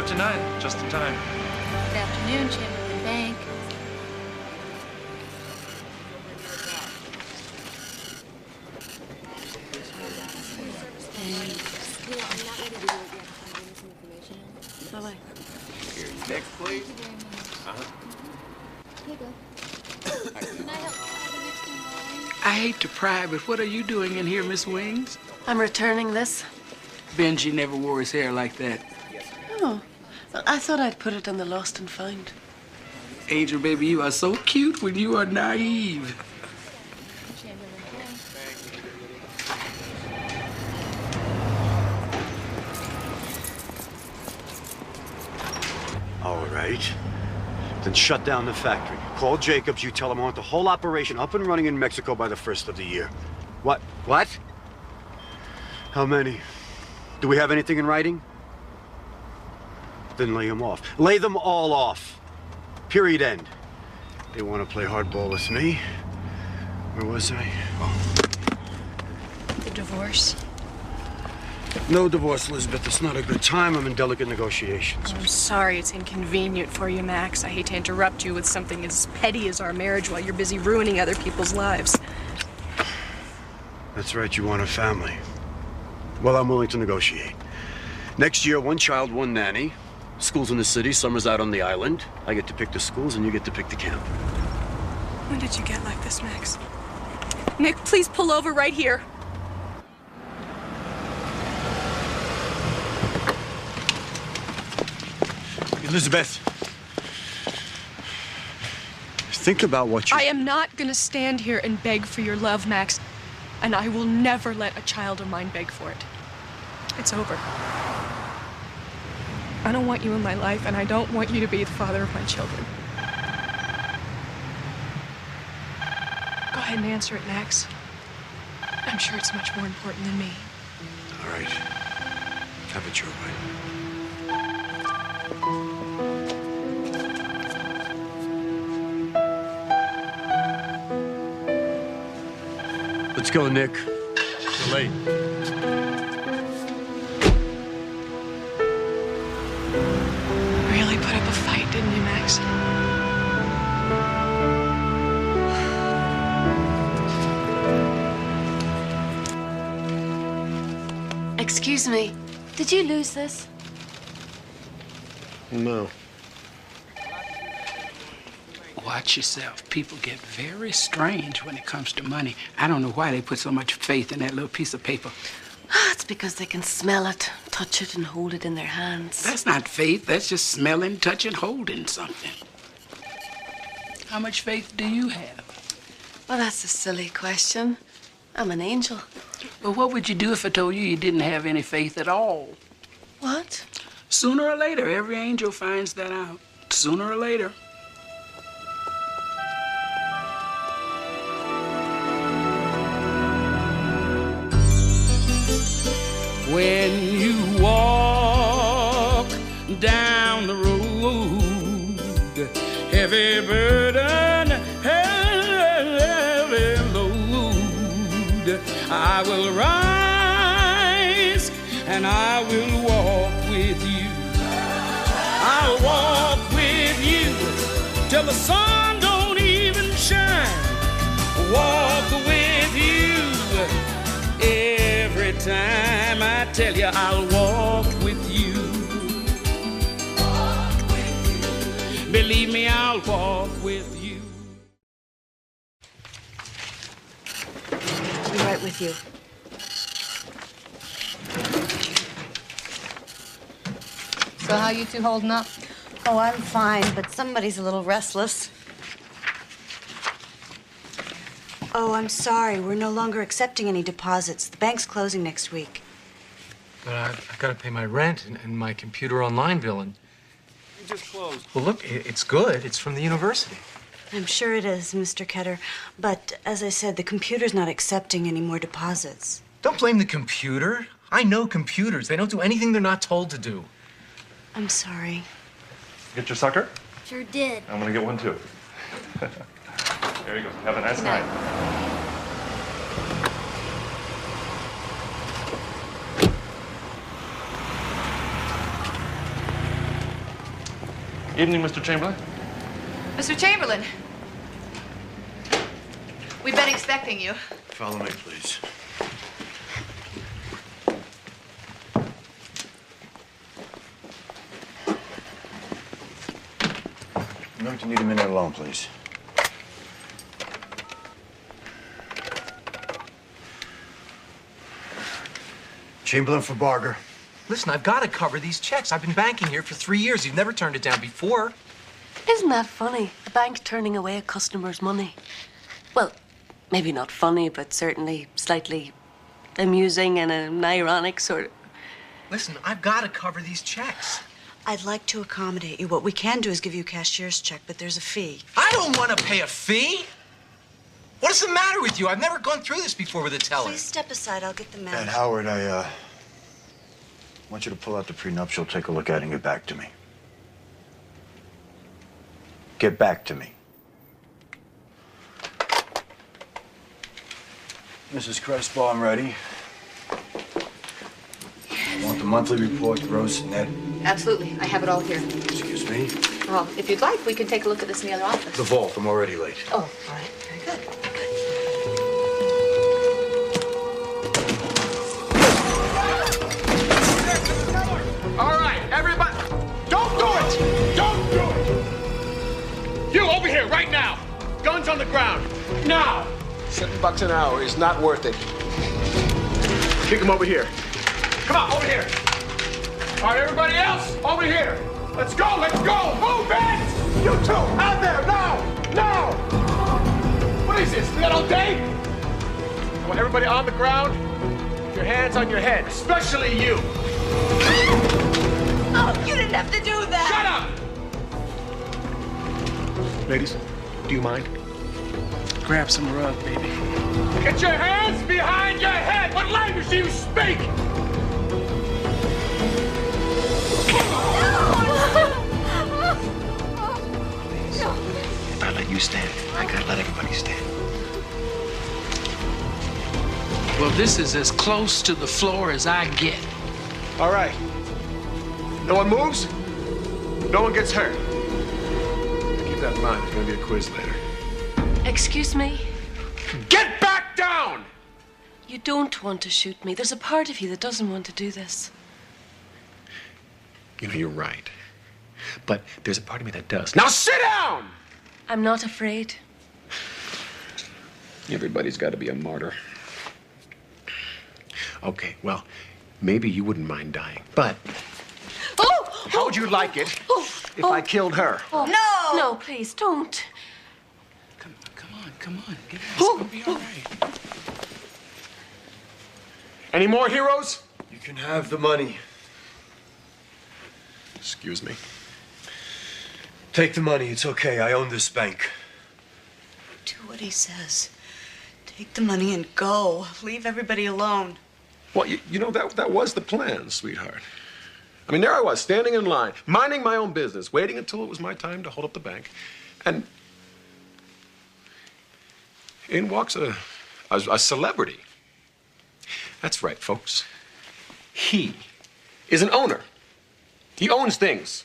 12:59, just in time. Good afternoon, Chamberlain Bank. Bye-bye. Next, please. Here you go. Can I help you next in line? I hate to pry, but what are you doing in here, Miss Wings? I'm returning this. Benji never wore his hair like that. Oh, well, I thought I'd put it on the lost and found. Angel, baby, you are so cute when you are naive. Chamberlain Bank. All right. Then shut down the factory. Call Jacobs. You tell him I want the whole operation up and running in Mexico by the 1st of the year. What? What? How many? Do we have anything in writing? Then lay them off. Lay them all off. Period, end. They want to play hardball with me. Where was I? Oh. The divorce. No divorce, Elizabeth. It's not a good time. I'm in delicate negotiations. I'm sorry it's inconvenient for you, Max. I hate to interrupt you with something as petty as our marriage while you're busy ruining other people's lives. That's right, you want a family. Well, I'm willing to negotiate. Next year, 1 child, 1 nanny. School's in the city, summer's out on the island. I get to pick the schools and you get to pick the camp. When did you get like this, Max? Nick, please pull over right here. Elizabeth, think about what you... I am not gonna stand here and beg for your love, Max. And I will never let a child of mine beg for it. It's over. I don't want you in my life, and I don't want you to be the father of my children. Go ahead and answer it, Max. I'm sure it's much more important than me. All right. Have it your way. Let's go, Nick. You're late. Really put up a fight, didn't you, Max? Excuse me. Did you lose this? No. Watch yourself. People get very strange when it comes to money. I don't know why they put so much faith in that little piece of paper. It's because they can smell it, touch it, and hold it in their hands. That's not faith. That's just smelling, touching, holding something. How much faith do you have? Well, that's a silly question. I'm an angel. Well, what would you do if I told you you didn't have any faith at all? What? Sooner or later, every angel finds that out. Sooner or later. When you walk down the road, heavy burden, heavy load, I will rise and I will walk with you. I'll walk with you till the sun don't even shine. Walk with you every time. I tell you, I'll walk with you. Walk with you. Believe me, I'll walk with you. I'll be right with you. So how you two holding up? Oh, I'm fine, but somebody's a little restless. Oh, I'm sorry. We're no longer accepting any deposits. The bank's closing next week. But I've got to pay my rent and my computer online bill, and... You just closed. Well, look, it's good. It's from the university. I'm sure it is, Mr. Ketter. But as I said, the computer's not accepting any more deposits. Don't blame the computer. I know computers. They don't do anything they're not told to do. I'm sorry. Get your sucker? Sure did. I'm gonna get one too. There you go. Have a nice night. Evening, Mr. Chamberlain. Mr. Chamberlain, we've been expecting you. Follow me, please. I'm going to need a minute alone, please. Chamberlain for Barger. Listen, I've got to cover these checks. I've been banking here for 3 years. You've never turned it down before. Isn't that funny? A bank turning away a customer's money. Well, maybe not funny, but certainly slightly amusing and an ironic sort of... Listen, I've got to cover these checks. I'd like to accommodate you. What we can do is give you a cashier's check, but there's a fee. I don't want to pay a fee. What is the matter with you? I've never gone through this before with a teller. Please step aside. I'll get the man. And Howard, I want you to pull out the prenuptial, take a look at it, and get back to me. Get back to me. Mrs. Crespo, I'm ready. I want the monthly report, gross and net. Absolutely. I have it all here. Excuse me? Well, if you'd like, we can take a look at this in the other office. The vault, I'm already late. Oh, all right. Very good. All right, everybody. Don't do it! Don't do it! You over here, right now. Guns on the ground. Now! $7 an hour is not worth it. Kick him over here. Come on, over here. All right, everybody else, over here. Let's go, let's go. Move in! You two, out there, now! Now! What is this, we got all day? I want everybody on the ground. With your hands on your head, especially you. Oh, you didn't have to do that! Shut up! Ladies, do you mind? Grab some rug, baby. Get your hands behind your head! What language do you speak? If I let you stand, I gotta let everybody stand. Well, this is as close to the floor as I get. All right. No one moves? No one gets hurt. Keep that in mind. There's gonna be a quiz later. Excuse me? Get back down! You don't want to shoot me. There's a part of you that doesn't want to do this. You know, you're right. But there's a part of me that does. Now sit down! I'm not afraid. Everybody's got to be a martyr. Okay, well, maybe you wouldn't mind dying, but how would you like it if I killed her? Oh, no! No, please, don't. Come on. Get out. It's gonna be all right. Any more heroes? You can have the money. Excuse me. Take the money. It's okay. I own this bank. Do what he says. Take the money and go. Leave everybody alone. Well, you know, that was the plan, sweetheart. I mean, there I was, standing in line, minding my own business, waiting until it was my time to hold up the bank. And in walks a celebrity. That's right, folks. He is an owner. He owns things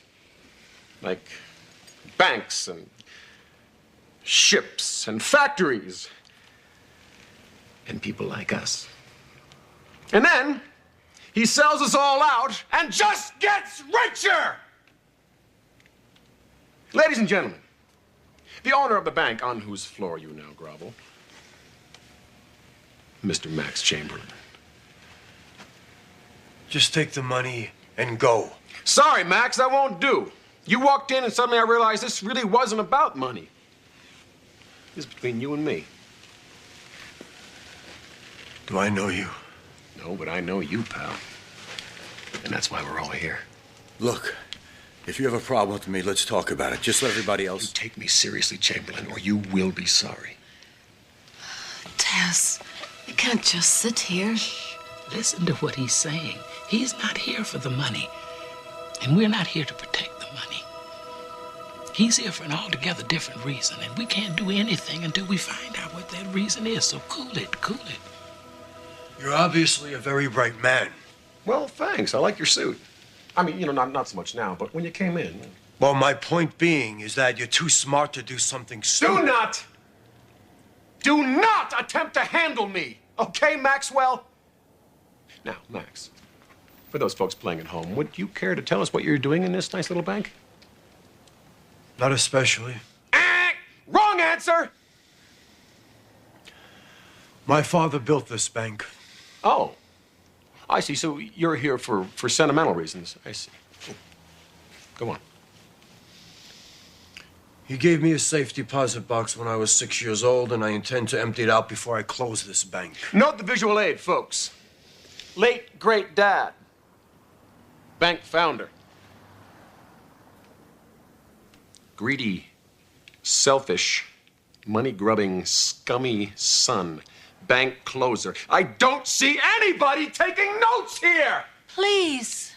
like banks and ships and factories and people like us. And then he sells us all out and just gets richer! Ladies and gentlemen, the owner of the bank on whose floor you now grovel, Mr. Max Chamberlain. Just take the money and go. Sorry, Max, that won't do. You walked in and suddenly I realized this really wasn't about money. This is between you and me. Do I know you? No, but I know you, pal. And that's why we're all here. Look, if you have a problem with me, let's talk about it. Just let everybody else... You take me seriously, Chamberlain, or you will be sorry. Tess, you can't just sit here. Listen to what he's saying. He's not here for the money. And we're not here to protect the money. He's here for an altogether different reason, and we can't do anything until we find out what that reason is. So cool it. You're obviously a very bright man. Well, thanks. I like your suit. I mean, you know, not so much now, but when you came in, Well, my point being is that you're too smart to do something stupid. Do not attempt to handle me, okay, Maxwell? Now, Max, for those folks playing at home, would you care to tell us what you're doing in this nice little bank? Not especially. Wrong answer! My father built this bank. Oh, I see. So you're here for sentimental reasons. I see. Go on. He gave me a safe deposit box when I was 6 years old, and I intend to empty it out before I close this bank. Note the visual aid, folks. Late great dad. Bank founder. Greedy, selfish, money-grubbing, scummy son. Bank closer. I don't see anybody taking notes here! Please.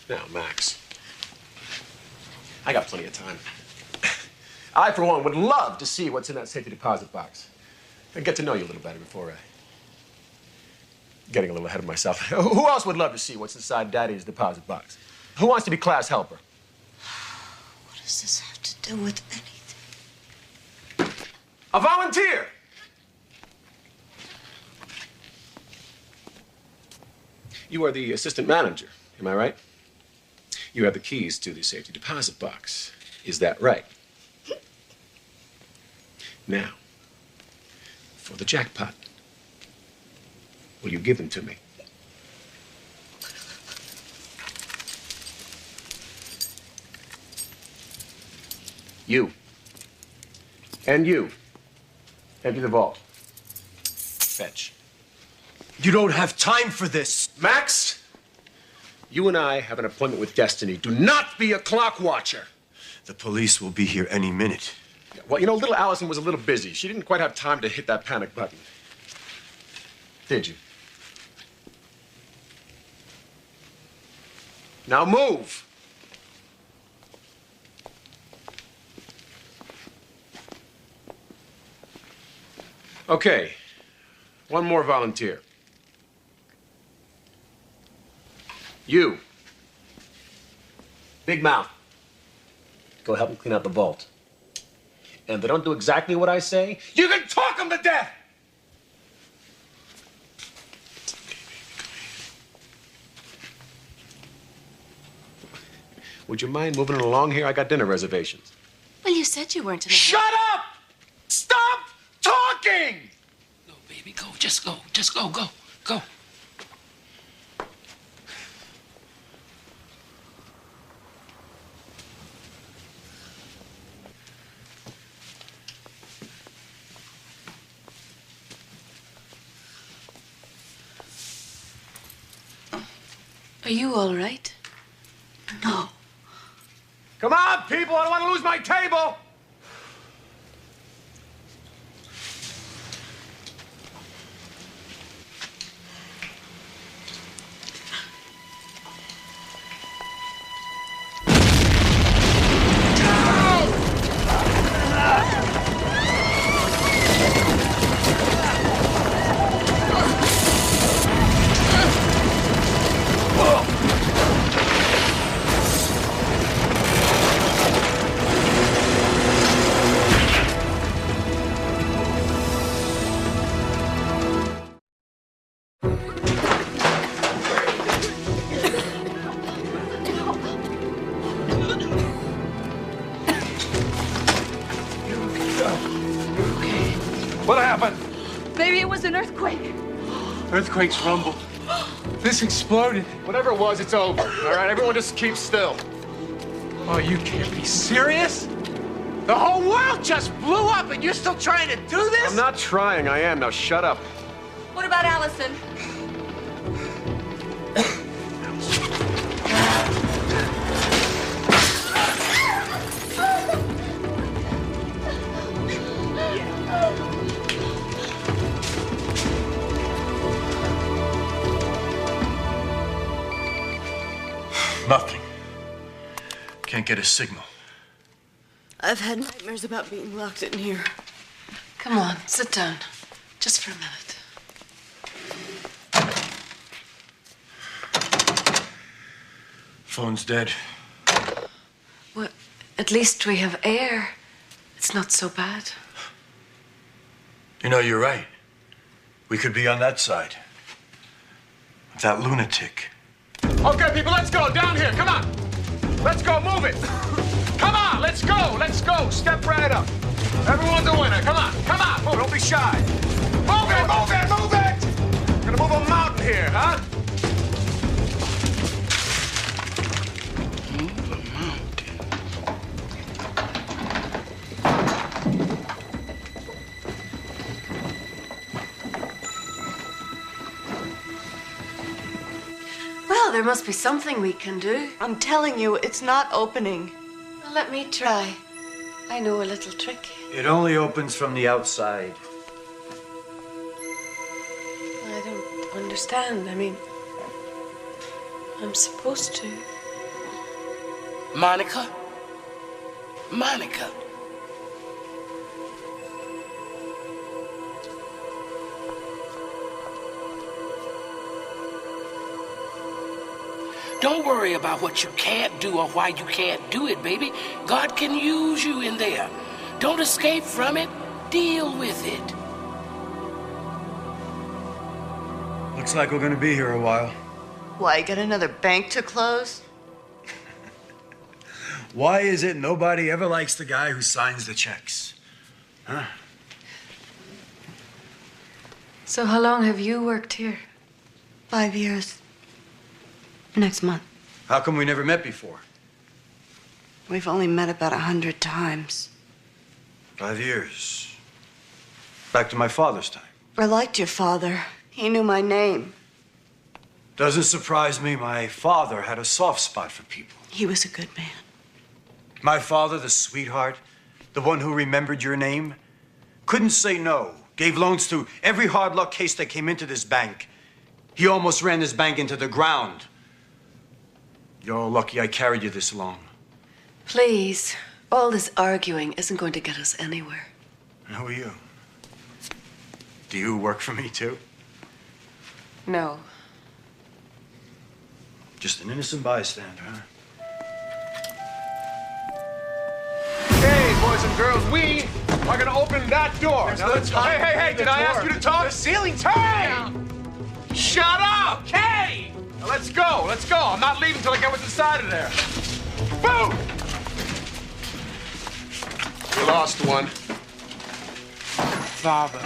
Now, Max, I got plenty of time. I, for one, would love to see what's in that safety deposit box and get to know you a little better before getting a little ahead of myself. Who else would love to see what's inside Daddy's deposit box? Who wants to be class helper? What does this have to do with anything? A volunteer! You are the assistant manager, am I right? You have the keys to the safety deposit box. Is that right? Now, for the jackpot, will you give them to me? You. And you. Empty the vault. Fetch. You don't have time for this. Max, you and I have an appointment with destiny. Do not be a clock watcher. The police will be here any minute. Well, you know, little Allison was a little busy. She didn't quite have time to hit that panic button. Did you? Now move. Okay. One more volunteer. You. Big mouth. Go help me clean out the vault. And if they don't do exactly what I say, you can talk them to death! Would you mind moving it along here? I got dinner reservations. Well, you said you weren't in a Shut up! Stop talking! Go, baby, go. Just go. Just go. Go. Go. Are you all right? No. Come on, people! I don't want to lose my table! What happened? Maybe it was an earthquake. Earthquakes rumble. This exploded. Whatever it was, it's over. All right, everyone just keep still. Oh, you can't be serious? The whole world just blew up and you're still trying to do this? I'm not trying, I am. Now shut up. What about Allison? Nothing. Can't get a signal. I've had nightmares about being locked in here. Come on, sit down. Just for a minute. Phone's dead. Well, at least we have air. It's not so bad. You know, you're right. We could be on that side. With that lunatic. Okay, people, let's go. Down here. Come on. Let's go. Move it. Come on. Let's go. Let's go. Step right up. Everyone's a winner. Come on. Come on. Move. Don't be shy. Move it. Move it. Move it. We're gonna move a mountain here, huh? Move a mountain. Well, there must be something we can do. I'm telling you, it's not opening. Well, let me try. I know a little trick. It only opens from the outside. I don't understand. I mean, I'm supposed to. Monica? Monica. Don't worry about what you can't do or why you can't do it, baby. God can use you in there. Don't escape from it. Deal with it. Looks like we're gonna be here a while. Why, get another bank to close? Why is it nobody ever likes the guy who signs the checks? Huh? So how long have you worked here? 5 years. Next month. How come we never met before? We've only met about 100 times. 5 years. Back to my father's time. I liked your father. He knew my name. Doesn't surprise me. My father had a soft spot for people. He was a good man. My father, the sweetheart, the one who remembered your name, couldn't say no. Gave loans to every hard luck case that came into this bank. He almost ran this bank into the ground. You're lucky I carried you this long. Please, all this arguing isn't going to get us anywhere. And who are you? Do you work for me too? No. Just an innocent bystander, huh? Hey, boys and girls, we are gonna open that door. Now let's talk. Hey, did I ask you to talk? The ceiling's Hey! Shut up! Hey! Now let's go, let's go. I'm not leaving till I get what's inside of there. Boom! You lost one. Father,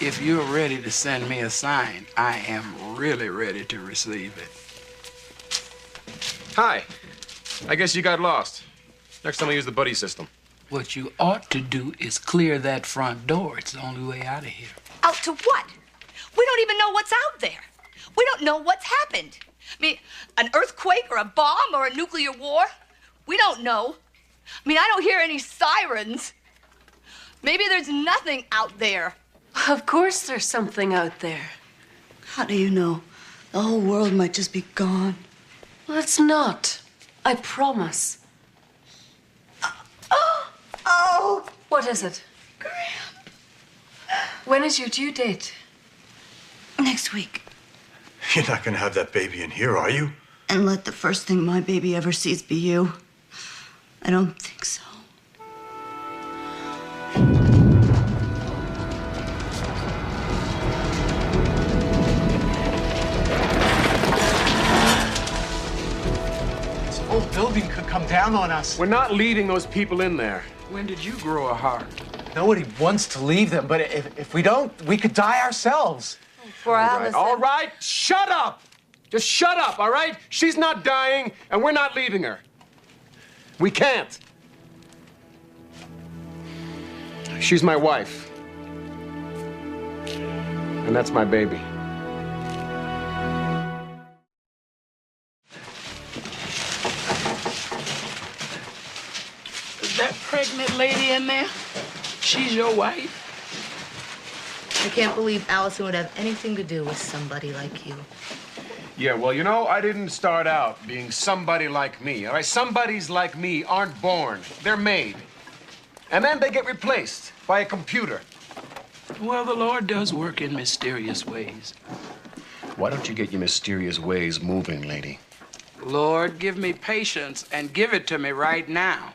if you're ready to send me a sign, I am really ready to receive it. Hi. I guess you got lost. Next time I use the buddy system. What you ought to do is clear that front door. It's the only way out of here. Out to what? We don't even know what's out there. We don't know what's happened. I mean, an earthquake or a bomb or a nuclear war? We don't know. I mean, I don't hear any sirens. Maybe there's nothing out there. Of course there's something out there. How do you know? The whole world might just be gone. Well, it's not. I promise. Oh! What is it? Graham. When is your due date? Next week. You're not gonna have that baby in here, are you? And let the first thing my baby ever sees be you. I don't think so. This whole building could come down on us. We're not leading those people in there. When did you grow a heart? Nobody wants to leave them, but if we don't, we could die ourselves. For Allison. All right, shut up! Just shut up, all right? She's not dying, and we're not leaving her. We can't. She's my wife. And that's my baby. Is that pregnant lady in there? She's your wife? I can't believe Allison would have anything to do with somebody like you. Yeah, well, you know, I didn't start out being somebody like me, all right? Somebodies like me aren't born. They're made. And then they get replaced by a computer. Well, the Lord does work in mysterious ways. Why don't you get your mysterious ways moving, lady? Lord, give me patience and give it to me right now.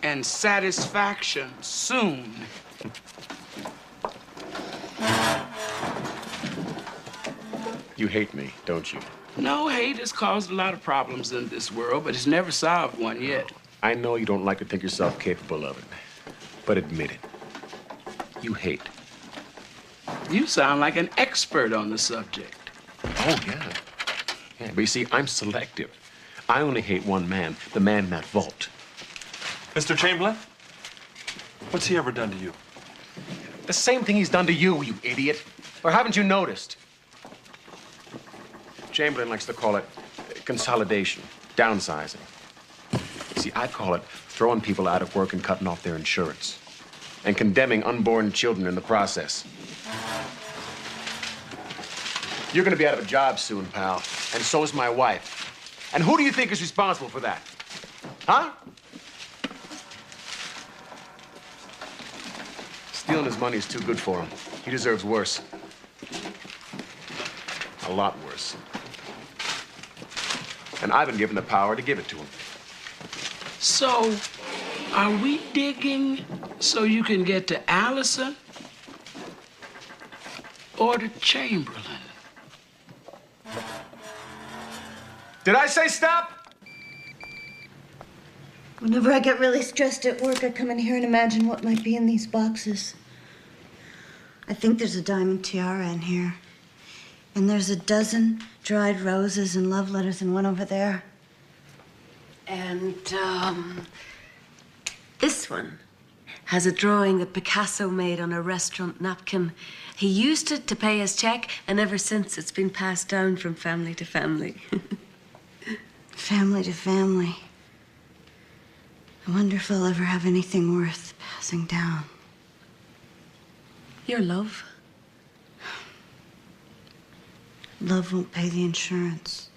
And satisfaction soon. You hate me, don't you? No, hate has caused a lot of problems in this world, but it's never solved one yet. I know you don't like to think yourself capable of it, but admit it. You hate. You sound like an expert on the subject. Oh, yeah. Yeah, but you see, I'm selective. I only hate one man, the man in that vault. Mr. Chamberlain, what's he ever done to you? The same thing he's done to you, you idiot. Or haven't you noticed? Chamberlain likes to call it consolidation, downsizing. See, I call it throwing people out of work and cutting off their insurance, and condemning unborn children in the process. You're gonna be out of a job soon, pal, and so is my wife. And who do you think is responsible for that? Huh? Stealing his money is too good for him. He deserves worse. A lot worse. And I've been given the power to give it to him. So, are we digging so you can get to Allison or to Chamberlain? Did I say stop? Whenever I get really stressed at work, I come in here and imagine what might be in these boxes. I think there's a diamond tiara in here. And there's a dozen dried roses and love letters in one over there. And, this one has a drawing that Picasso made on a restaurant napkin. He used it to pay his check, and ever since it's been passed down from family to family. Family to family. I wonder if I'll ever have anything worth passing down. Your love? Love won't pay the insurance.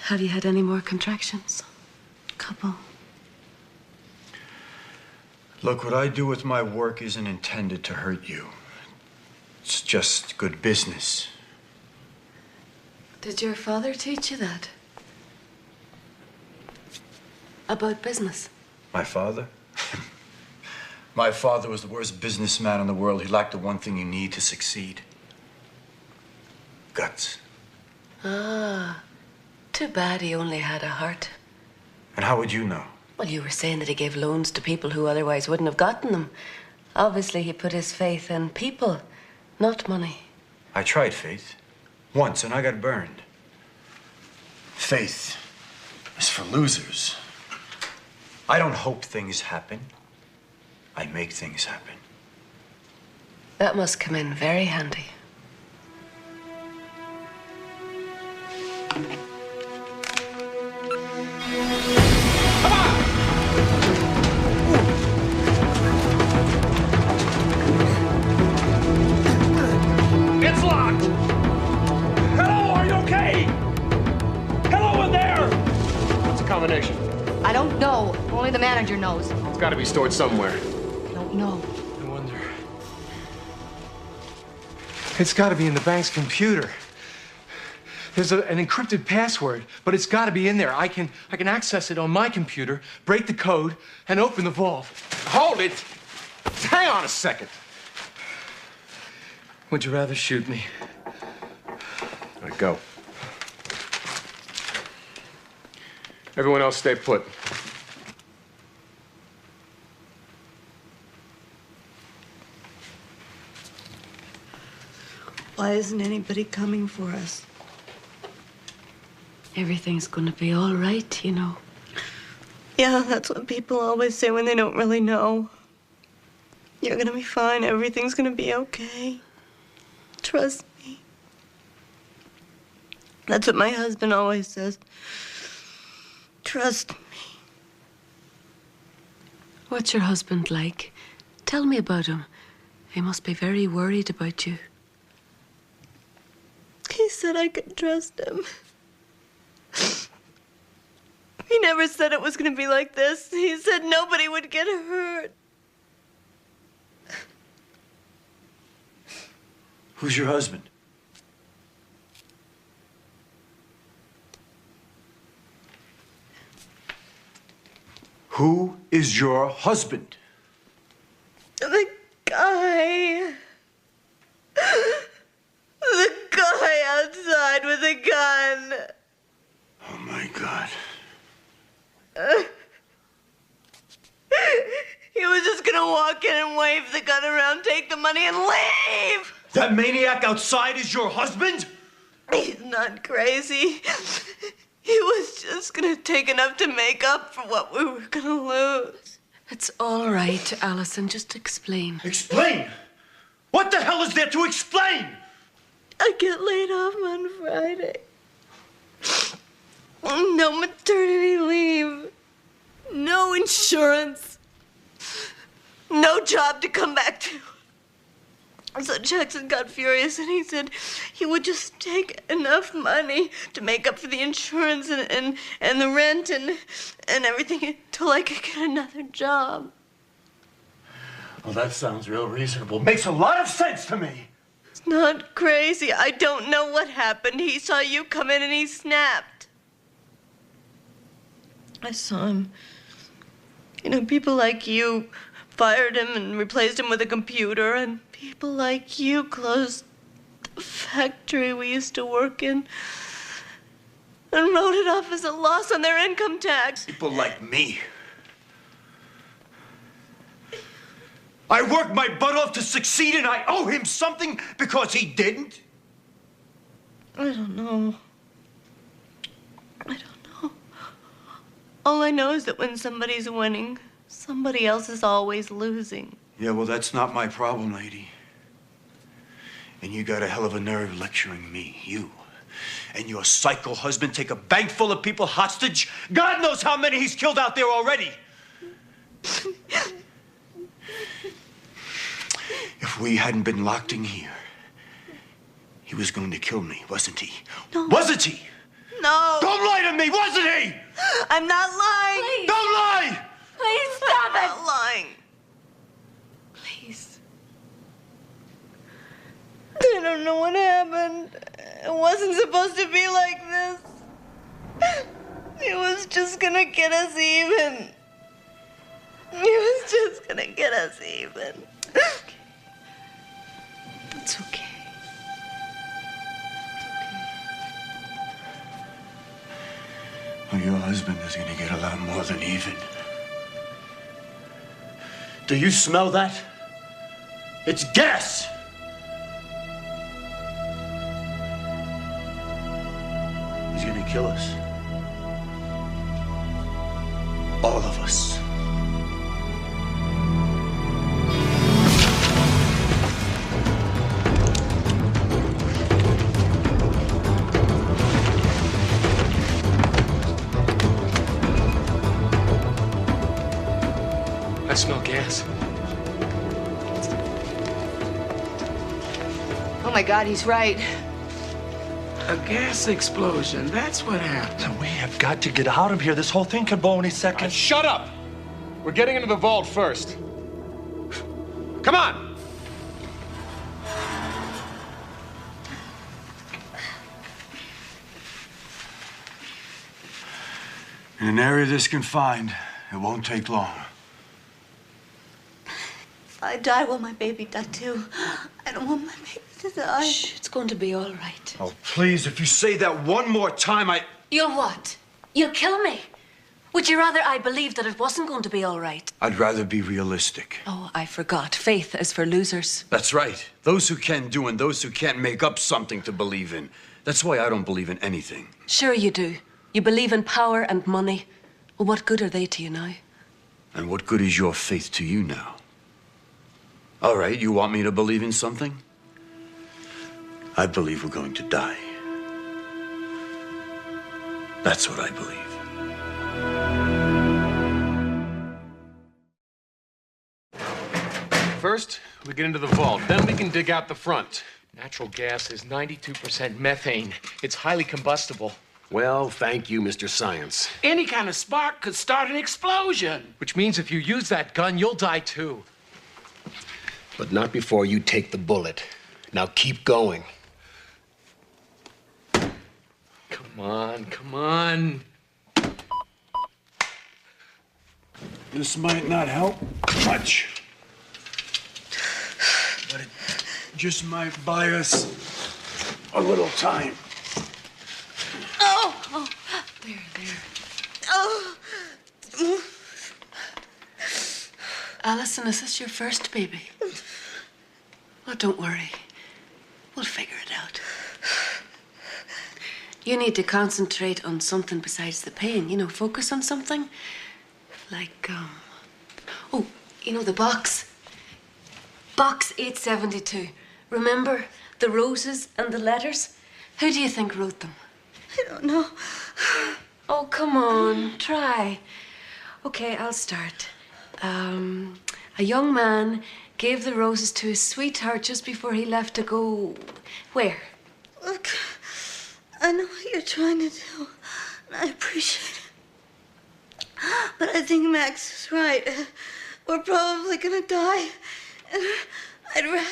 Have you had any more contractions? Couple. Look, what I do with my work isn't intended to hurt you. It's just good business. Did your father teach you that? About business? My father? My father was the worst businessman in the world. He lacked the one thing you need to succeed. Guts. Ah, too bad he only had a heart. And how would you know? Well, you were saying that he gave loans to people who otherwise wouldn't have gotten them. Obviously, he put his faith in people, not money. I tried faith. Once, and I got burned. Faith is for losers. I don't hope things happen. I make things happen. That must come in very handy. It's locked! Hello, are you okay? Hello in there! What's the combination? I don't know. Only the manager knows. It's gotta be stored somewhere. I don't know. I wonder. It's got to be in the bank's computer. There's an encrypted password, but it's got to be in there. I can access it on my computer, break the code, and open the vault. Hold it! Hang on a second. Would you rather shoot me? All right, go. Everyone else stay put. Why isn't anybody coming for us? Everything's gonna be all right, you know. Yeah, that's what people always say when they don't really know. You're gonna be fine. Everything's gonna be okay. Trust me. That's what my husband always says. Trust me. What's your husband like? Tell me about him. He must be very worried about you. He said I could trust him. He never said it was gonna be like this. He said nobody would get hurt. Who's your husband? Who is your husband? The guy. The guy outside with a gun. Oh, my God. He was just gonna walk in and wave the gun around, take the money, and leave! That maniac outside is your husband? He's not crazy. He was just gonna take enough to make up for what we were gonna lose. It's all right, Alison. Just explain. Explain? What the hell is there to explain? I get laid off on Friday. No maternity leave. No insurance. No job to come back to. So Jackson got furious and he said he would just take enough money to make up for the insurance and the rent and everything until I could get another job. Well, that sounds real reasonable. Makes a lot of sense to me. It's not crazy. I don't know what happened. He saw you come in and he snapped. I saw him. You know, people like you fired him and replaced him with a computer, and people like you closed the factory we used to work in and wrote it off as a loss on their income tax. People like me. I worked my butt off to succeed and I owe him something because he didn't? I don't know. I don't know. All I know is that when somebody's winning, somebody else is always losing. Yeah, well, that's not my problem, lady. And you got a hell of a nerve lecturing me, you. And your psycho husband take a bank full of people hostage? God knows how many he's killed out there already. If we hadn't been locked in here, he was going to kill me, wasn't he? No. Wasn't he? No. Don't lie to me, wasn't he? I'm not lying. Please. Don't lie! Please stop I'm it! not lying. Please. I don't know what happened. It wasn't supposed to be like this. It was just gonna get us even. It was just gonna get us even. It's okay. Well, your husband is gonna get a lot more than even. Do you smell that? It's gas! He's gonna kill us. All of us. I smell gas. Oh my God, he's right. A gas explosion. That's what happened. We have got to get out of here. This whole thing could blow any second. Shut up! We're getting into the vault first. Come on! In an area this confined, it won't take long. If I die, will my baby die too? I don't want my baby to die. Shh, it's going to be all right. Oh, please, if you say that one more time, You'll what? You'll kill me? Would you rather I believed that it wasn't going to be all right? I'd rather be realistic. Oh, I forgot. Faith is for losers. That's right. Those who can do and those who can't make up something to believe in. That's why I don't believe in anything. Sure you do. You believe in power and money. Well, what good are they to you now? And what good is your faith to you now? All right, you want me to believe in something? I believe we're going to die. That's what I believe. First, we get into the vault. Then we can dig out the front. Natural gas is 92% methane. It's highly combustible. Well, thank you, Mr. Science. Any kind of spark could start an explosion. Which means if you use that gun, you'll die too. But not before you take the bullet. Now keep going. Come on, come on. This might not help much. But it just might buy us a little time. Oh, there. Oh. Alison, is this your first baby? Oh, don't worry. We'll figure it out. You need to concentrate on something besides the pain. You know, focus on something. Like, oh, you know, the box. Box 872. Remember the roses and the letters? Who do you think wrote them? I don't know. Oh, come on, try. Okay, I'll start. A young man gave the roses to his sweetheart just before he left to go... Where? Look, I know what you're trying to do, and I appreciate it. But I think Max is right. We're probably gonna die, and I'd rather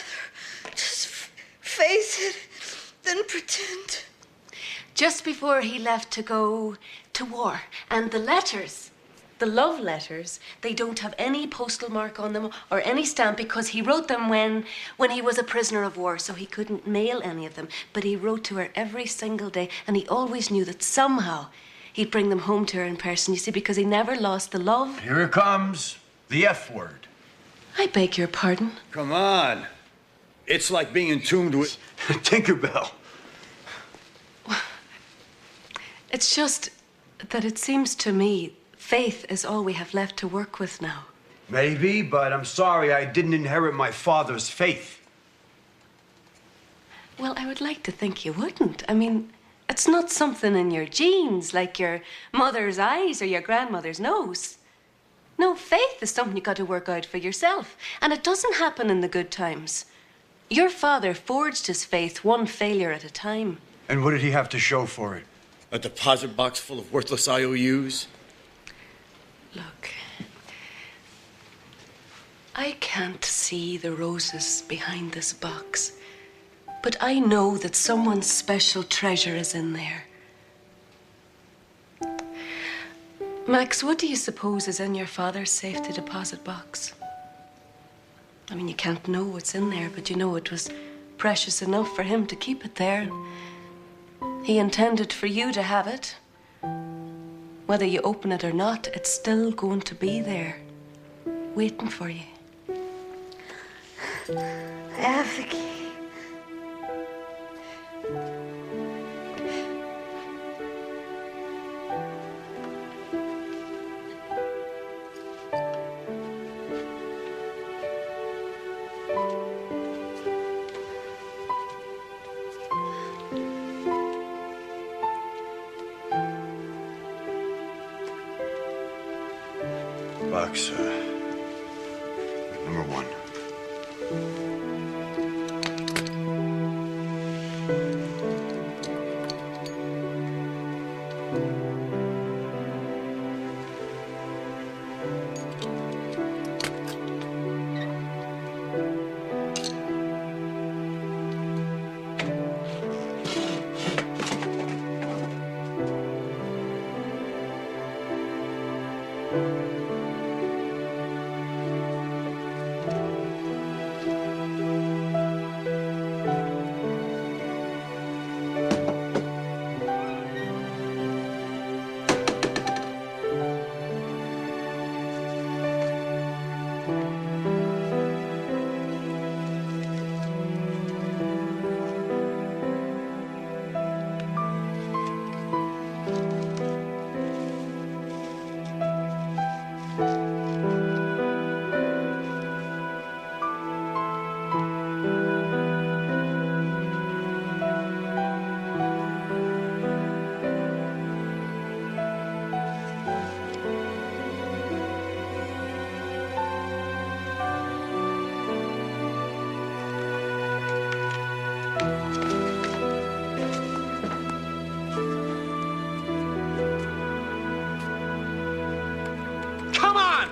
just face it than pretend. Just before he left to go to war. And the letters, the love letters, they don't have any postal mark on them or any stamp because he wrote them when he was a prisoner of war, so he couldn't mail any of them. But he wrote to her every single day, and he always knew that somehow he'd bring them home to her in person, you see, because he never lost the love. Here it comes, the F word. I beg your pardon? Come on. It's like being entombed with Tinkerbell. It's just that it seems to me faith is all we have left to work with now. Maybe, but I'm sorry I didn't inherit my father's faith. Well, I would like to think you wouldn't. I mean, it's not something in your genes, like your mother's eyes or your grandmother's nose. No, faith is something you got to work out for yourself. And it doesn't happen in the good times. Your father forged his faith one failure at a time. And what did he have to show for it? A deposit box full of worthless IOUs? Look, I can't see the roses behind this box, but I know that someone's special treasure is in there. Max, what do you suppose is in your father's safety deposit box? I mean, you can't know what's in there, but you know it was precious enough for him to keep it there. He intended for you to have it. Whether you open it or not, it's still going to be there, waiting for you. I have the key. Box, number 1.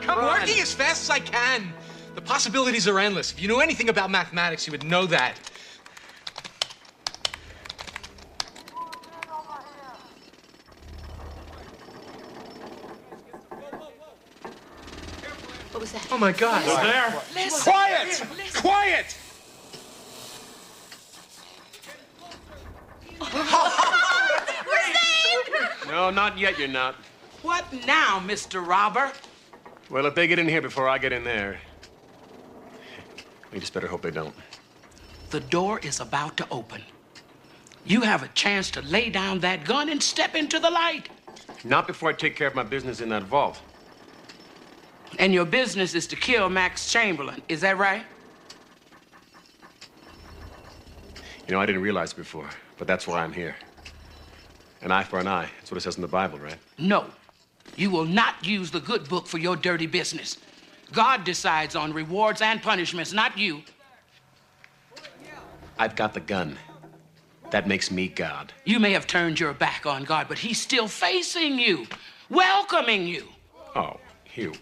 I'm working as fast as I can. The possibilities are endless. If you knew anything about mathematics, you would know that. What was that? Oh my God! Who's there? Listen. Quiet! Quiet! No, not yet, you're not. What now, Mr. Robber? Well, if they get in here before I get in there, we just better hope they don't. The door is about to open. You have a chance to lay down that gun and step into the light. Not before I take care of my business in that vault. And your business is to kill Max Chamberlain, is that right? You know, I didn't realize it before, but that's why I'm here. An eye for an eye. That's what it says in the Bible, right? No. You will not use the good book for your dirty business. God decides on rewards and punishments, not you. I've got the gun. That makes me God. You may have turned your back on God, but he's still facing you, welcoming you. Oh, Hugh.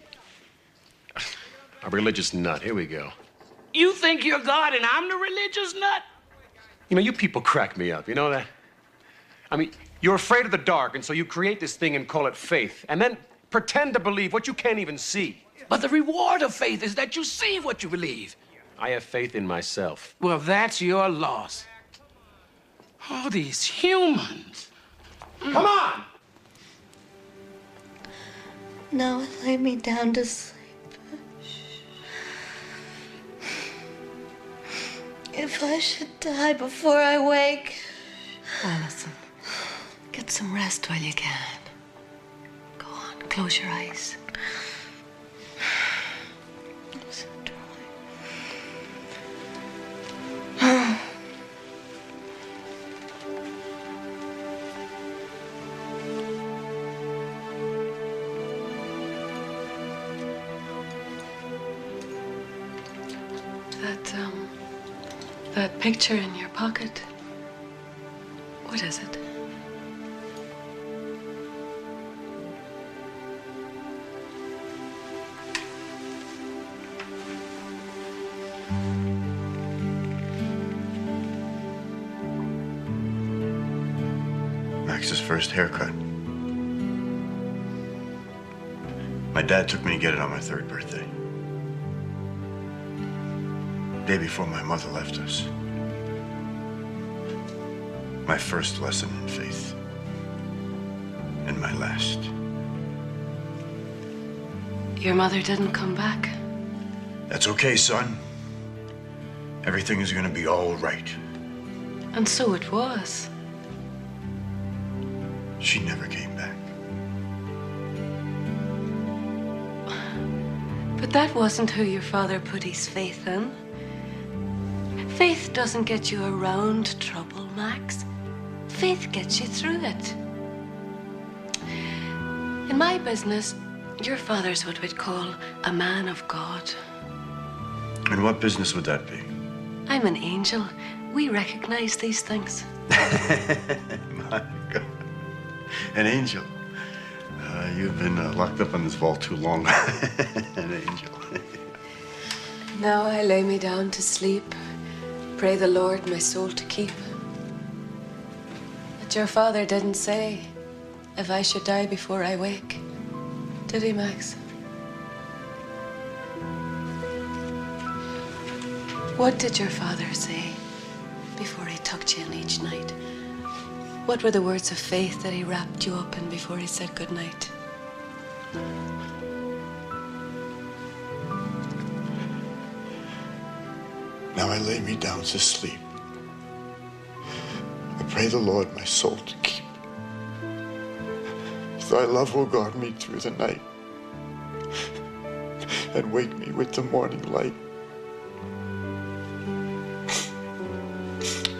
A religious nut. Here we go. You think you're God and I'm the religious nut? You know, you people crack me up. You know that? I mean, you're afraid of the dark, and so you create this thing and call it faith, and then pretend to believe what you can't even see. But the reward of faith is that you see what you believe. I have faith in myself. Well, that's your loss. Oh, these humans. Come on! Now lay me down to sleep. If I should die before I wake. Alison, get some rest while you can. Go on, close your eyes. I'm so dry. That picture in your pocket. What is it? Max's first haircut. My dad took me to get it on my 3rd birthday. Day before my mother left us. My first lesson in faith. And my last. Your mother didn't come back. That's okay, son. Everything is gonna be all right. And so it was. She never came back. But that wasn't who your father put his faith in. Faith doesn't get you around trouble, Max. Faith gets you through it. In my business, your father's what we'd call a man of God. And what business would that be? I'm an angel. We recognize these things. My God. An angel. You've been locked up in this vault too long. An angel. Now I lay me down to sleep. Pray the Lord my soul to keep. But your father didn't say if I should die before I wake. Did he, Max? What did your father say before he tucked you in each night? What were the words of faith that he wrapped you up in before he said goodnight? Now I lay me down to sleep. I pray the Lord my soul to keep. Thy love will guard me through the night and wake me with the morning light.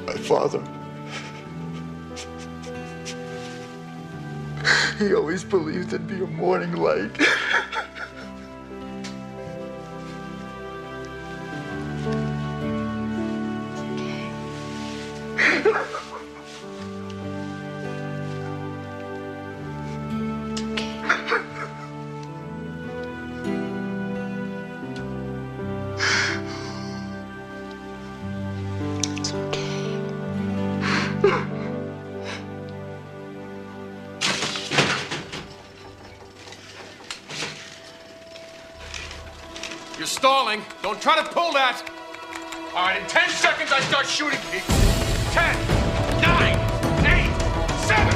My father, he always believed there'd be a morning light. You're stalling. Don't try to pull that. All right, in 10 seconds, I start shooting people. 10, 9, 8, 7,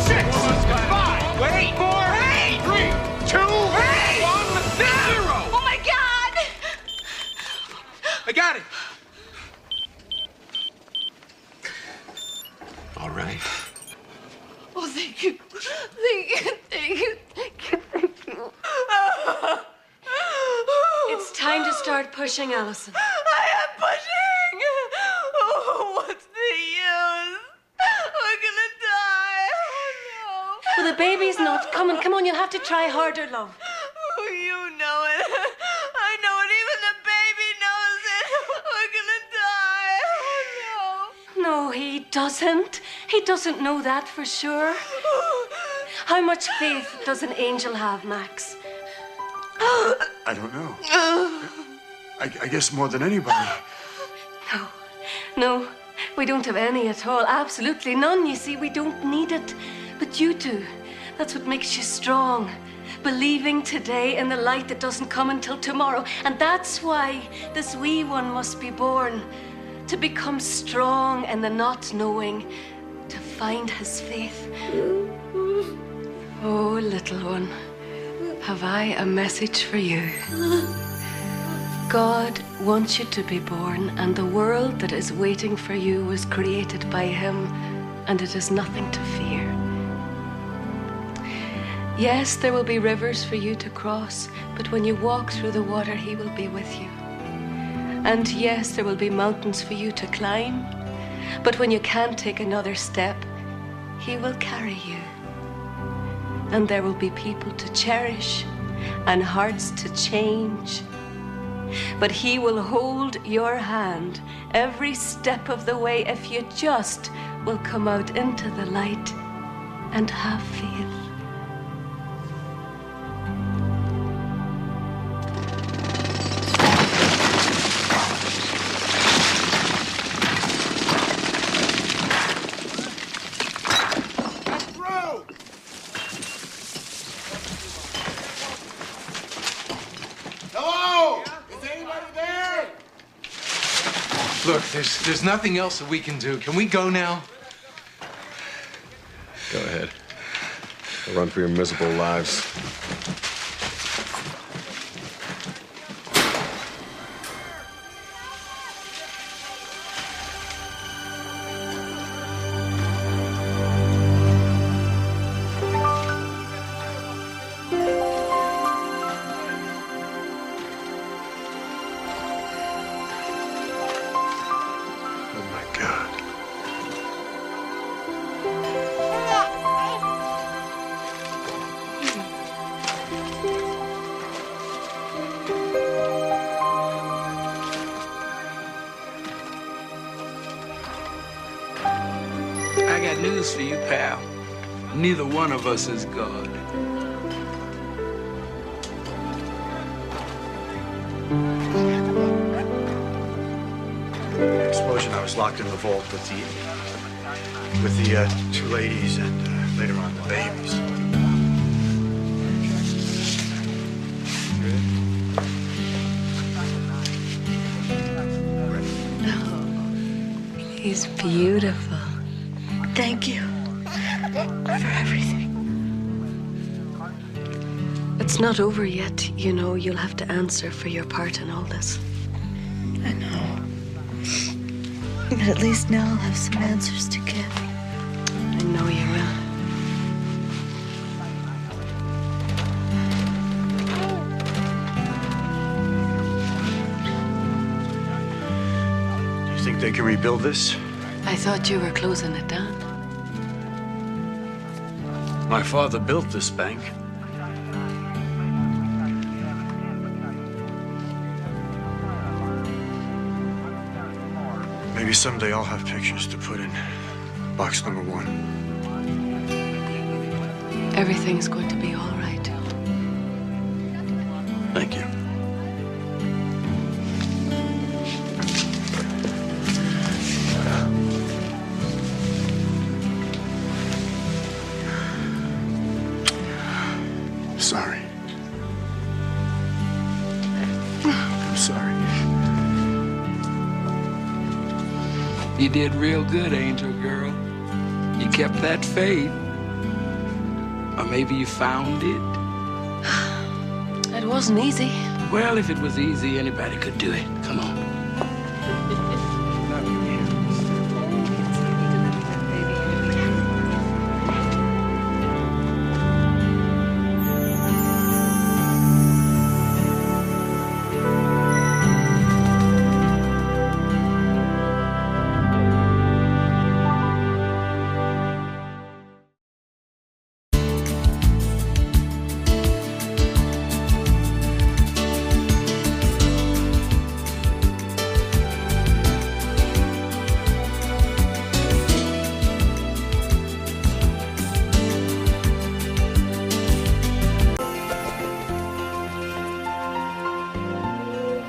6, 5, wait, 4, 3, 2, 1, 0. Oh my God! I got it. All right. Oh, thank you. Thank you. Thank you. Thank you. Thank you. It's time to start pushing, Allison. I am pushing. Oh, what's the use? We're gonna die. Oh, no. Well, the baby's not coming. Come on, you'll have to try harder, love. Oh, you know it. I know it. Even the baby knows it. We're gonna die. Oh, no. No, he doesn't. He doesn't know that for sure. How much faith does an angel have, Max? I don't know. I guess more than anybody. No, we don't have any at all. Absolutely none. You see, we don't need it. But you do. That's what makes you strong. Believing today in the light that doesn't come until tomorrow. And that's why this wee one must be born. To become strong in the not knowing. To find his faith. Oh, little one. Have I a message for you? God wants you to be born, and the world that is waiting for you was created by Him, and it is nothing to fear. Yes, there will be rivers for you to cross, but when you walk through the water, He will be with you. And yes, there will be mountains for you to climb, but when you can't take another step, He will carry you. And there will be people to cherish and hearts to change. But He will hold your hand every step of the way if you just will come out into the light and have faith. Look, there's nothing else that we can do. Can we go now? Go ahead. Run for your miserable lives. I got news for you, pal. Neither one of us is God. The explosion, I was locked in the vault with the two ladies and later on the babies. He's beautiful. Thank you for everything. It's not over yet, you know. You'll have to answer for your part in all this. I know. But at least now I'll have some answers to give. I know you will. Do you think they can rebuild this? I thought you were closing it down. My father built this bank. Maybe someday I'll have pictures to put in box number 1. Everything's going to be all right. Thank you. Sorry. I'm sorry. You did real good, Angel Girl. You kept that faith. Or maybe you found it. It wasn't easy. Well, if it was easy, anybody could do it. Come on.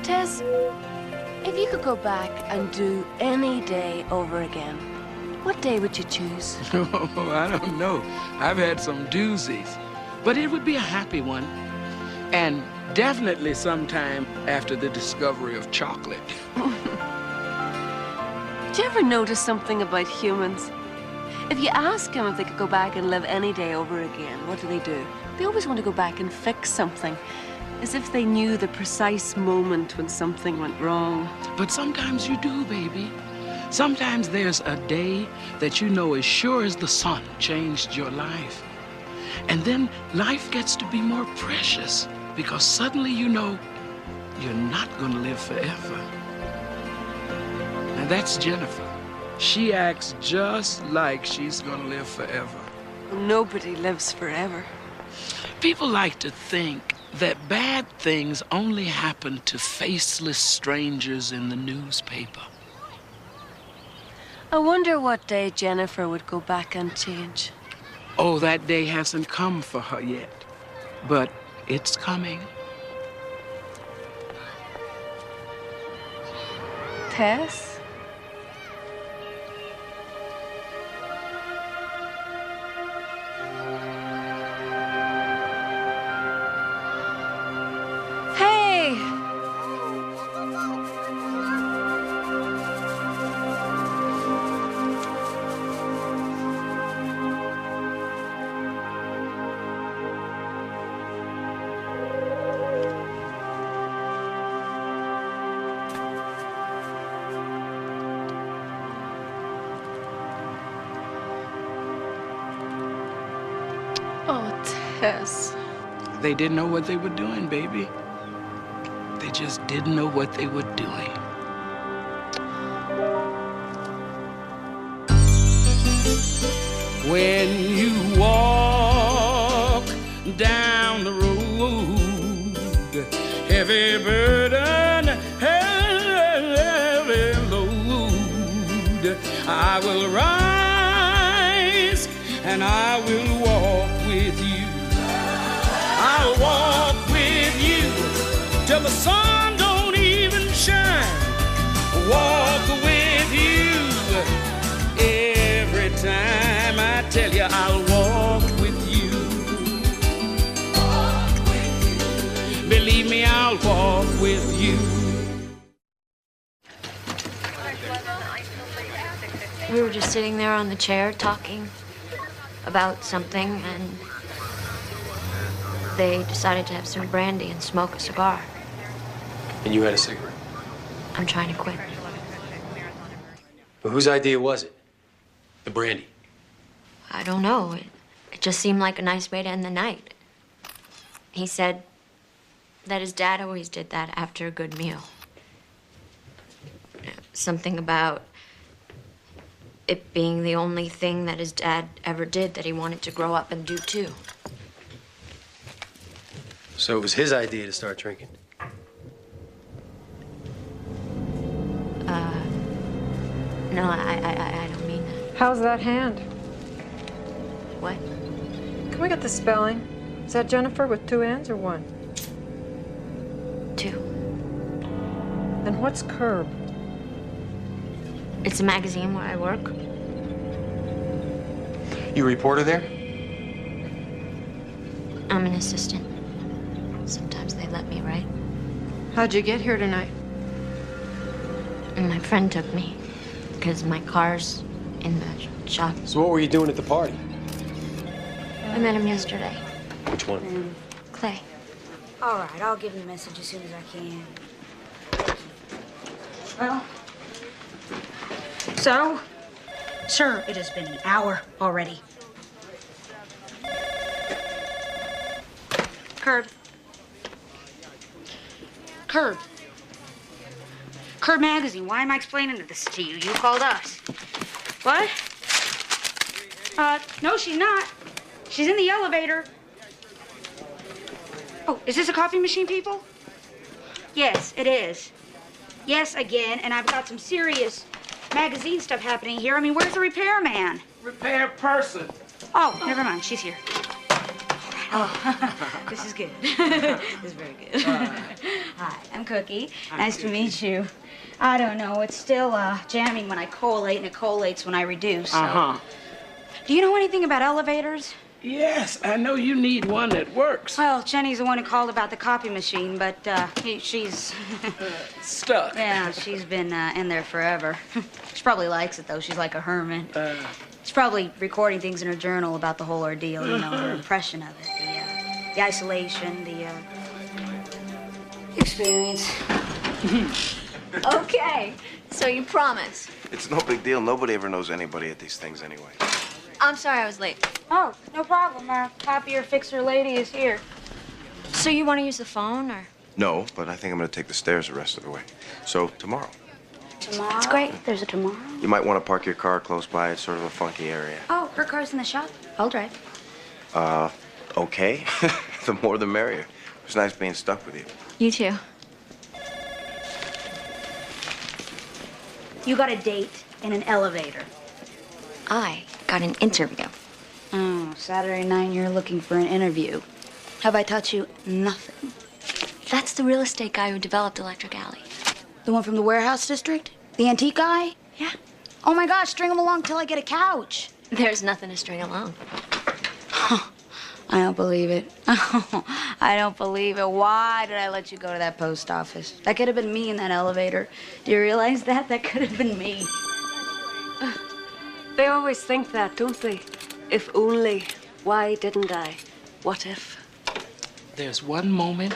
Tess, if you could go back and do any day over again, what day would you choose? Oh, I don't know. I've had some doozies. But it would be a happy one. And definitely sometime after the discovery of chocolate. Do you ever notice something about humans? If you ask them if they could go back and live any day over again, what do? They always want to go back and fix something, as if they knew the precise moment when something went wrong. But sometimes you do, baby. Sometimes there's a day that you know as sure as the sun changed your life. And then life gets to be more precious because suddenly you know you're not going to live forever. And that's Jennifer. She acts just like she's going to live forever. Nobody lives forever. People like to think that bad things only happen to faceless strangers in the newspaper. I wonder what day Jennifer would go back and change. Oh, that day hasn't come for her yet, but it's coming. Tess? Hey! Oh, Tess. They didn't know what they were doing, baby. They just didn't know what they were doing. When you walk down the road, heavy burden, heavy load, I will rise and I will walk with you. I'll walk with you till the sun don't even shine. Walk with you every time. I tell you, I'll walk with you. Walk with you. Believe me, I'll walk with you. We were just sitting there on the chair talking about something, and they decided to have some brandy and smoke a cigar. And you had a cigarette? I'm trying to quit. Well, whose idea was it? The brandy? I don't know. It just seemed like a nice way to end the night. He said that his dad always did that after a good meal. Something about it being the only thing that his dad ever did that he wanted to grow up and do too. So it was his idea to start drinking? No, I don't mean that. How's that hand? What? Can we get the spelling? Is that Jennifer with 2 N's or 1? 2. And what's Curb? It's a magazine where I work. You a reporter there? I'm an assistant. Sometimes they let me write. How'd you get here tonight? And my friend took me because my car's in the shop. So what were you doing at the party? I met him yesterday. Which one? Clay. All right, I'll give him a message as soon as I can. Well, so, sir, it has been an hour already. Curb. Curb. Curb Magazine. Why am I explaining this to you? You called us. What? No, she's not. She's in the elevator. Oh, is this a coffee machine, people? Yes, it is. Yes, again, and I've got some serious magazine stuff happening here. I mean, where's the repairman? Repair person. Oh, never mind. She's here. Oh, this is good. This is very good. Hi, I'm Cookie. Nice to meet you. I don't know. It's still jamming when I collate, and it collates when I reduce. So. Do you know anything about elevators? Yes, I know you need one that works. Well, Jenny's the one who called about the copy machine, but she's stuck. Yeah, she's been in there forever. She probably likes it though. She's like a hermit. She's probably recording things in her journal about the whole ordeal. You know, her impression of it, the isolation, the experience. Okay, so you promise. It's no big deal. Nobody ever knows anybody at these things anyway. I'm sorry I was late. Oh, no problem. Our copier fixer lady is here. So you want to use the phone, or? No, but I think I'm going to take the stairs the rest of the way. So, tomorrow. Tomorrow? That's great. There's a tomorrow. You might want to park your car close by. It's sort of a funky area. Oh, her car's in the shop. I'll drive. Okay. The more the merrier. It was nice being stuck with you. You too. You got a date in an elevator. I got an interview. Oh, Saturday night you're looking for an interview. Have I taught you nothing? That's the real estate guy who developed Electric Alley. The one from the warehouse district? The antique guy? Yeah. Oh my gosh, string him along till I get a couch. There's nothing to string along. I don't believe it. I don't believe it. Why did I let you go to that post office? That could have been me in that elevator. Do you realize that? That could have been me. They always think that, don't they? If only. Why didn't I? What if? There's one moment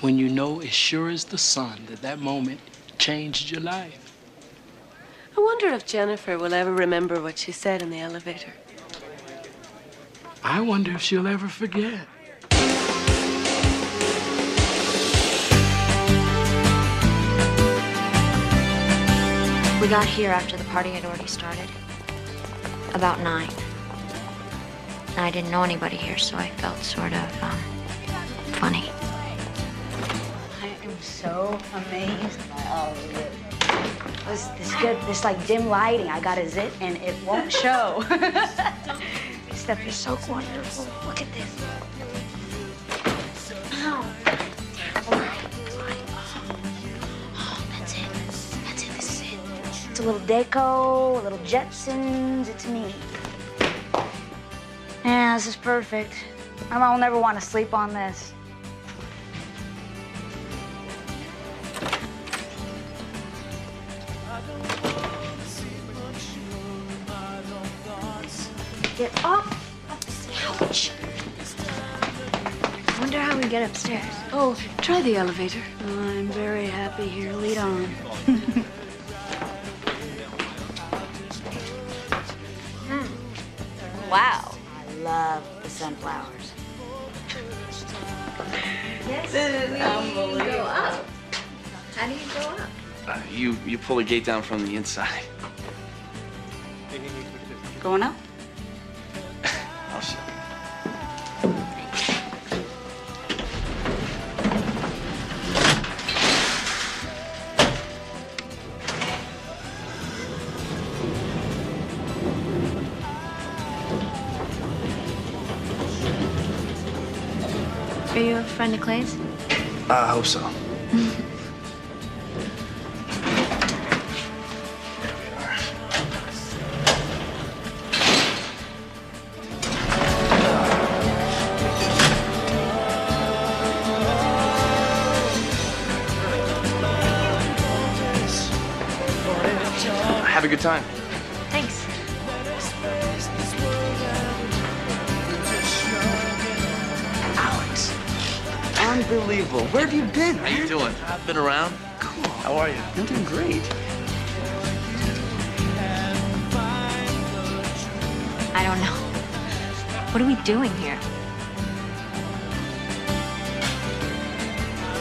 when you know as sure as the sun that moment changed your life. I wonder if Jennifer will ever remember what she said in the elevator. I wonder if she'll ever forget. We got here after the party had already started. About 9. I didn't know anybody here, so I felt sort of, funny. I am so amazed by all of it. This good, this like dim lighting. I got a zit and it won't show. This stuff is so wonderful. Look at this. Ow. Oh, that's it. That's it. This is it. It's a little deco, a little Jetsons. It's me. Yeah, this is perfect. My mom will never want to sleep on this. Get off the couch. I wonder how we get upstairs. Oh, try the elevator. I'm very happy here. Lead on. Wow. I love the sunflowers. Yes. Go up. How do you go up? You pull the gate down from the inside. Going up? I'll show you. Are you a friend of Clay's? I hope so. Have a good time. Thanks. Alex. Unbelievable. Where have you been, man? How you doing? I've been around. Cool. How are you? I'm doing great. I don't know. What are we doing here?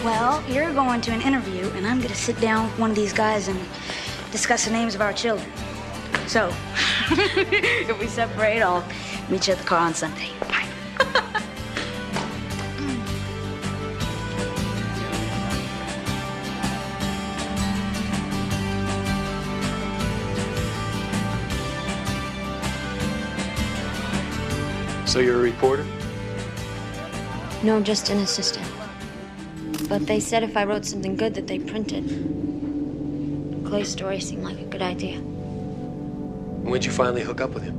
Well, you're going to an interview, and I'm going to sit down with one of these guys and discuss the names of our children. So, if we separate, I'll meet you at the car on Sunday. Bye. So you're a reporter? No, just an assistant. But they said if I wrote something good that they printed. Clay's story seemed like a good idea. When'd you finally hook up with him?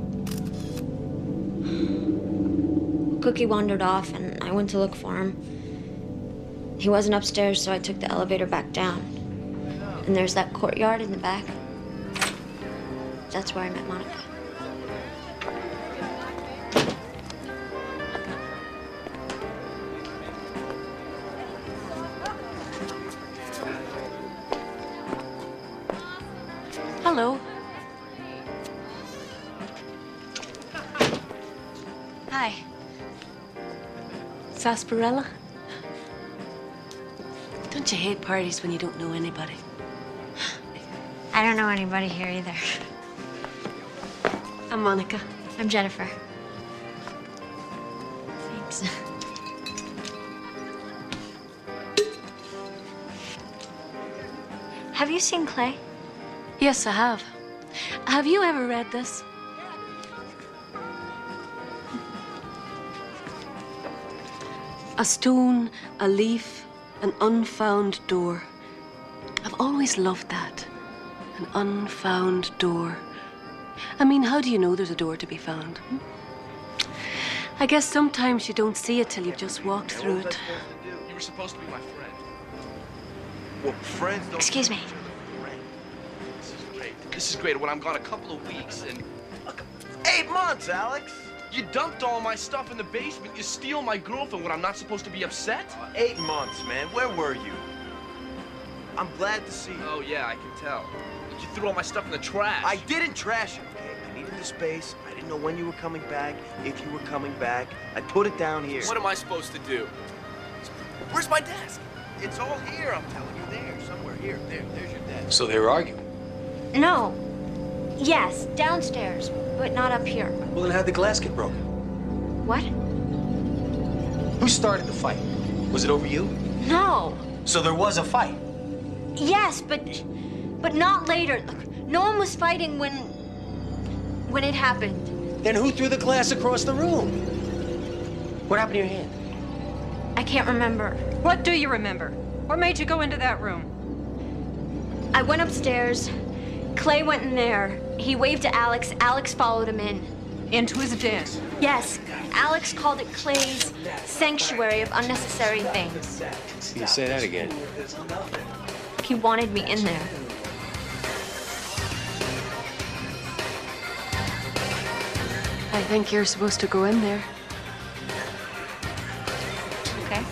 Cookie wandered off, and I went to look for him. He wasn't upstairs, so I took the elevator back down. And there's that courtyard in the back. That's where I met Monica. Hello. Hi. Sarsaparilla? Don't you hate parties when you don't know anybody? I don't know anybody here either. I'm Monica. I'm Jennifer. Thanks. Have you seen Clay? Yes, I have. Have you ever read this? A stone, a leaf, an unfound door. I've always loved that. An unfound door. I mean, how do you know there's a door to be found? I guess sometimes you don't see it till you've just walked through it. You were supposed to be my friend. Well, friends don't... Excuse me. This is great. When I'm gone a couple of weeks and... Look, 8 months, Alex. You dumped all my stuff in the basement. You steal my girlfriend when I'm not supposed to be upset? 8 months, man. Where were you? I'm glad to see you. Oh, yeah, I can tell. You threw all my stuff in the trash. I didn't trash it, okay? I needed the space. I didn't know when you were coming back, if you were coming back. I put it down here. What am I supposed to do? Where's my desk? It's all here, I'm telling you. There, somewhere here. There's your desk. So they were arguing? No. Yes, downstairs, but not up here. Well, then how'd the glass get broken? What? Who started the fight? Was it over you? No. So there was a fight? Yes, but not later. Look, no one was fighting when it happened. Then who threw the glass across the room? What happened to your hand? I can't remember. What do you remember? What made you go into that room? I went upstairs. Clay went in there. He waved to Alex. Alex followed him in. Into his den? Yes. Alex called it Clay's sanctuary of unnecessary things. Can you say that again? He wanted me in there. I think you're supposed to go in there. Okay.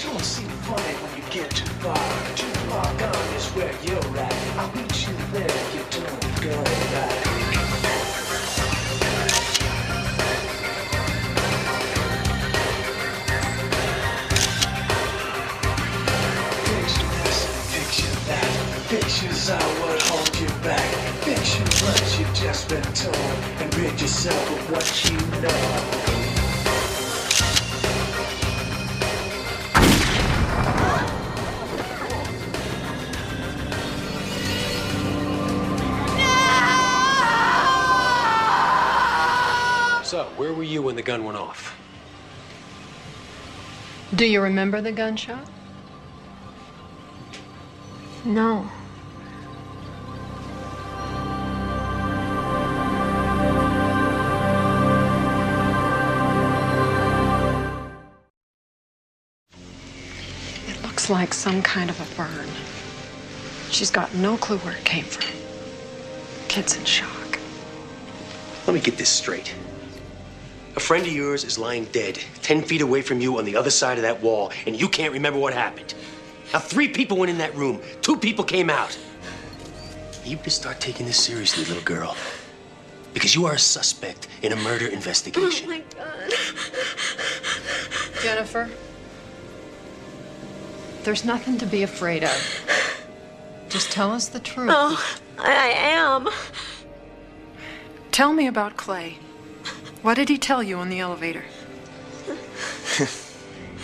Don't seem funny when you get too far. Too far gone is where you're at. I'll meet you there if you don't go back. Picture that. Pictures are what hold you back. Picture what you've just been told. And rid yourself of what you know. So, where were you when the gun went off? Do you remember the gunshot? No. It looks like some kind of a burn. She's got no clue where it came from. kid's in shock. Let me get this straight. A friend of yours is lying dead 10 feet away from you on the other side of that wall, and you can't remember what happened. Now, 3 people went in that room. 2 people came out. You better start taking this seriously, little girl. Because you are a suspect in a murder investigation. Oh, my God. Jennifer, there's nothing to be afraid of. Just tell us the truth. Oh, I am. Tell me about Clay. What did he tell you in the elevator?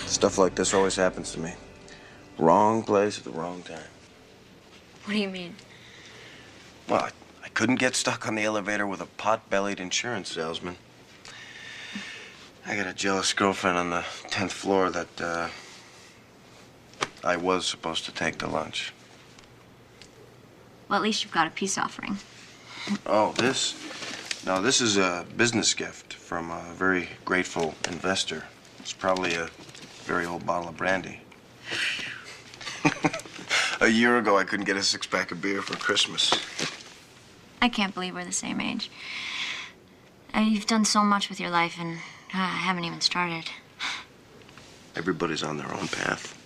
Stuff like this always happens to me. Wrong place at the wrong time. What do you mean? Well, I couldn't get stuck on the elevator with a pot-bellied insurance salesman. I got a jealous girlfriend on the 10th floor that, I was supposed to take to lunch. Well, at least you've got a peace offering. Oh, this? No, this is a business gift from a very grateful investor. It's probably a very old bottle of brandy. A year ago, I couldn't get a 6-pack of beer for Christmas. I can't believe we're the same age. You've done so much with your life, and I haven't even started. Everybody's on their own path.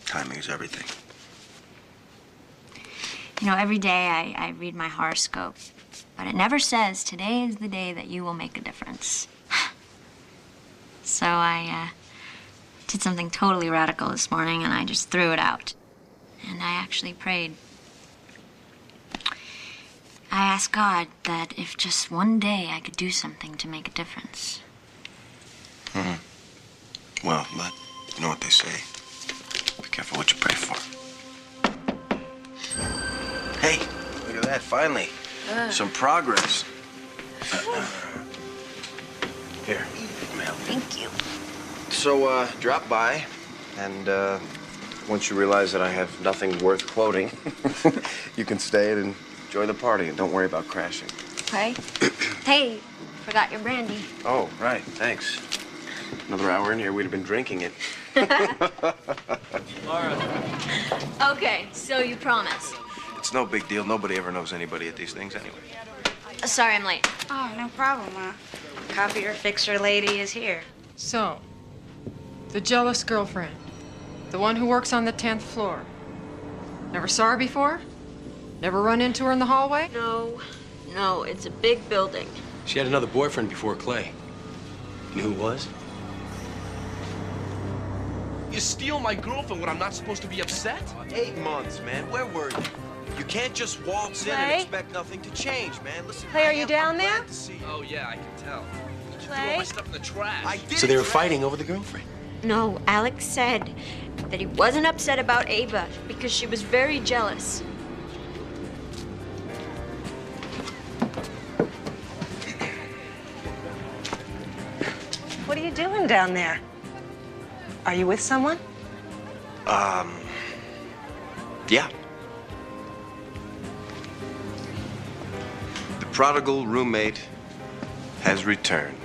Timing is everything. You know, every day I read my horoscope, but it never says today is the day that you will make a difference. So I did something totally radical this morning, and I just threw it out. And I actually prayed. I asked God that if just one day I could do something to make a difference. Well, but you know what they say. Be careful what you pray for. Hey, look at that, finally. Some progress. Here, mail. Thank you. So, drop by, and once you realize that I have nothing worth quoting, you can stay and enjoy the party, and don't worry about crashing. Okay. Hey, forgot your brandy. Oh, right, thanks. Another hour in here, we'd have been drinking it. Okay, so you promise. It's no big deal. Nobody ever knows anybody at these things anyway. Sorry, I'm late. Oh, no problem, copier fixer lady is here. So, the jealous girlfriend, the one who works on the 10th floor. Never saw her before? Never run into her in the hallway? No, it's a big building. She had another boyfriend before Clay. You know who it was? You steal my girlfriend when I'm not supposed to be upset? 8 months, man. Where were you? You can't just waltz in and Clay? expect nothing to change, man. Listen, Clay, are you down there? glad to see you. Oh, yeah, I can tell. You threw all Clay? my stuff in the trash. I did So they were fighting over the girlfriend. No, Alex said that he wasn't upset about Ava because she was very jealous. What are you doing down there? Are you with someone? Yeah. The prodigal roommate has returned.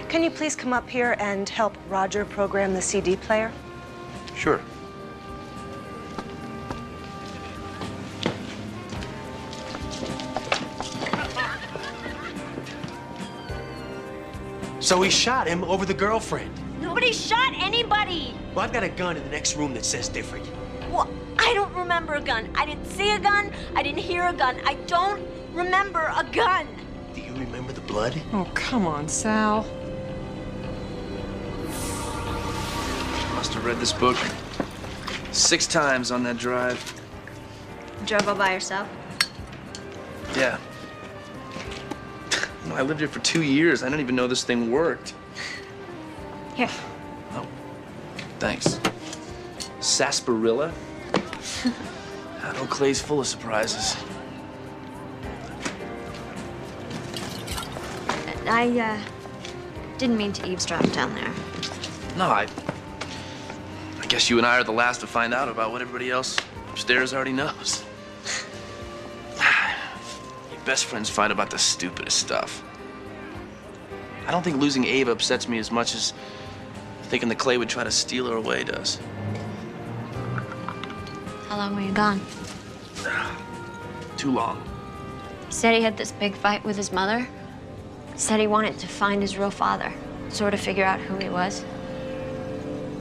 Can you please come up here and help Roger program the CD player? Sure. So he shot him over the girlfriend. Nobody shot anybody. Well, I've got a gun in the next room that says different. Well, I don't remember a gun. I didn't see a gun. I didn't hear a gun. I don't remember a gun. Do you remember the blood? Oh, come on, Sal. Must have read this book 6 times on that drive. Drove all by yourself? Yeah. I lived here for 2 years. I didn't even know this thing worked. Here. Oh, thanks. Sarsaparilla? I know Clay's full of surprises. I didn't mean to eavesdrop down there. No, I guess you and I are the last to find out about what everybody else upstairs already knows. Your best friends fight about the stupidest stuff. I don't think losing Ava upsets me as much as thinking that Clay would try to steal her away does. How long were you gone? Too long. He said he had this big fight with his mother. Said he wanted to find his real father, sort of figure out who he was.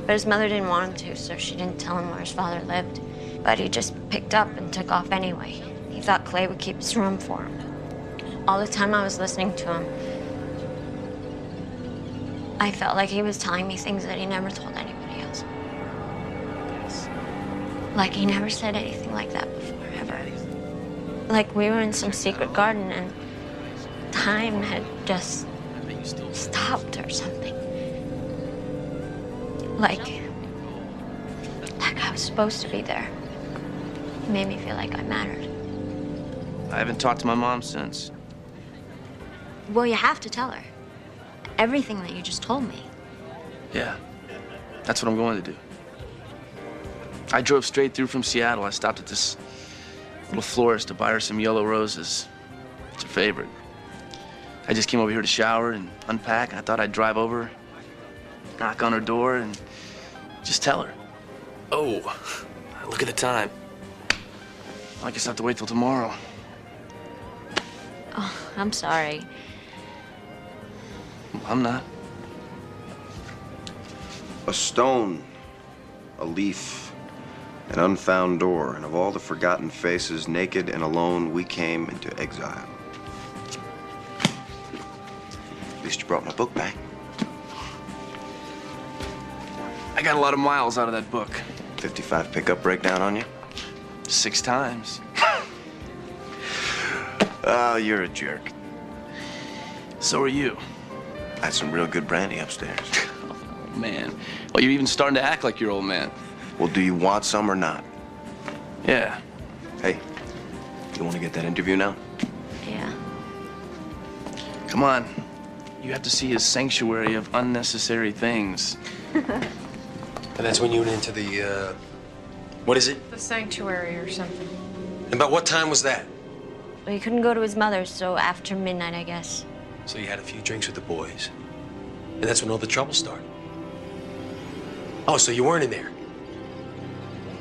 But his mother didn't want him to, so she didn't tell him where his father lived. But he just picked up and took off anyway. He thought Clay would keep his room for him. All the time I was listening to him, I felt like he was telling me things that he never told anybody else. Like he never said anything like that before, ever. Like we were in some secret garden and time had just stopped or something. Like I was supposed to be there. It made me feel like I mattered. I haven't talked to my mom since. Well, you have to tell her. Everything that you just told me. Yeah, that's what I'm going to do. I drove straight through from Seattle. I stopped at this little florist to buy her some yellow roses. It's her favorite. I just came over here to shower and unpack, and I thought I'd drive over, knock on her door, and just tell her. Oh, look at the time. I guess I have to wait till tomorrow. Oh, I'm sorry. I'm not. A stone, a leaf, an unfound door, and of all the forgotten faces, naked and alone, we came into exile. At least you brought my book back. I got a lot of miles out of that book. 55 pickup breakdown on you? 6 times. Oh, you're a jerk. So are you. I had some real good brandy upstairs. Oh, man. Well, you're even starting to act like your old man. Well, do you want some or not? Yeah. Hey, you want to get that interview now? Yeah. Come on. You have to see his sanctuary of unnecessary things. And that's when you went into the, what is it? The sanctuary or something. And about what time was that? Well, he couldn't go to his mother's, so after midnight, I guess. So you had a few drinks with the boys. And that's when all the trouble started. Oh, so you weren't in there?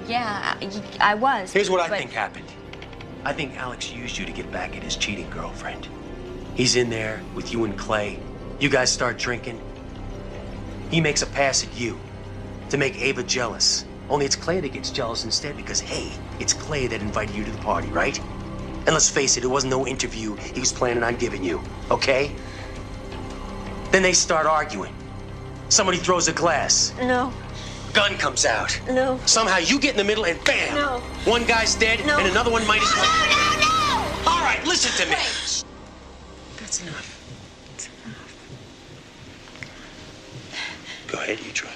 Yeah, I was. Here's what I think happened. I think Alex used you to get back at his cheating girlfriend. He's in there with you and Clay. You guys start drinking. He makes a pass at you to make Ava jealous. Only it's Clay that gets jealous instead because, hey, it's Clay that invited you to the party, right? And let's face it, it wasn't no interview he was planning on giving you, okay? Then they start arguing. Somebody throws a glass. No. Gun comes out. No. Somehow you get in the middle and bam! No. One guy's dead No. and another one might as well. No! All right, listen to me. That's enough. Go ahead, you try.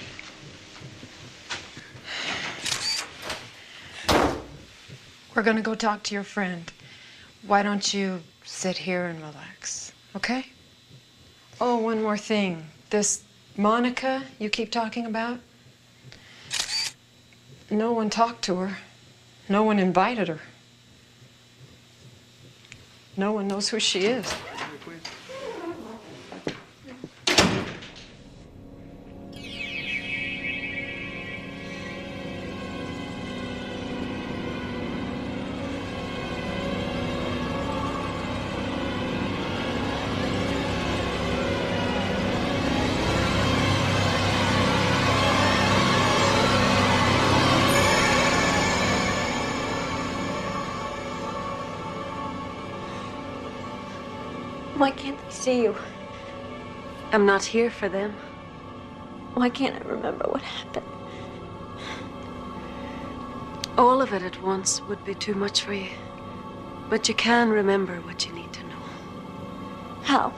We're gonna go talk to your friend. Why don't you sit here and relax, okay? Oh, one more thing. This Monica you keep talking about, no one talked to her. No one invited her. No one knows who she is. Why can't they see you? I'm not here for them. Why can't I remember what happened? All of it at once would be too much for you. But you can remember what you need to know. How?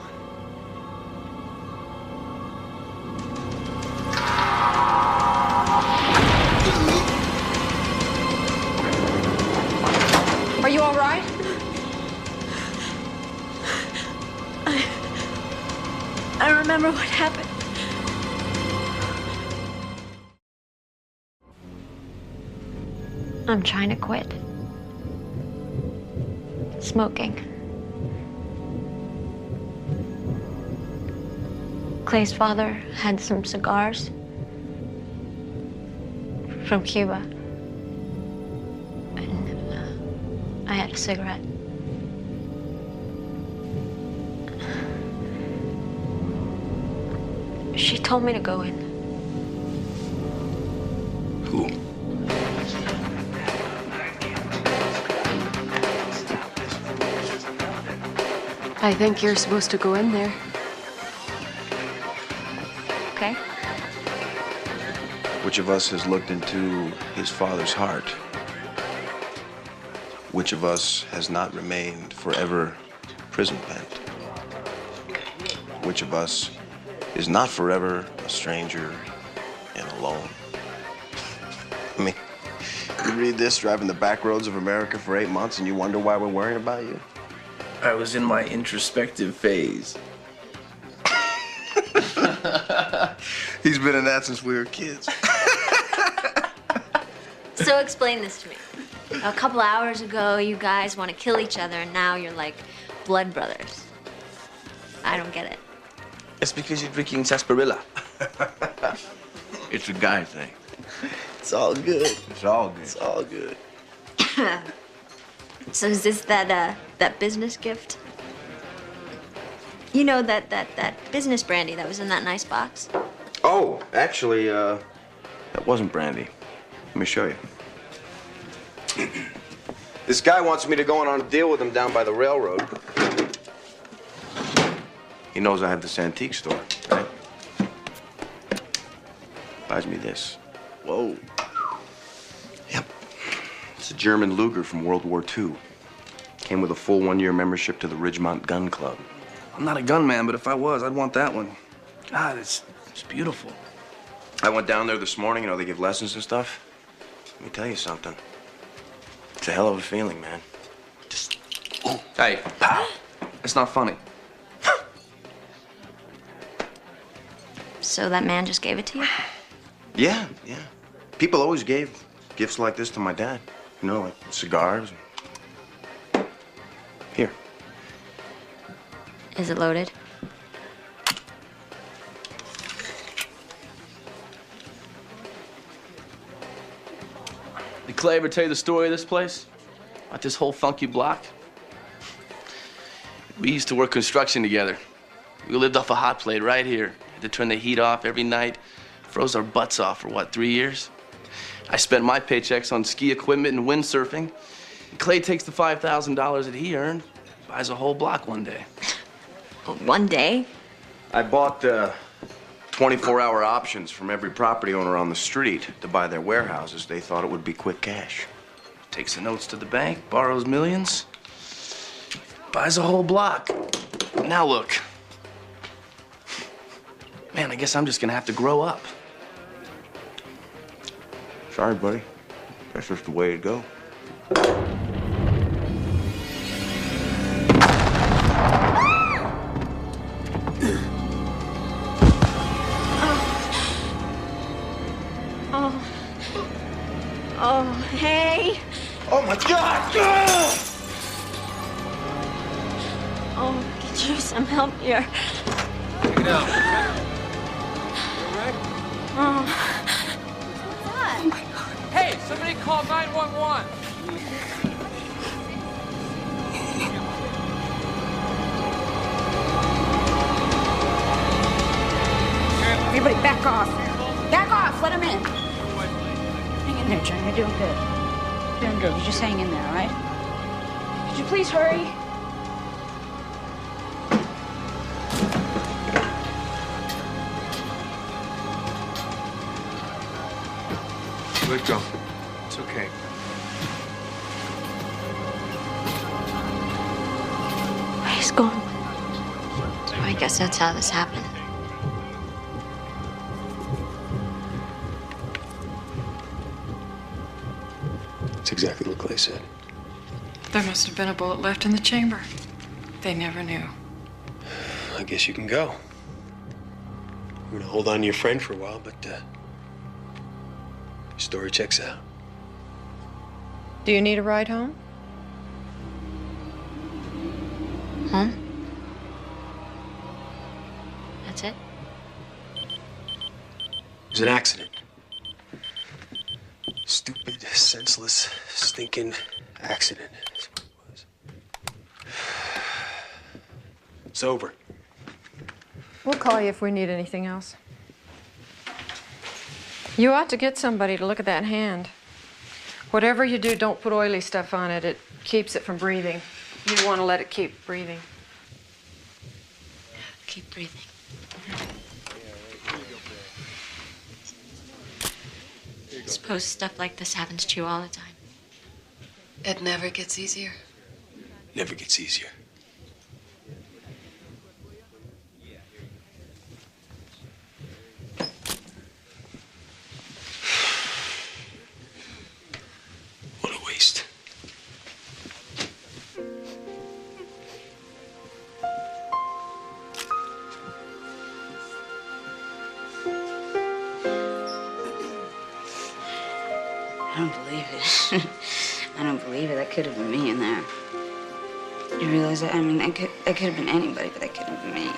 Are you all right? I remember what happened. I'm trying to quit. Smoking. Clay's father had some cigars from Cuba. And I had a cigarette. She told me to go in. Who? I think you're supposed to go in there. Okay? Which of us has looked into his father's heart? Which of us has not remained forever prison pent? Which of us is not forever a stranger and alone? I mean, you read this driving the back roads of America for 8 months and you wonder why we're worrying about you? I was in my introspective phase. He's been in that since we were kids. So explain this to me. A couple hours ago, you guys want to kill each other, and now you're like blood brothers. I don't get it. It's because you're drinking sarsaparilla. It's a guy thing. It's all good. It's all good. It's all good. So is this that business gift? You know that business brandy that was in that nice box? Oh, actually, that wasn't brandy. Let me show you. This guy wants me to go on a deal with him down by the railroad. He knows I have this antique store, right? Buys me this. Whoa. Yep. It's a German Luger from World War II. Came with a full 1-year membership to the Ridgemont Gun Club. I'm not a gunman, but if I was, I'd want that one. God, it's beautiful. I went down there this morning, you know, they give lessons and stuff. Let me tell you something. It's a hell of a feeling, man. Just, ooh. Hey, pow. It's not funny. So that man just gave it to you? Yeah. People always gave gifts like this to my dad. You know, like cigars. Here. Is it loaded? Did Clay ever tell you the story of this place? About this whole funky block? We used to work construction together. We lived off a hot plate right here. Had to turn the heat off every night. Froze our butts off for what, 3 years? I spent my paychecks on ski equipment and windsurfing. Clay takes the $5,000 that he earned, buys a whole block one day. One day? I bought 24-hour options from every property owner on the street to buy their warehouses. They thought it would be quick cash. Takes the notes to the bank, borrows millions, buys a whole block. Now look. Man, I guess I'm just gonna have to grow up. Sorry, buddy. That's just the way it goes. Oh, hey. Oh, my God! Oh, get you some help here. Take it out. Oh. Hey, somebody call 911. Everybody back off. Back off. Let him in. Hang in there, John. You're doing good. You're doing good. You just hang in there, all right? Could you please hurry? Let go. It's okay. He's gone. I guess that's how this happened. That's exactly what Clay said. There must have been a bullet left in the chamber. They never knew. I guess you can go. I'm gonna hold on to your friend for a while, but your story checks out. Do you need a ride home? Home? That's it? was an accident. Stupid, senseless, stinking accident. That's what it was. It's over. We'll call you if we need anything else. You ought to get somebody to look at that hand. Whatever you do, don't put oily stuff on it. It keeps it from breathing. You want to let it keep breathing. Keep breathing. Suppose stuff like this happens to you all the time. It never gets easier. Never gets easier. What a waste. I don't believe it. I don't believe it. That could have been me in there. You realize that? I mean, that could have been anybody, but that couldn't have been me.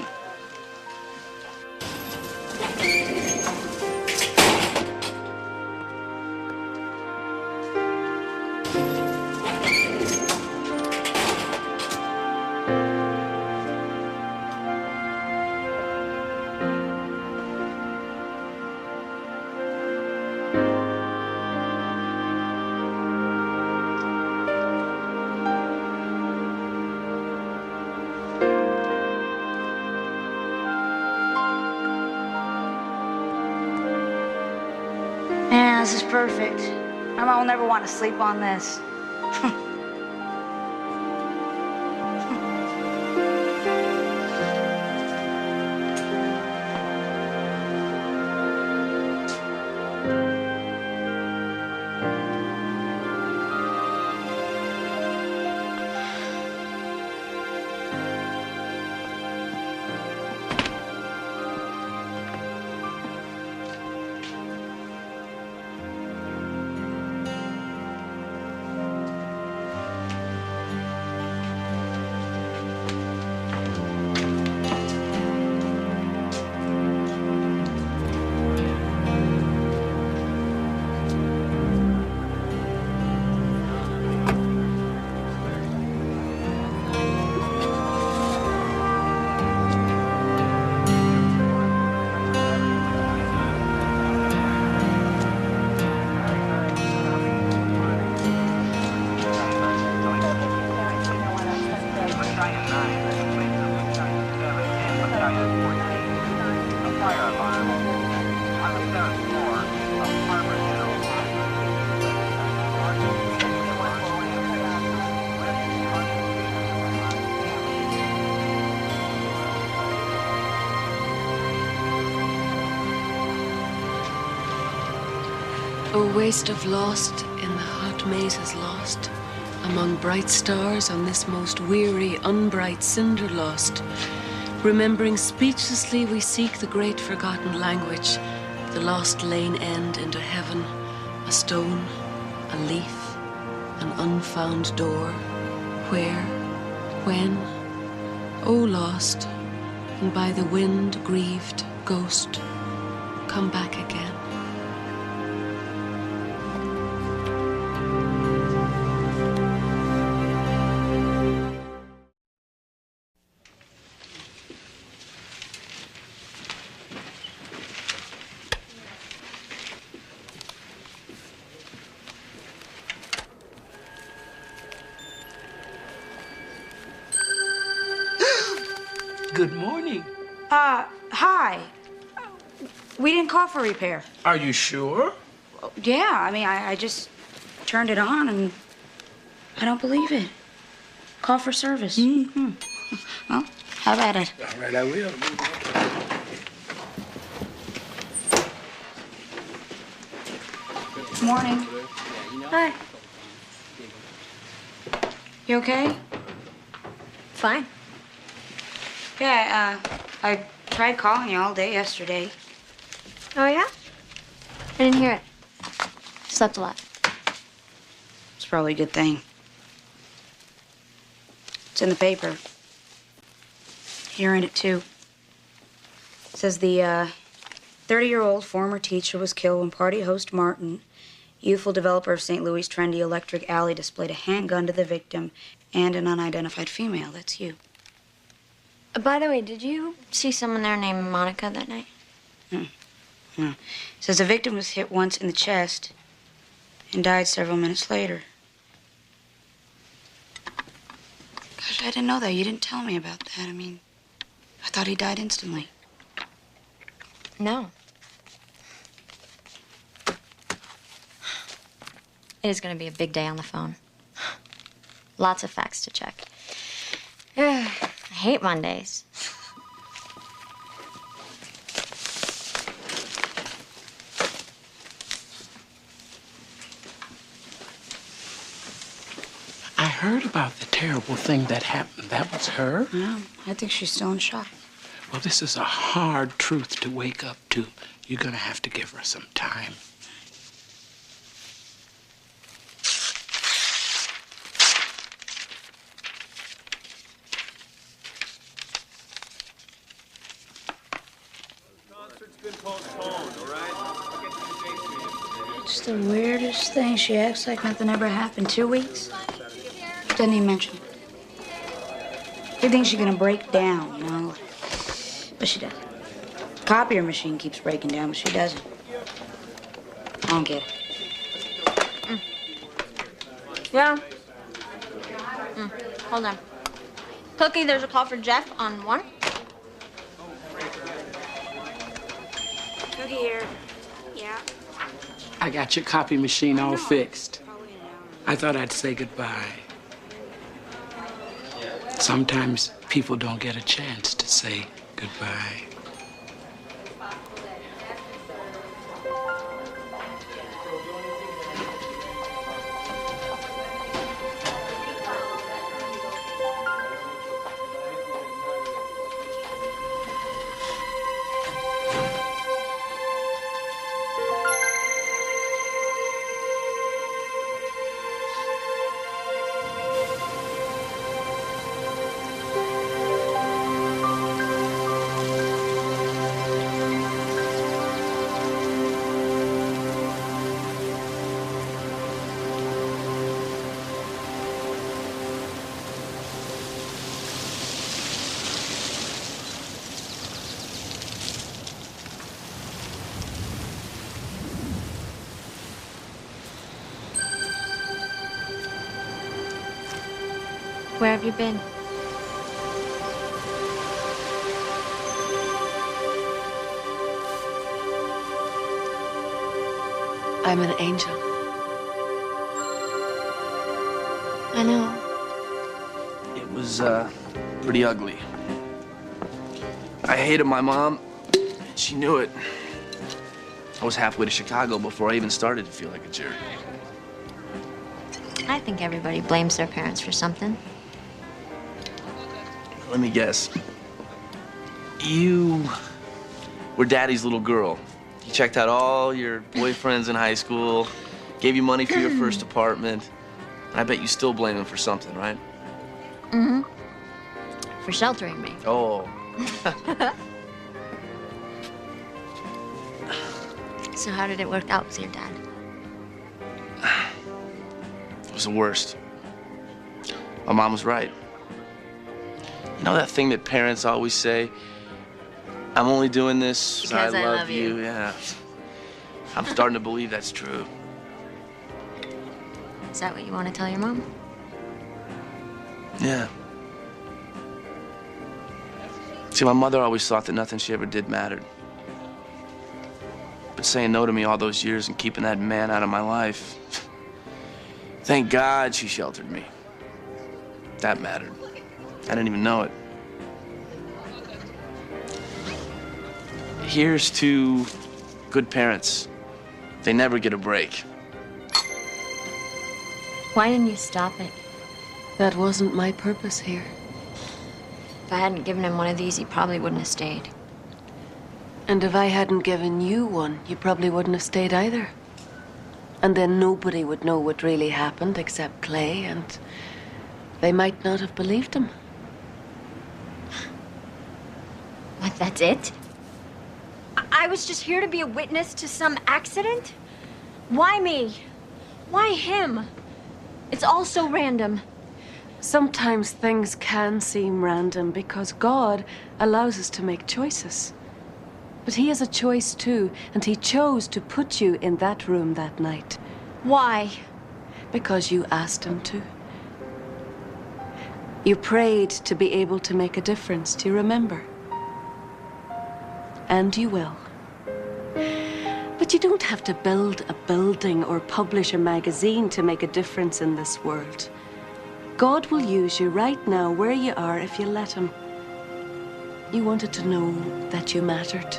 Yeah, this is perfect. My mom will never want to sleep on this. A waste of lost in the hot mazes lost, among bright stars on this most weary, unbright cinder lost. Remembering speechlessly we seek the great forgotten language, the lost lane end into heaven, a stone, a leaf, an unfound door. Where, when, oh lost, and by the wind grieved ghost, come back again. Good morning. Hi. We didn't call for repair. Are you sure? Yeah, I mean, I just turned it on and I don't believe it. Call for service. Mm-hmm. Well, how about it? All right, I will. Morning. Hi. You okay? Fine. Yeah, I tried calling you all day yesterday. Oh, yeah? I didn't hear it. Slept a lot. It's probably a good thing. It's in the paper. You're in it, too. It says the 30-year-old former teacher was killed when party host Martin, youthful developer of St. Louis' trendy Electric Alley, displayed a handgun to the victim and an unidentified female. That's you. By the way, did you see someone there named Monica that night? No. Says the victim was hit once in the chest and died several minutes later. Gosh, I didn't know that. You didn't tell me about that. I mean, I thought he died instantly. No. It is going to be a big day on the phone. Lots of facts to check. I hate Mondays. I heard about the terrible thing that happened. That was her? No, I think she's still in shock. Well, this is a hard truth to wake up to. You're going to have to give her some time. It's the weirdest thing. She acts like nothing ever happened. 2 weeks? Doesn't even mention it. You think she's gonna break down, you know? But she doesn't. Copier machine keeps breaking down, but she doesn't. I don't get it. Yeah. Hold on. Cookie, there's a call for Jeff on 1. Cookie here. Yeah. I got your copy machine all fixed. I thought I'd say goodbye. Sometimes people don't get a chance to say goodbye. Where have you been? I'm an angel. I know. It was, pretty ugly. I hated my mom, and she knew it. I was halfway to Chicago before I even started to feel like a jerk. I think everybody blames their parents for something. Let me guess. You were Daddy's little girl. He checked out all your boyfriends in high school, gave you money for your first apartment. I bet you still blame him for something, right? Mm-hmm. For sheltering me. Oh. So how did it work out with your dad? It was the worst. My mom was right. You know that thing that parents always say? I'm only doing this because I love you. Yeah. I'm starting to believe that's true. Is that what you want to tell your mom? Yeah. See, my mother always thought that nothing she ever did mattered. But saying no to me all those years and keeping that man out of my life, thank God she sheltered me. That mattered. I didn't even know it. Here's to good parents. They never get a break. Why didn't you stop it? That wasn't my purpose here. If I hadn't given him one of these, he probably wouldn't have stayed. And if I hadn't given you one, you probably wouldn't have stayed either. And then nobody would know what really happened except Clay, and they might not have believed him. What, that's it? I was just here to be a witness to some accident? Why me? Why him? It's all so random. Sometimes things can seem random because God allows us to make choices. But He has a choice too, and He chose to put you in that room that night. Why? Because you asked Him to. You prayed to be able to make a difference. Do you remember? And you will. But you don't have to build a building or publish a magazine to make a difference in this world. God will use you right now where you are if you let Him. You wanted to know that you mattered.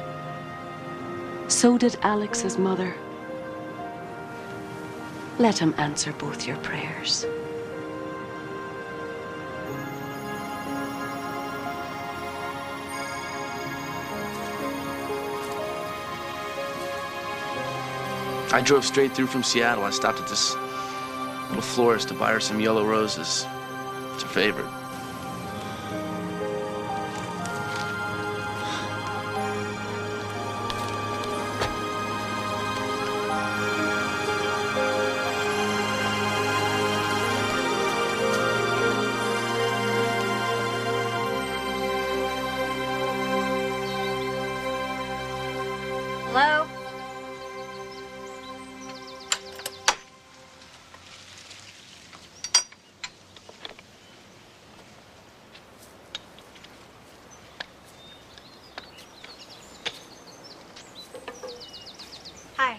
So did Alex's mother. Let Him answer both your prayers. I drove straight through from Seattle. I stopped at this little florist to buy her some yellow roses. It's her favorite. Hello? Hi.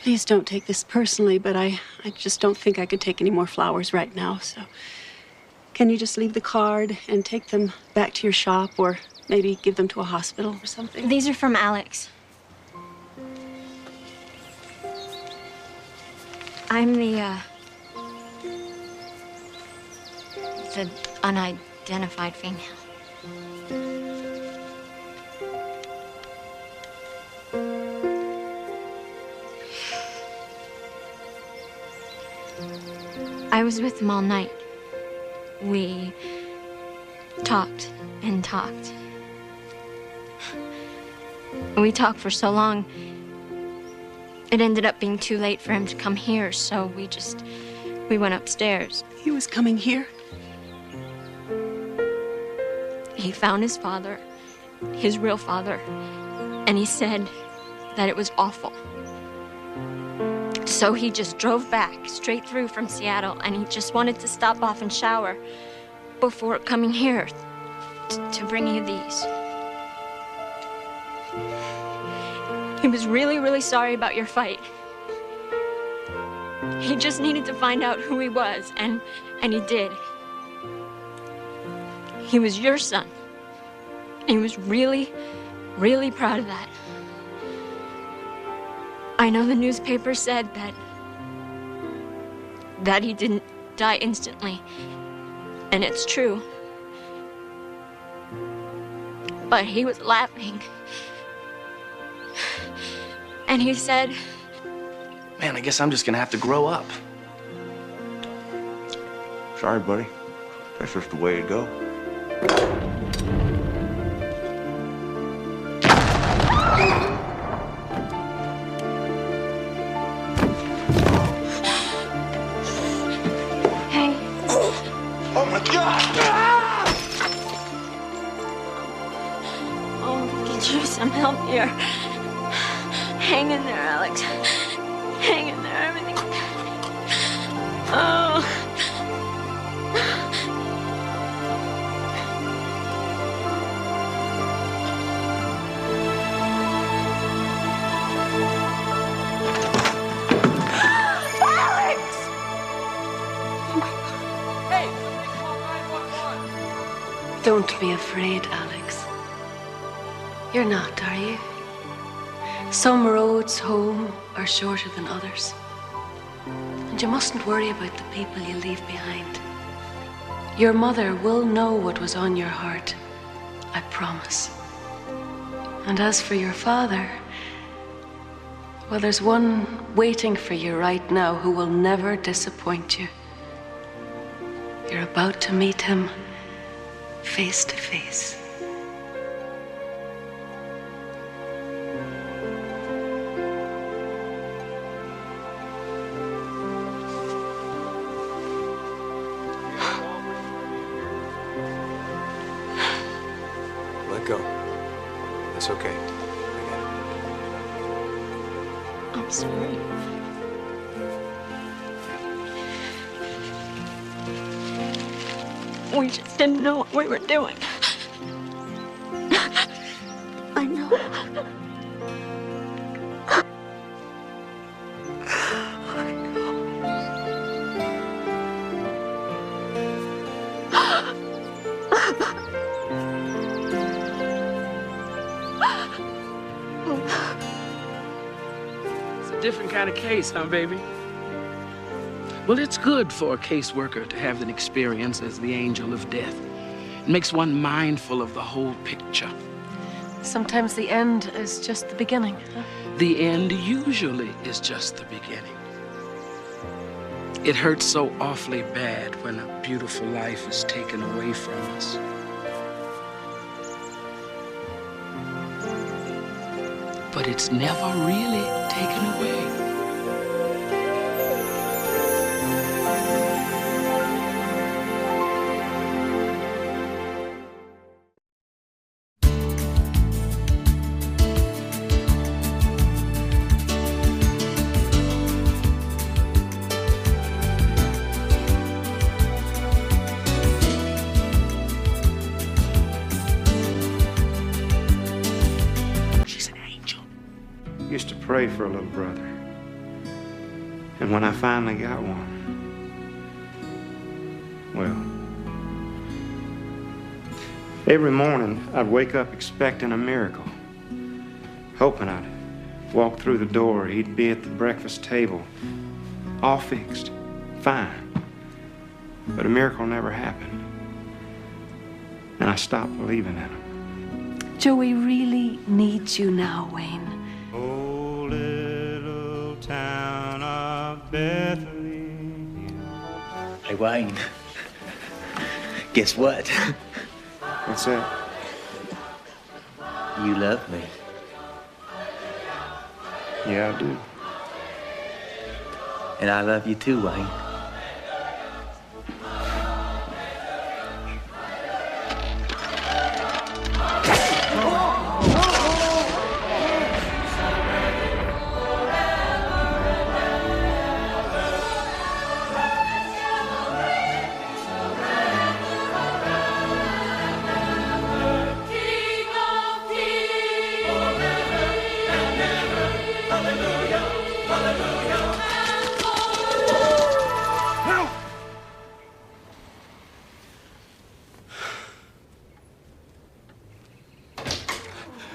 Please don't take this personally, but I just don't think I could take any more flowers right now, so can you just leave the card and take them back to your shop or maybe give them to a hospital or something? These are from Alex. I'm the unidentified female. I was with him all night. We talked and talked. We talked for so long, it ended up being too late for him to come here, so we went upstairs. He was coming here? He found his father, his real father, and he said that it was awful. So he just drove back straight through from Seattle, and he just wanted to stop off and shower before coming here to bring you these. He was really, really sorry about your fight. He just needed to find out who he was, and he did. He was your son. And he was really, really proud of that. I know the newspaper said that he didn't die instantly, and it's true. But he was laughing. And he said, Man, I guess I'm just gonna have to grow up. Sorry, buddy. That's just the way to go. Hey. Oh my God! Oh, get you some help here. Hang in there, Alex. Hang in there, everything. Oh. Alex! Hey! Don't be afraid, Alex. You're not, are you? Some roads home are shorter than others. And you mustn't worry about the people you leave behind. Your mother will know what was on your heart, I promise. And as for your father, well, there's one waiting for you right now who will never disappoint you. You're about to meet him face to face. It's okay. I'm sorry. We just didn't know what we were doing. I know. It's a different kind of case, huh, baby? Well, it's good for a caseworker to have an experience as the angel of death. It makes one mindful of the whole picture. Sometimes the end is just the beginning, huh? The end usually is just the beginning. It hurts so awfully bad when a beautiful life is taken away from us. But it's never really taken away. Used to pray for a little brother. And when I finally got one, well, every morning I'd wake up expecting a miracle, hoping I'd walk through the door, he'd be at the breakfast table, all fixed, fine. But a miracle never happened. And I stopped believing in him. Joey really needs you now, Wayne. Oh, little town of Bethlehem. Hey, Wayne. Guess what? What's that? You love me. Yeah, I do. And I love you too, Wayne.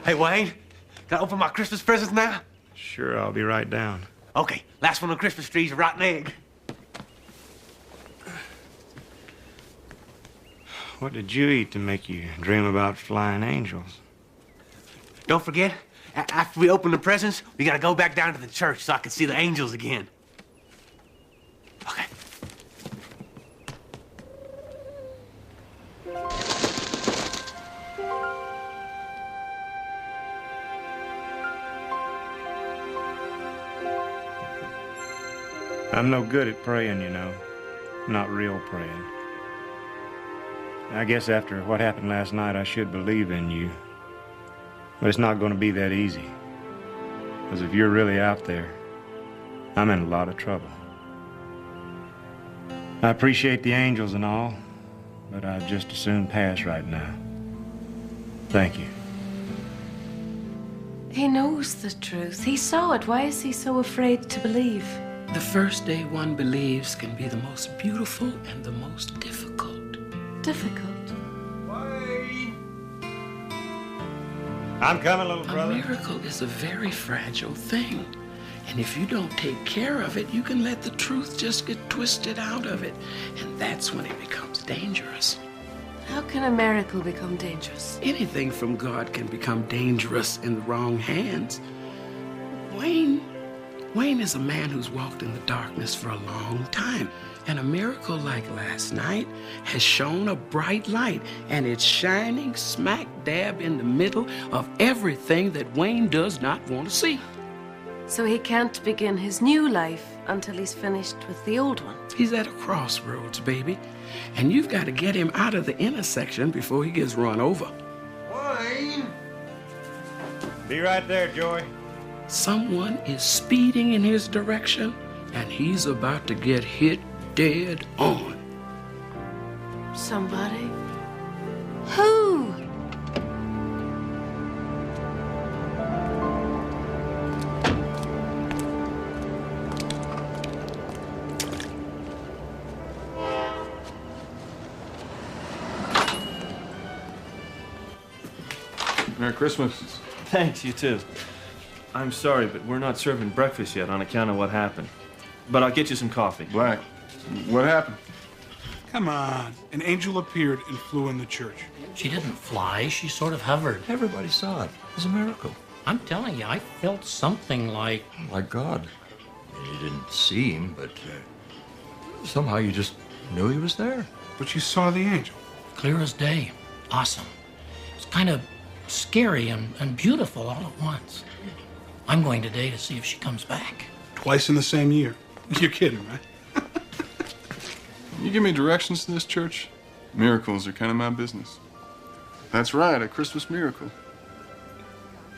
Hey, Wayne, can I open my Christmas presents now? Sure, I'll be right down. Okay, last one on the Christmas tree's a rotten egg. What did you eat to make you dream about flying angels? Don't forget, after we open the presents, we gotta go back down to the church so I can see the angels again. Okay. I'm no good at praying, you know. Not real praying. I guess after what happened last night, I should believe in you. But it's not going to be that easy. Because if you're really out there, I'm in a lot of trouble. I appreciate the angels and all, but I'd just as soon pass right now. Thank you. He knows the truth. He saw it. Why is he so afraid to believe? The first day one believes can be the most beautiful and the most difficult. Difficult? I'm coming, little brother. A miracle is a very fragile thing. And if you don't take care of it, you can let the truth just get twisted out of it. And that's when it becomes dangerous. How can a miracle become dangerous? Anything from God can become dangerous in the wrong hands. Wayne is a man who's walked in the darkness for a long time. And a miracle like last night has shone a bright light, and it's shining smack dab in the middle of everything that Wayne does not want to see. So he can't begin his new life until he's finished with the old one. He's at a crossroads, baby. And you've got to get him out of the intersection before he gets run over. Wayne! Be right there, Joey. Someone is speeding in his direction, and he's about to get hit dead on. Somebody? Who? Merry Christmas. Thanks, you too. I'm sorry, but we're not serving breakfast yet on account of what happened. But I'll get you some coffee. Black, what happened? Come on. An angel appeared and flew in the church. She didn't fly, she sort of hovered. Everybody saw it. It was a miracle. I'm telling you, I felt something like... Like God. You didn't see him, but somehow you just knew he was there. But you saw the angel. Clear as day. Awesome. It's kind of scary and beautiful all at once. I'm going today to see if she comes back. Twice in the same year. You're kidding, right? Can you give me directions to this church? Miracles are kind of my business. That's right, a Christmas miracle.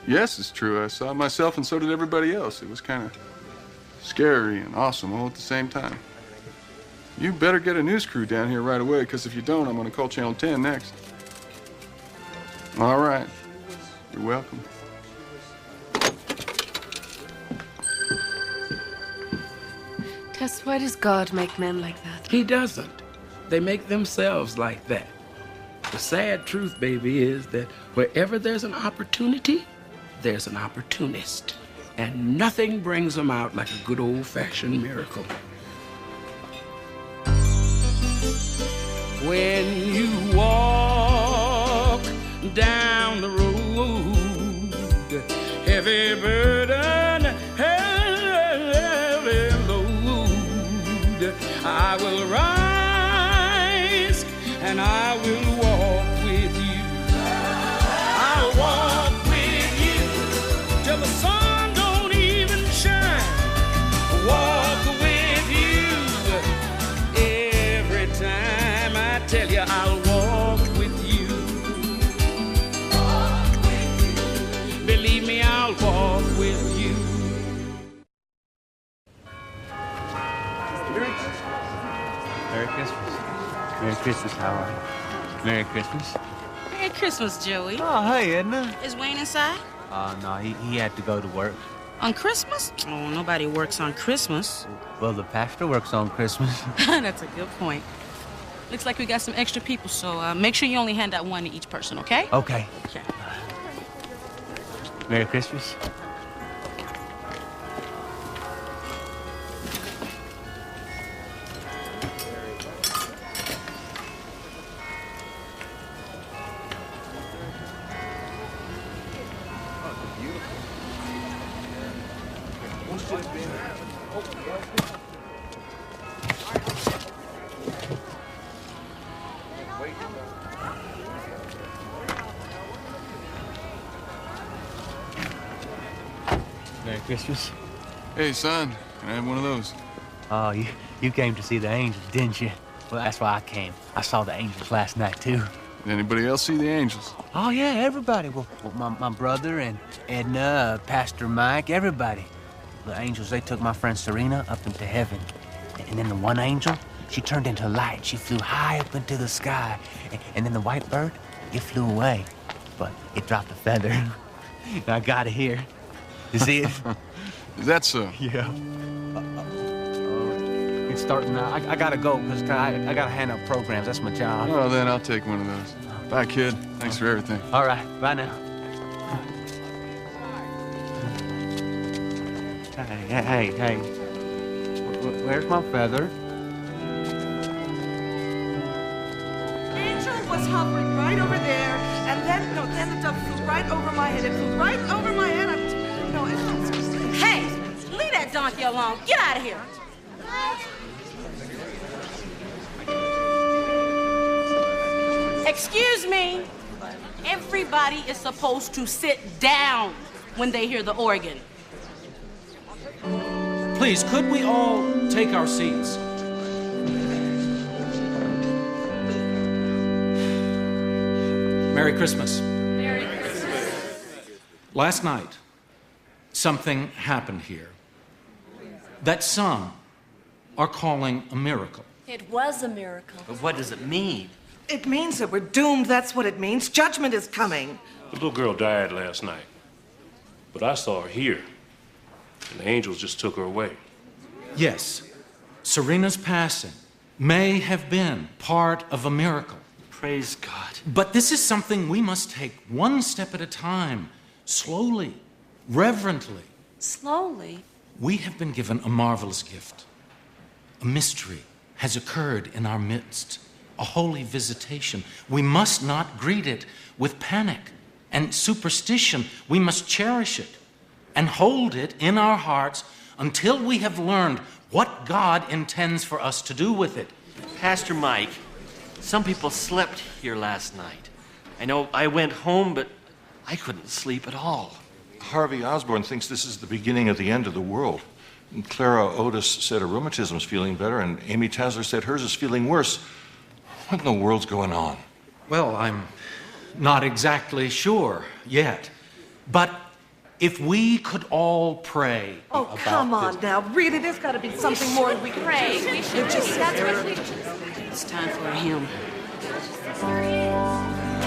Yes, it's true. I saw it myself, and so did everybody else. It was kind of scary and awesome all at the same time. You better get a news crew down here right away, because if you don't, I'm going to call Channel 10 next. All right. You're welcome. Tess, why does God make men like that? He doesn't. They make themselves like that. The sad truth, baby, is that wherever there's an opportunity, there's an opportunist. And nothing brings them out like a good old-fashioned miracle. When you walk down the road, heavy burden, heavy load, I will rise and I will walk with you. I'll walk with you till the sun don't even shine. Walk with you every time. I tell you, I'll walk with you. Believe me, I'll walk with you. Merry Christmas. Merry Christmas, Howard. Merry Christmas. Merry Christmas, Joey. Oh, hey, Edna. Is Wayne inside? No, he had to go to work. On Christmas? Oh, nobody works on Christmas. Well, the pastor works on Christmas. That's a good point. Looks like we got some extra people, so make sure you only hand out one to each person, okay? Okay. Okay. Merry Christmas. Merry Christmas. Hey, son, can I have one of those? Oh, you came to see the angels, didn't you? Well, that's why I came. I saw the angels last night, too. Did anybody else see the angels? Oh, yeah, everybody. Well, my brother and Edna, Pastor Mike, everybody. The angels, they took my friend Serena up into heaven. And then the one angel, she turned into light. She flew high up into the sky. And then the white bird, it flew away. But it dropped a feather. And I got it here. You see it? Is that so? Yeah. It's starting now. I gotta go, because I gotta hand out programs. That's my job. Oh, then I'll take one of those. Bye, kid. Thanks for everything. All right. Bye now. Hey. Where's my feather? Angel was hovering right over there, and then the dove flew right over my head. It flew right over my head. Hey, leave that donkey alone. Get out of here. Excuse me. Everybody is supposed to sit down when they hear the organ. Please, could we all take our seats? Merry Christmas. Merry Christmas. Last night, something happened here that some are calling a miracle. It was a miracle. But what does it mean? It means that we're doomed, that's what it means. Judgment is coming. The little girl died last night, but I saw her here, and the angels just took her away. Yes, Serena's passing may have been part of a miracle. Praise God. But this is something we must take one step at a time, slowly, reverently. Slowly. We have been given a marvelous gift. A mystery has occurred in our midst, a holy visitation. We must not greet it with panic and superstition. We must cherish it and hold it in our hearts until we have learned what God intends for us to do with it. Pastor Mike, some people slept here last night. I know I went home, but I couldn't sleep at all. Harvey Osborne thinks this is the beginning of the end of the world. And Clara Otis said her rheumatism's feeling better, and Amy Tasler said hers is feeling worse. What in the world's going on? Well, I'm not exactly sure yet. But if we could all pray Oh, about come on this. now. Really, there's got to be something more we can Pray. do. We should Just pray. sit That's there. what we It's time for a hymn.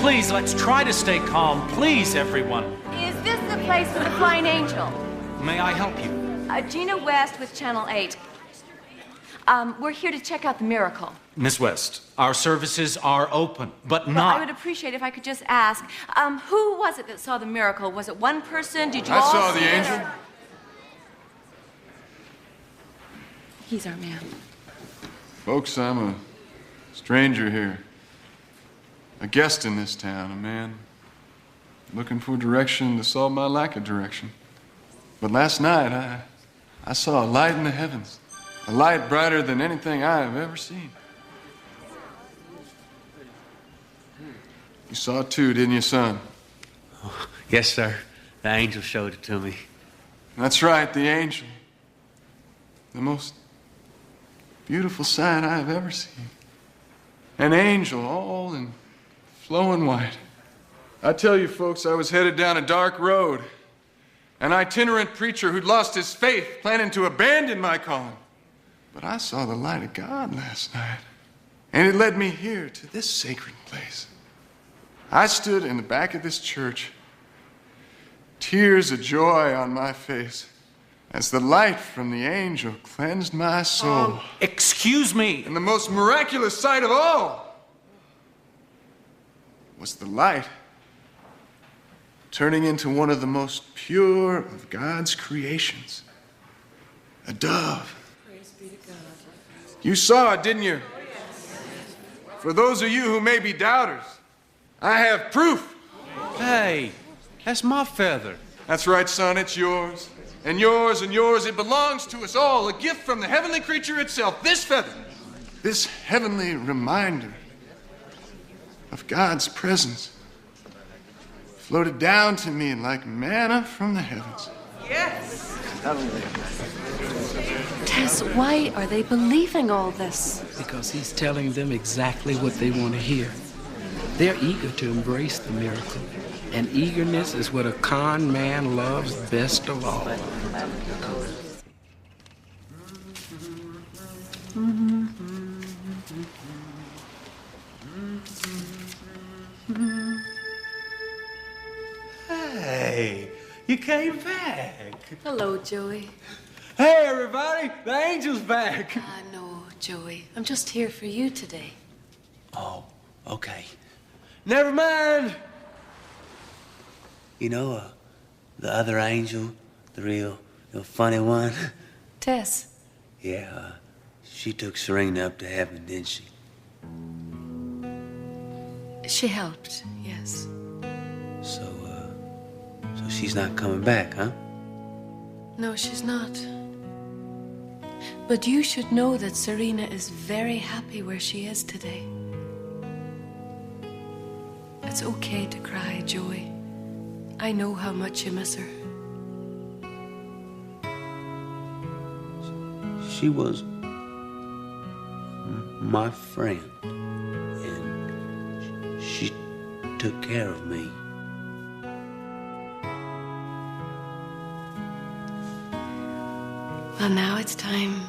Please, let's try to stay calm. Please, everyone. Is this the place for the Flying Angel? May I help you? Gina West with Channel 8. We're here to check out the miracle. Miss West, our services are open, but Well, not... I would appreciate if I could just ask, who was it that saw the miracle? Was it one person? Did you I all saw see the it, angel. or- He's our man. Folks, I'm a stranger here. A guest in this town, a man looking for direction to solve my lack of direction. But last night, I saw a light in the heavens, a light brighter than anything I have ever seen. You saw it too, didn't you, son? Yes, sir. The angel showed it to me. That's right, the angel. The most beautiful sight I have ever seen. An angel all in flowing white. I tell you, folks, I was headed down a dark road. An itinerant preacher who'd lost his faith, planning to abandon my calling. But I saw the light of God last night, and it led me here to this sacred place. I stood in the back of this church, tears of joy on my face, as the light from the angel cleansed my soul. Excuse me. And the most miraculous sight of all was the light turning into one of the most pure of God's creations, a dove. Praise be to God. You saw it, didn't you? For those of you who may be doubters, I have proof. Hey, that's my feather. That's right, son, it's yours. And yours and yours. It belongs to us all, a gift from the heavenly creature itself. This feather, this heavenly reminder of God's presence, floated down to me like manna from the heavens. Yes. Tess, why are they believing all this? Because he's telling them exactly what they want to hear. They're eager to embrace the miracle, and eagerness is what a con man loves best of all. Hey, you came back. Hello, Joey. Hey, everybody, the angel's back. No, Joey. I'm just here for you today. Oh, okay. Never mind. You know, the other angel, the real funny one. Tess. Yeah, she took Serena up to heaven, didn't she? She helped, yes. So she's not coming back, huh? No, she's not. But you should know that Serena is very happy where she is today. It's okay to cry, Joey. I know how much you miss her. She was my friend, and she took care of me. Well, now it's time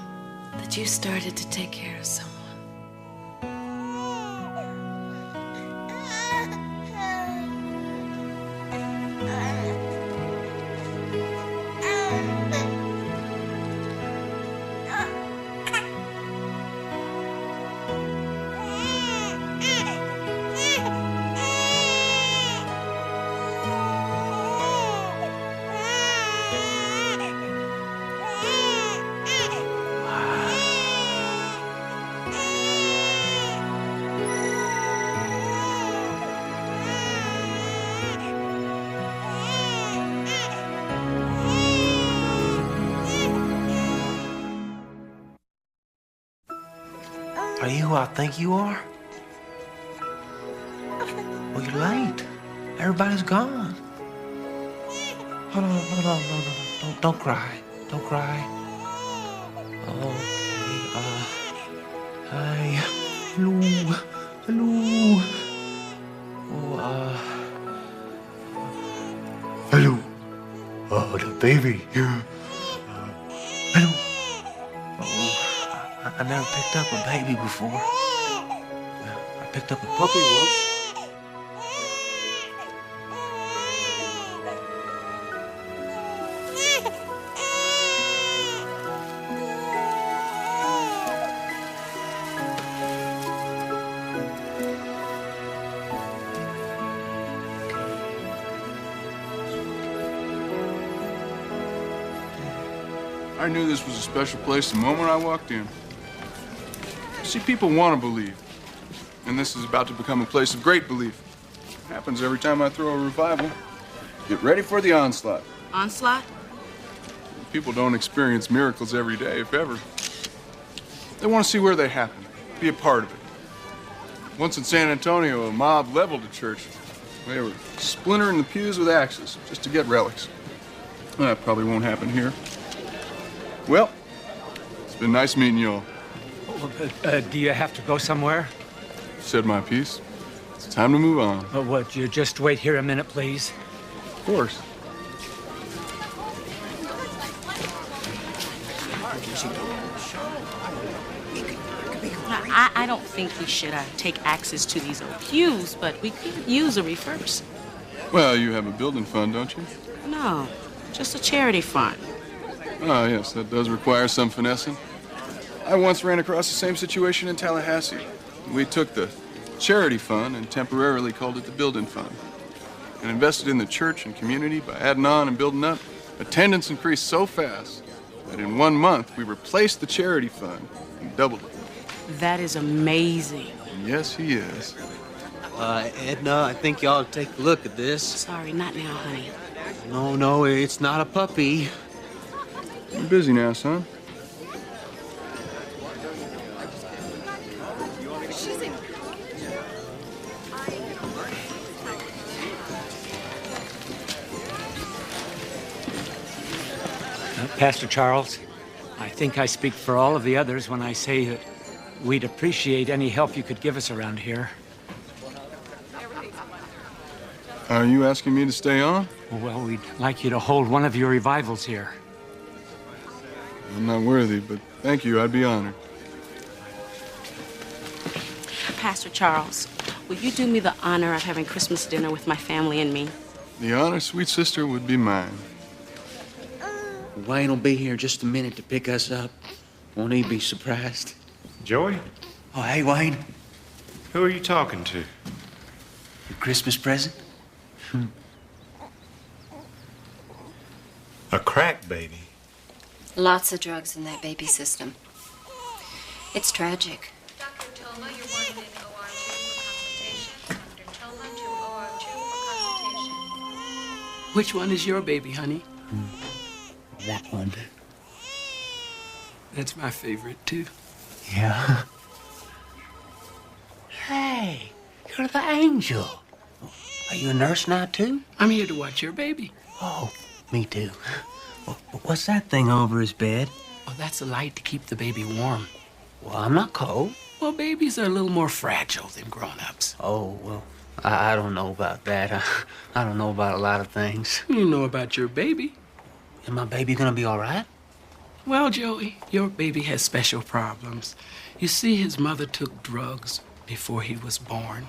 that you started to take care of someone. Are you who I think you are? Well, you're late. Everybody's gone. Hold on, no. Don't cry. Don't cry. Okay, hi. Hello. Oh, hello. Oh, the baby. Hello. I never picked up a baby before. I picked up a puppy once. I knew this was a special place the moment I walked in. See, people want to believe. And this is about to become a place of great belief. It happens every time I throw a revival. Get ready for the onslaught. Onslaught? People don't experience miracles every day, if ever. They want to see where they happen, be a part of it. Once in San Antonio, a mob leveled a church. They were splintering the pews with axes just to get relics. That probably won't happen here. Well, it's been nice meeting you all. Do you have to go somewhere? Said my piece. It's time to move on. Would you just wait here a minute, please? Of course. Now, I don't think we should take access to these old pews, but we could use a reverse. Well, you have a building fund, don't you? No, just a charity fund. Ah, yes, that does require some finessing. I once ran across the same situation in Tallahassee. We took the charity fund and temporarily called it the building fund. And invested in the church and community by adding on and building up. Attendance increased so fast that in 1 month we replaced the charity fund and doubled it. That is amazing. Yes, he is. Edna, I think you ought to take a look at this. Sorry, not now, honey. No, it's not a puppy. You're busy now, son. Pastor Charles, I think I speak for all of the others when I say that we'd appreciate any help you could give us around here. Are you asking me to stay on? Well, we'd like you to hold one of your revivals here. I'm not worthy, but thank you. I'd be honored. Pastor Charles, will you do me the honor of having Christmas dinner with my family and me? The honor, sweet sister, would be mine. Wayne will be here just a minute to pick us up. Won't he be surprised? Joey? Oh, hey, Wayne. Who are you talking to? Your Christmas present? A crack baby. Lots of drugs in that baby system. It's tragic. Dr. Toma, you're wanted in OR 2 for consultation. Dr. Toma to OR 2 for consultation. Which one is your baby, honey? That one. That's my favorite, too. Yeah. Hey, you're the angel. Are you a nurse now, too? I'm here to watch your baby. Oh, me too. What's that thing over his bed? Oh, that's a light to keep the baby warm. Well, I'm not cold. Well, babies are a little more fragile than grown-ups. Oh, well, I don't know about that. I don't know about a lot of things. You know about your baby. Is my baby gonna be all right? Well, Joey, your baby has special problems. You see, his mother took drugs before he was born,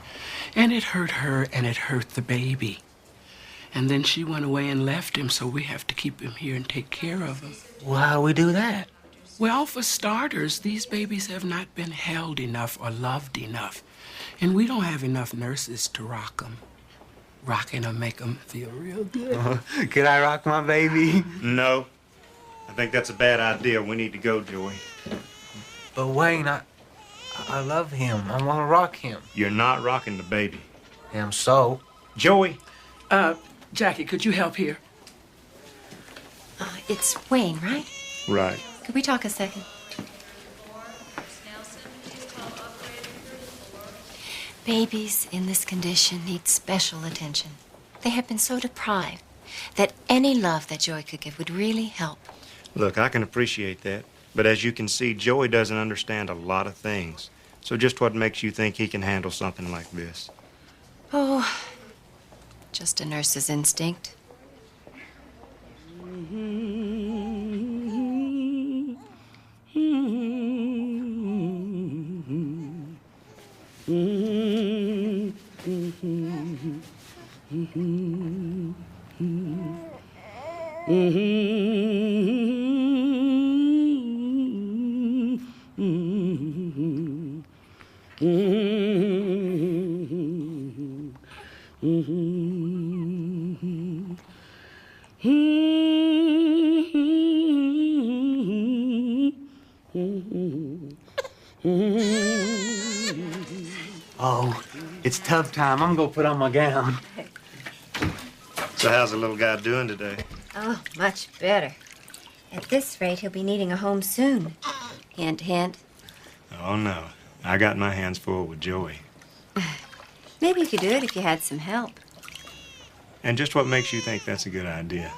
and it hurt her and it hurt the baby. And then she went away and left him, so we have to keep him here and take care of him. Well, how do we do that? Well, for starters, these babies have not been held enough or loved enough. And we don't have enough nurses to rock them. Rocking them make them feel real good. Can I rock my baby? No. I think that's a bad idea. We need to go, Joey. But Wayne, I love him. I want to rock him. You're not rocking the baby. Am so. Joey. Jackie, could you help here? It's Wayne, right? Right. Could we talk a second? Babies in this condition need special attention. They have been so deprived that any love that Joey could give would really help. Look, I can appreciate that. But as you can see, Joey doesn't understand a lot of things. So just what makes you think he can handle something like this? Oh, just a nurse's instinct. Oh, it's tub time. I'm gonna put on my gown. So how's the little guy doing today? Oh, much better. At this rate, he'll be needing a home soon. Hint, hint. Oh, no. I got my hands full with Joey. Maybe you could do it if you had some help. And just what makes you think that's a good idea?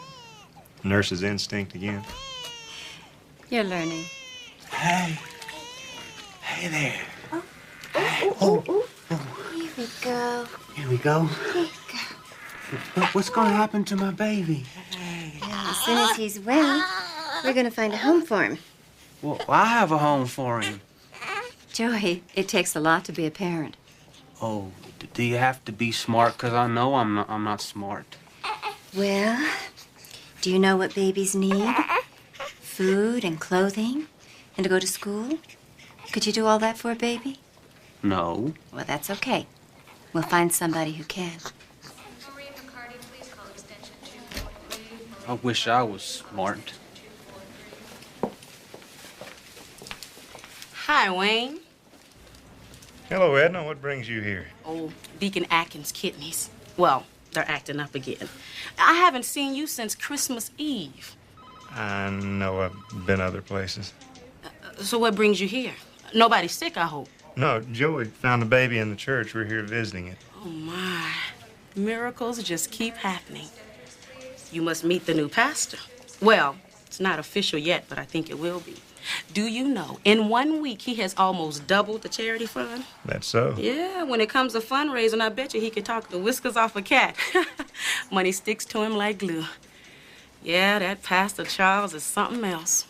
Nurse's instinct again? You're learning. Hey. Hey there. Here we go. Here we go. Here we go. What's gonna happen to my baby? Well, as soon as he's well, we're gonna find a home for him. Well, I have a home for him. Joey, it takes a lot to be a parent. Oh, do you have to be smart? 'Cause I know I'm not smart. Well, do you know what babies need? Food and clothing, and to go to school? Could you do all that for a baby? No. Well, that's okay. We'll find somebody who can. I wish I was smart. Hi, Wayne. Hello, Edna. What brings you here? Oh, Deacon Atkins' kidneys. Well, they're acting up again. I haven't seen you since Christmas Eve. I know I've been other places. So what brings you here? Nobody's sick, I hope. No, Joey found the baby in the church. We're here visiting it. Oh, my. Miracles just keep happening. You must meet the new pastor. Well, it's not official yet, but I think it will be. Do you know, in 1 week, he has almost doubled the charity fund? That's so? Yeah, when it comes to fundraising, I bet you he could talk the whiskers off a cat. Money sticks to him like glue. Yeah, that Pastor Charles is something else.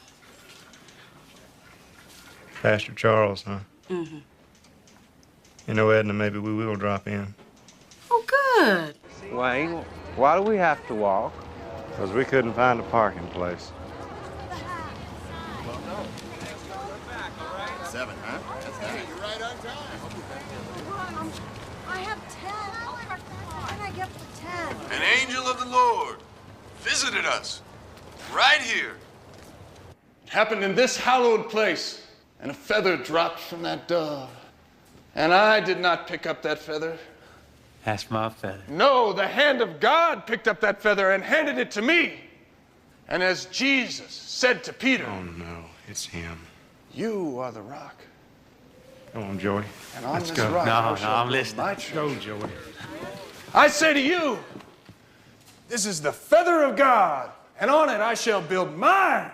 Pastor Charles, huh? Mm-hmm. You know, Edna, maybe we will drop in. Oh, good. Wayne, why do we have to walk? Because we couldn't find a parking place. 7, huh? That's good. You're right on time. I have 10. How can I get the 10? An angel of the Lord visited us right here. It happened in this hallowed place, and a feather dropped from that dove. And I did not pick up that feather. That's my feather. No, the hand of God picked up that feather and handed it to me. And as Jesus said to Peter, oh no, it's him. You are the rock. Come on, Joey. And on Let's this go. rock No, I no, shall I'm build listening. my church. Go, Joey. I say to you, this is the feather of God, and on it I shall build mine.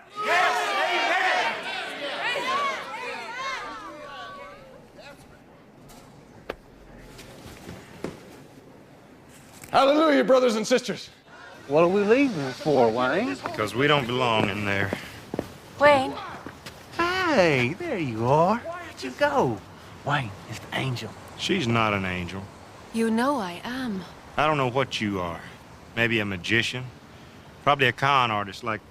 Hallelujah, brothers and sisters. What are we leaving for, Wayne? Because we don't belong in there. Wayne. Hey, there you are. Where'd you go? Wayne, it's the angel. She's not an angel. You know I am. I don't know what you are. Maybe a magician. Probably a con artist like...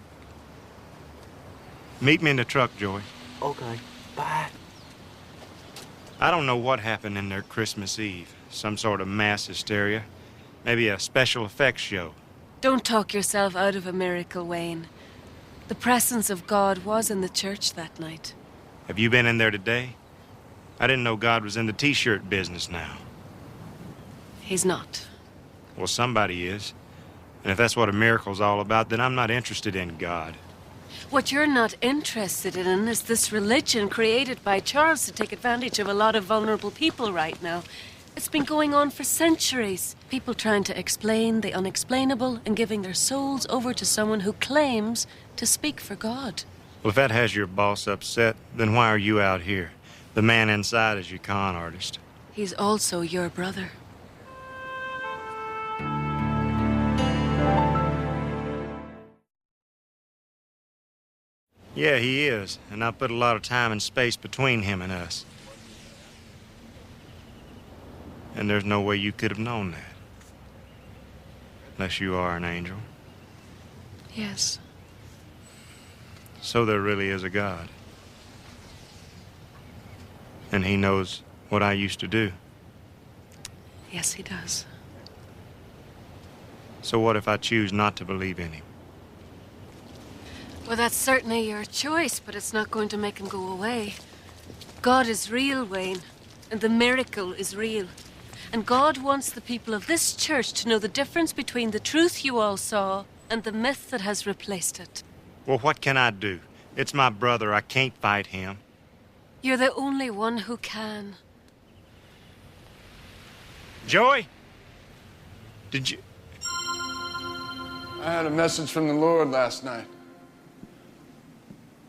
Meet me in the truck, Joey. Okay, bye. I don't know what happened in there Christmas Eve. Some sort of mass hysteria. Maybe a special effects show. Don't talk yourself out of a miracle, Wayne. The presence of God was in the church that night. Have you been in there today? I didn't know God was in the t-shirt business now. He's not. Well, somebody is. And if that's what a miracle's all about, then I'm not interested in God. What you're not interested in is this religion created by Charles to take advantage of a lot of vulnerable people right now. It's been going on for centuries. People trying to explain the unexplainable and giving their souls over to someone who claims to speak for God. Well, if that has your boss upset, then why are you out here? The man inside is your con artist. He's also your brother. Yeah, he is. And I put a lot of time and space between him and us. And there's no way you could have known that. Unless you are an angel. Yes. So there really is a God. And he knows what I used to do. Yes, he does. So what if I choose not to believe in him? Well, that's certainly your choice, but it's not going to make him go away. God is real, Wayne, and the miracle is real. And God wants the people of this church to know the difference between the truth you all saw and the myth that has replaced it. Well, what can I do? It's my brother. I can't fight him. You're the only one who can. Joey? Did you... I had a message from the Lord last night.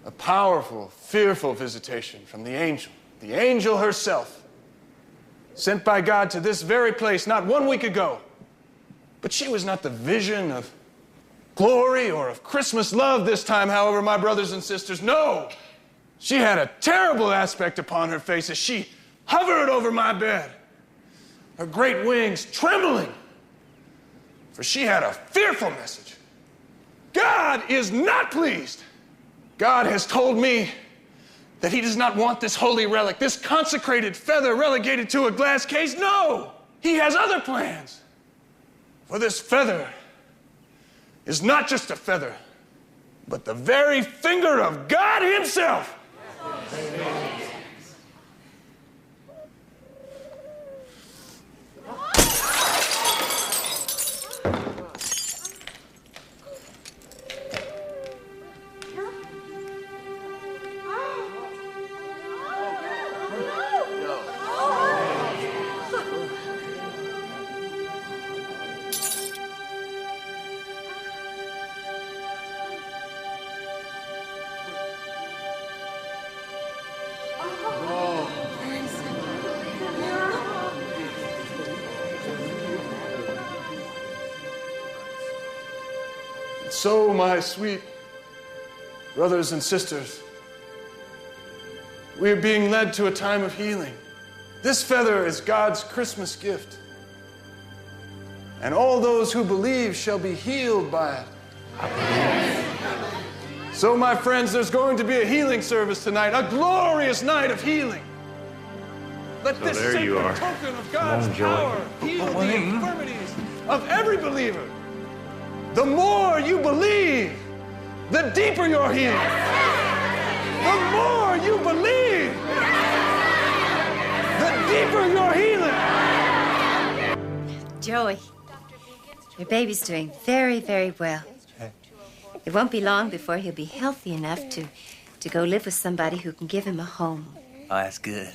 A powerful, fearful visitation from the angel herself, sent by God to this very place not 1 week ago. But she was not the vision of glory or of Christmas love this time, however, my brothers and sisters. No! She had a terrible aspect upon her face as she hovered over my bed, her great wings trembling, for she had a fearful message. God is not pleased. God has told me that he does not want this holy relic, this consecrated feather relegated to a glass case. No! He has other plans. For this feather is not just a feather, but the very finger of God himself. Amen. So, my sweet brothers and sisters, we are being led to a time of healing. This feather is God's Christmas gift. And all those who believe shall be healed by it. So, my friends, there's going to be a healing service tonight, a glorious night of healing. Let this sacred token of God's power heal the infirmities of every believer. The more you believe, the deeper your healing. The more you believe, the deeper your healing. Joey, your baby's doing very, very well. It won't be long before he'll be healthy enough to go live with somebody who can give him a home. Oh, that's good.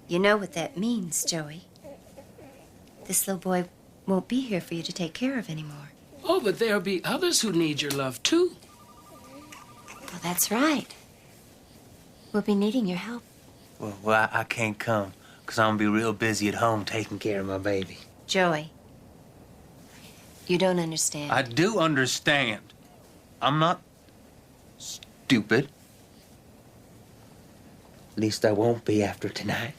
You know what that means, Joey. This little boy won't be here for you to take care of anymore. Oh, but there'll be others who need your love, too. Well, that's right. We'll be needing your help. Well, I can't come, because I'm going to be real busy at home taking care of my baby. Joey, you don't understand. I do understand. I'm not stupid. At least I won't be after tonight.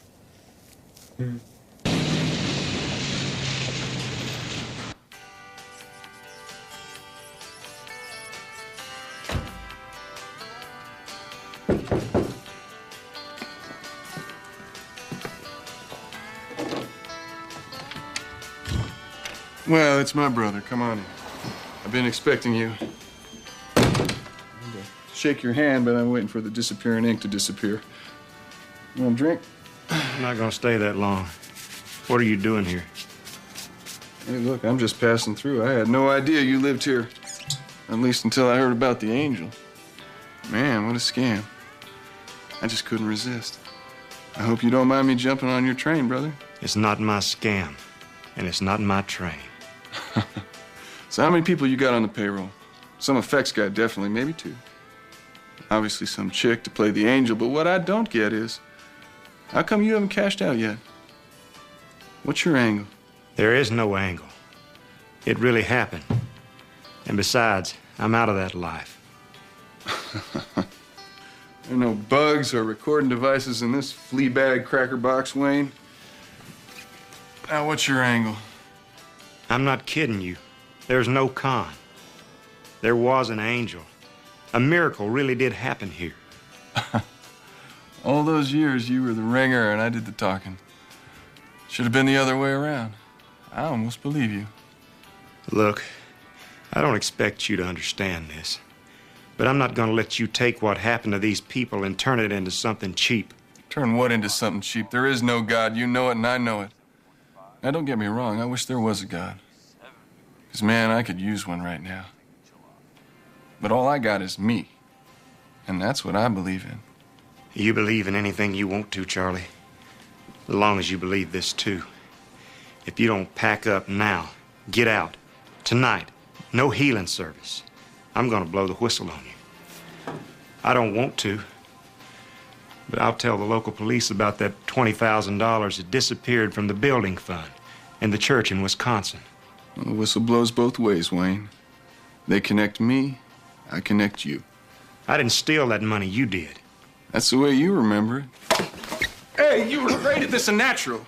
Well, it's my brother. Come on in. I've been expecting you. Shake your hand, but I'm waiting for the disappearing ink to disappear. You want a drink? I'm not gonna stay that long. What are you doing here? Hey, look, I'm just passing through. I had no idea you lived here. At least until I heard about the Angel. Man, what a scam. I just couldn't resist. I hope you don't mind me jumping on your train, brother. It's not my scam, and it's not my train. So how many people you got on the payroll? Some effects guy, definitely, maybe two. Obviously some chick to play the Angel, but what I don't get is, how come you haven't cashed out yet? What's your angle? There is no angle. It really happened. And besides, I'm out of that life. There are no bugs or recording devices in this flea bag cracker box, Wayne. Now, what's your angle? I'm not kidding you. There's no con. There was an angel. A miracle really did happen here. All those years, you were the ringer and I did the talking. Should have been the other way around. I almost believe you. Look, I don't expect you to understand this, but I'm not going to let you take what happened to these people and turn it into something cheap. Turn what into something cheap? There is no God. You know it and I know it. Now, don't get me wrong. I wish there was a God. Because, man, I could use one right now. But all I got is me. And that's what I believe in. You believe in anything you want to, Charlie. As long as you believe this, too. If you don't pack up now, get out. Tonight, no healing service. I'm going to blow the whistle on you. I don't want to, but I'll tell the local police about that $20,000 that disappeared from the building fund in the church in Wisconsin. Well, the whistle blows both ways, Wayne. They connect me, I connect you. I didn't steal that money, you did. That's the way you remember it. Hey, you were great at this in natural.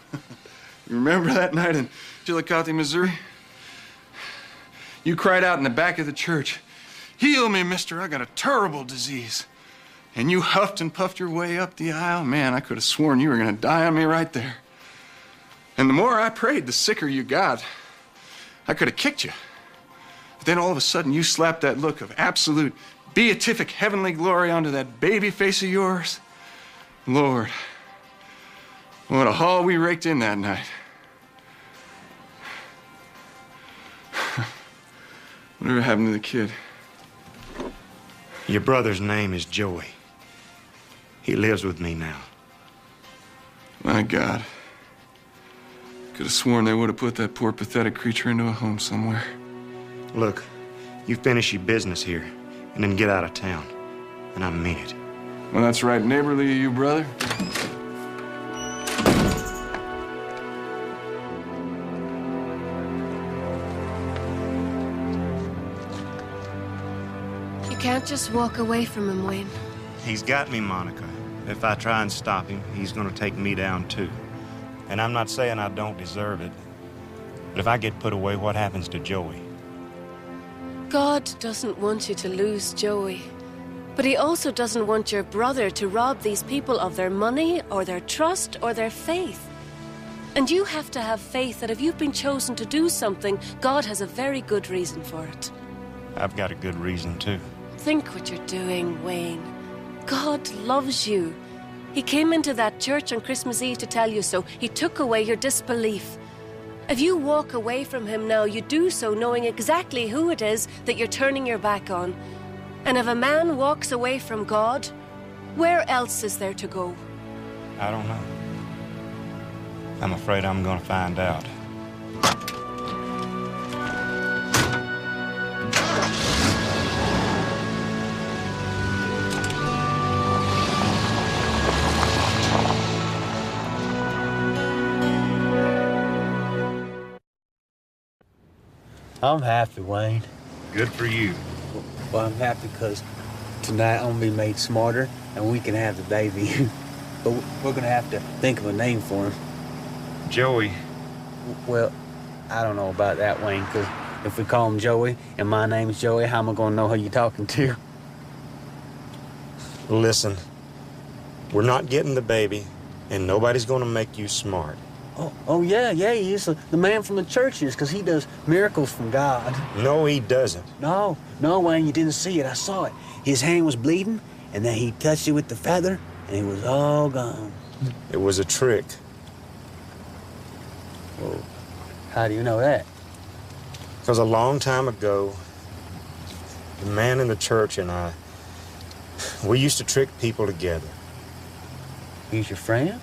You remember that night in Chillicothe, Missouri? You cried out in the back of the church, "Heal me, mister, I got a terrible disease." And you huffed and puffed your way up the aisle. Man, I could have sworn you were gonna die on me right there. And the more I prayed, the sicker you got. I could have kicked you. But then all of a sudden, you slapped that look of absolute beatific heavenly glory onto that baby face of yours. Lord, what a haul we raked in that night. Whatever happened to the kid? Your brother's name is Joey. He lives with me now. My God. Could have sworn they would have put that poor, pathetic creature into a home somewhere. Look, you finish your business here and then get out of town. And I mean it. Well, that's right neighborly of you, brother. You can't just walk away from him, Wayne. He's got me, Monica. If I try and stop him, he's going to take me down, too. And I'm not saying I don't deserve it. But if I get put away, what happens to Joey? God doesn't want you to lose Joey. But he also doesn't want your brother to rob these people of their money or their trust or their faith. And you have to have faith that if you've been chosen to do something, God has a very good reason for it. I've got a good reason, too. Think what you're doing, Wayne. God loves you. He came into that church on Christmas Eve to tell you so. He took away your disbelief. If you walk away from him now, you do so knowing exactly who it is that you're turning your back on. And if a man walks away from God, where else is there to go? I don't know. I'm afraid I'm going to find out. I'm happy, Wayne. Good for you. Well, I'm happy because Tonight, I'm gonna be made smarter, and we can have the baby. But we're gonna have to think of a name for him. Joey. Well, I don't know about that, Wayne, because if we call him Joey, and my name's Joey, how am I gonna know who you're talking to? Listen, we're not getting the baby, and nobody's gonna make you smart. Oh yeah, he is. The man from the church is, because he does miracles from God. No, he doesn't. No, Wayne, you didn't see it. I saw it. His hand was bleeding, and then he touched it with the feather, and it was all gone. It was a trick. Well, how do you know that? Because a long time ago, the man in the church and I, we used to trick people together. He's your friend?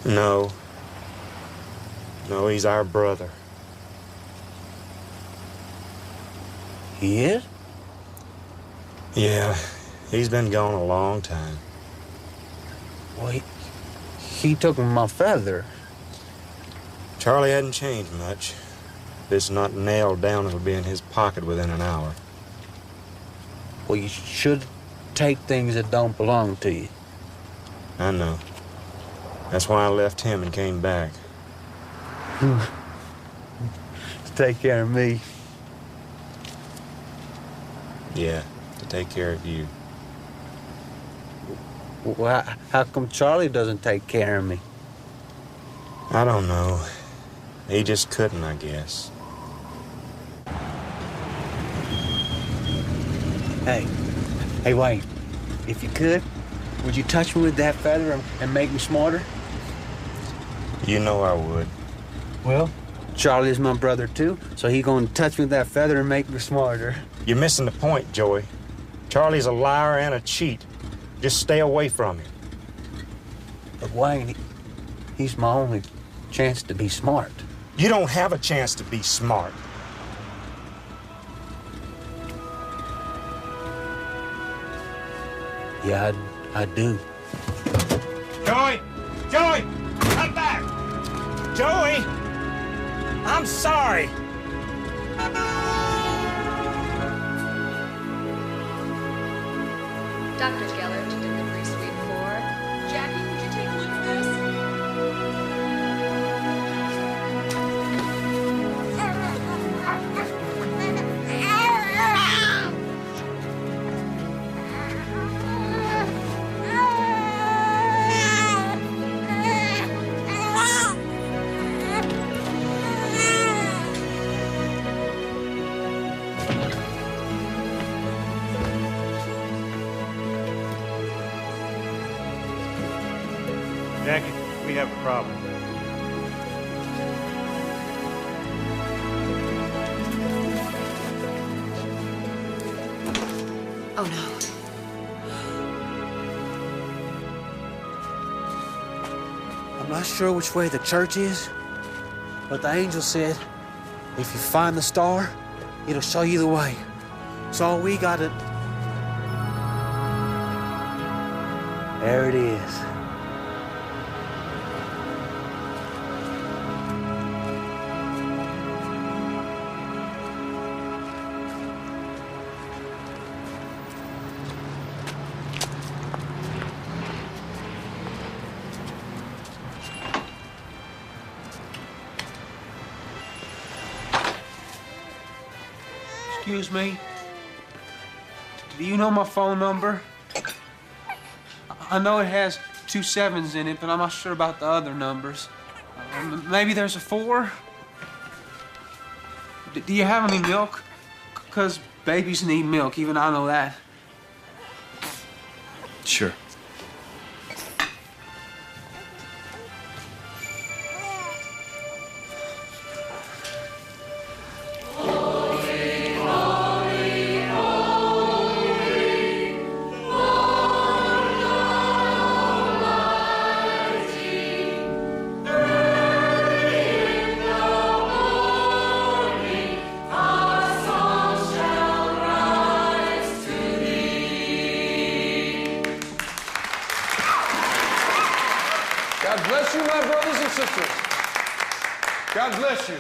No, he's our brother. He is? Yeah, he's been gone a long time. Well, he took my feather. Charlie hadn't changed much. If it's not nailed down, it'll be in his pocket within an hour. Well, you should take things that don't belong to you. I know. That's why I left him and came back. To take care of me. Yeah, to take care of you. Well, how come Charlie doesn't take care of me? I don't know. He just couldn't, I guess. Hey, Wayne, if you could, would you touch me with that feather and make me smarter? You know I would. Well, Charlie is my brother too, so he gonna touch me with that feather and make me smarter. You're missing the point, Joey. Charlie's a liar and a cheat. Just stay away from him. But Wayne, he's my only chance to be smart. You don't have a chance to be smart. Yeah, I do. Joey! Come back! Joey! I'm sorry! Dr. Gellert, delivery suite 4. Jackie, would you take a look at this? Jackie, we have a problem. Oh, no. I'm not sure which way the church is, but the angel said, if you find the star, it'll show you the way. So all we gotta... There it is. Excuse me. Do you know my phone number? I know it has 2 7s in it, but I'm not sure about the other numbers. Maybe there's a 4? Do you have any milk? 'Cause babies need milk, even I know that. Sure. God bless you, my brothers and sisters. God bless you.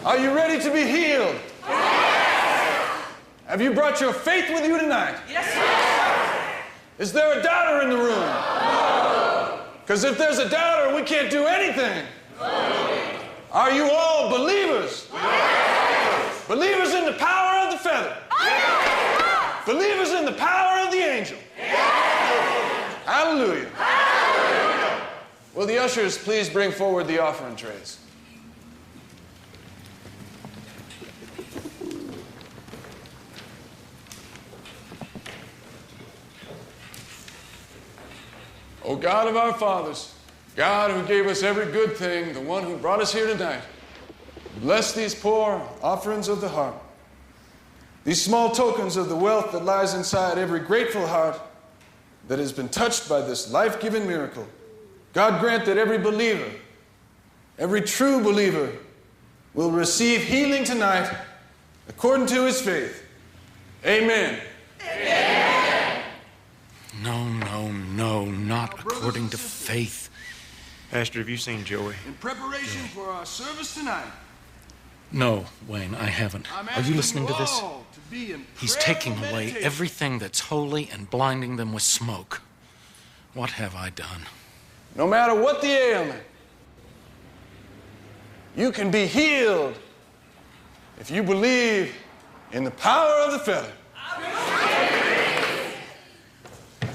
Are you ready to be healed? Yes! Have you brought your faith with you tonight? Yes, sir. Is there a doubter in the room? No. Because if there's a doubter, we can't do anything. No. Are you all believers? Yes. Believers in the power of the feather? Yes. Believers in the power of the angel? Yes. Hallelujah. Hallelujah. Will the ushers please bring forward the offering trays? O God of our fathers, God who gave us every good thing, the one who brought us here tonight, bless these poor offerings of the heart, these small tokens of the wealth that lies inside every grateful heart that has been touched by this life-giving miracle. God grant that every believer, every true believer, will receive healing tonight according to his faith. Amen. No, not according to faith. Pastor, have you seen Joey? In preparation for our service tonight, No, Wayne, I haven't. Are you listening to this? He's taking away everything that's holy and blinding them with smoke. What have I done? no matter what the ailment, you can be healed if you believe in the power of the feather.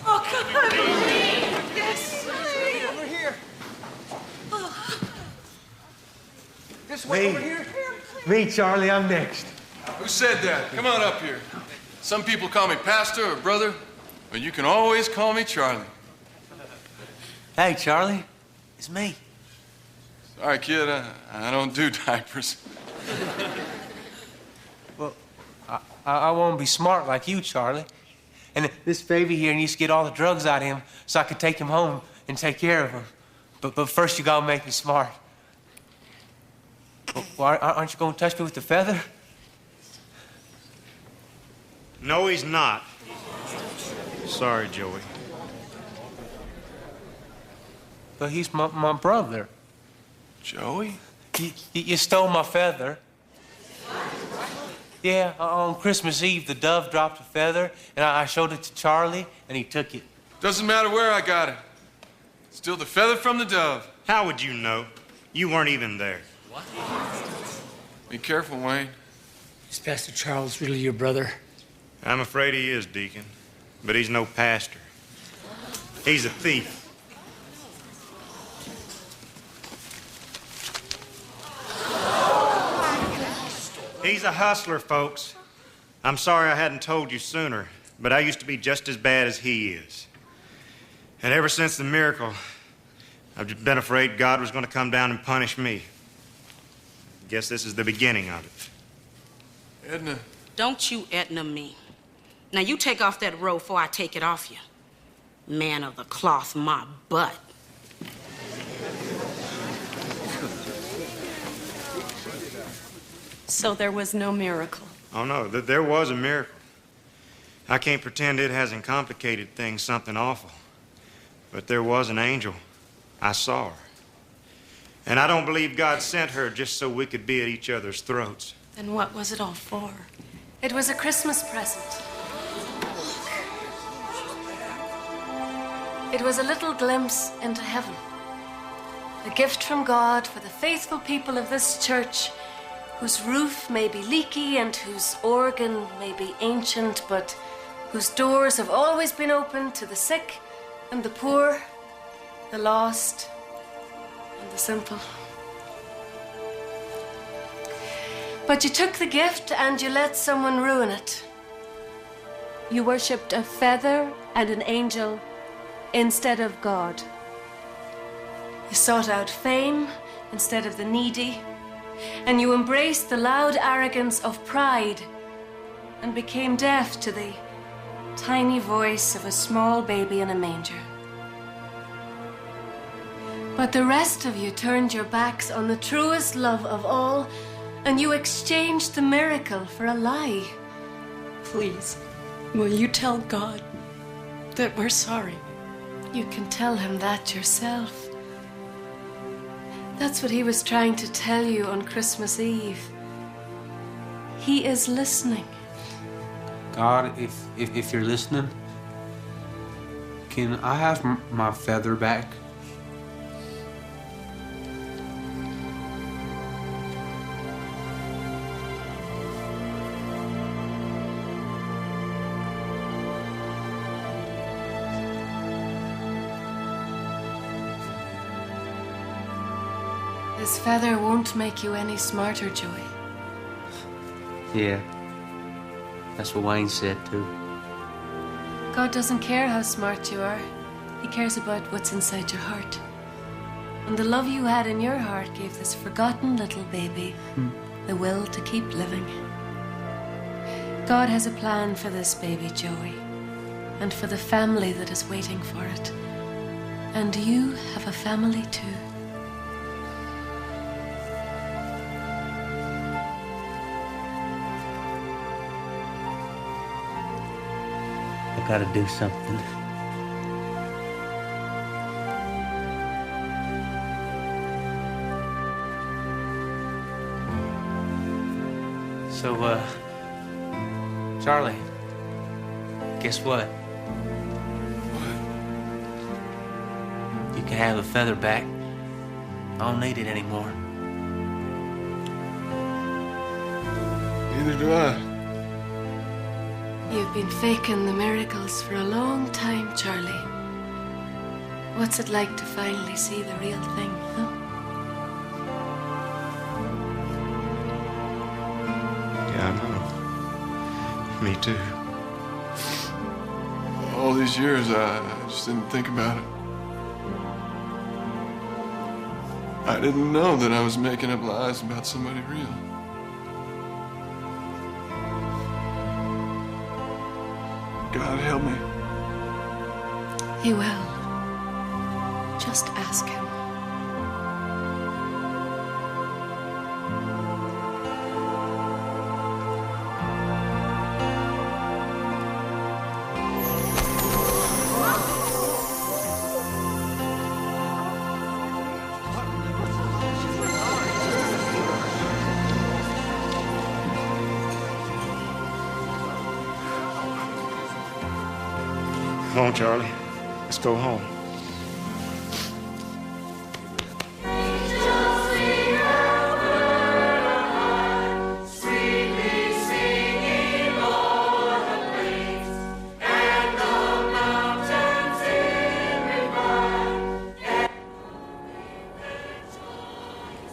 Oh, God. Yes. Over here. This way, over here. Me, Charlie, I'm next. Who said that? Come on up here. Some people call me pastor or brother, but you can always call me Charlie. Hey, Charlie. It's me. Sorry, kid, I don't do diapers. Well, I want to be smart like you, Charlie. And this baby here needs to get all the drugs out of him so I can take him home and take care of him. But first you gotta make me smart. Well, aren't you gonna touch me with the feather? No, he's not. Sorry, Joey. But he's my brother. Joey? You stole my feather. Yeah, on Christmas Eve, the dove dropped a feather, and I showed it to Charlie, and he took it. Doesn't matter where I got it. Still the feather from the dove. How would you know? You weren't even there. What? Be careful, Wayne. Is Pastor Charles really your brother? I'm afraid he is, Deacon. But he's no pastor. He's a thief. He's a hustler, folks. I'm sorry I hadn't told you sooner, but I used to be just as bad as he is. And ever since the miracle, I've just been afraid God was going to come down and punish me. Guess this is the beginning of it. Edna. Don't you Edna me. Now you take off that robe before I take it off you. Man of the cloth, my butt. So there was no miracle. Oh, no, there was a miracle. I can't pretend it hasn't complicated things something awful. But there was an angel. I saw her. And I don't believe God sent her just so we could be at each other's throats. Then what was it all for? It was a Christmas present. It was a little glimpse into heaven. A gift from God for the faithful people of this church, whose roof may be leaky and whose organ may be ancient, but whose doors have always been open to the sick and the poor, the lost and the simple. But you took the gift and you let someone ruin it. You worshipped a feather and an angel instead of God. You sought out fame instead of the needy, and you embraced the loud arrogance of pride and became deaf to the tiny voice of a small baby in a manger. But the rest of you turned your backs on the truest love of all, and you exchanged the miracle for a lie. Please, will you tell God that we're sorry? You can tell him that yourself. That's what he was trying to tell you on Christmas Eve. He is listening. God, if you're listening, can I have my feather back? This feather won't make you any smarter, Joey. Yeah. That's what Wayne said, too. God doesn't care how smart you are. He cares about what's inside your heart. And the love you had in your heart gave this forgotten little baby the will to keep living. God has a plan for this baby, Joey, and for the family that is waiting for it. And you have a family too. I gotta do something. So, Charlie, guess what? What? You can have the feather back. I don't need it anymore. Neither do I. You've been faking the miracles for a long time, Charlie. What's it like to finally see the real thing, huh? Yeah, I know. Me too. All these years, I just didn't think about it. I didn't know that I was making up lies about somebody real. God help me. He will. Just ask him. Come on, Charlie. Let's go home.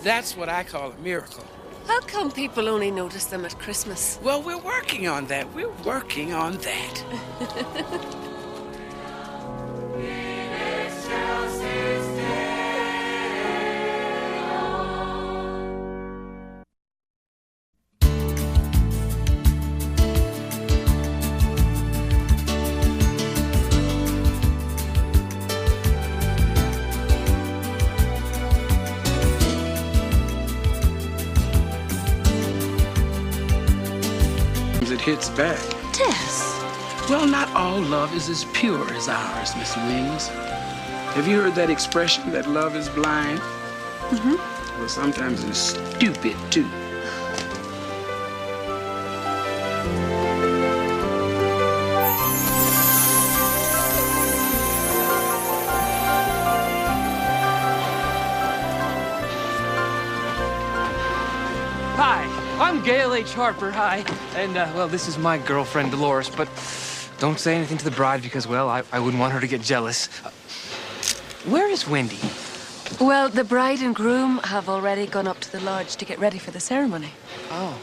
That's what I call a miracle. How come people only notice them at Christmas? Well, we're working on that. We're working on that. It hits back. Tess. Well, not all love is as pure as ours, Miss Wings. Have you heard that expression that love is blind? Mm-hmm. Well, sometimes it's stupid, too. Hi, I'm Gail H. Harper. Hi. And, well, this is my girlfriend, Dolores, but don't say anything to the bride because, well, I wouldn't want her to get jealous. Where is Wendy? Well, the bride and groom have already gone up to the lodge to get ready for the ceremony. Oh.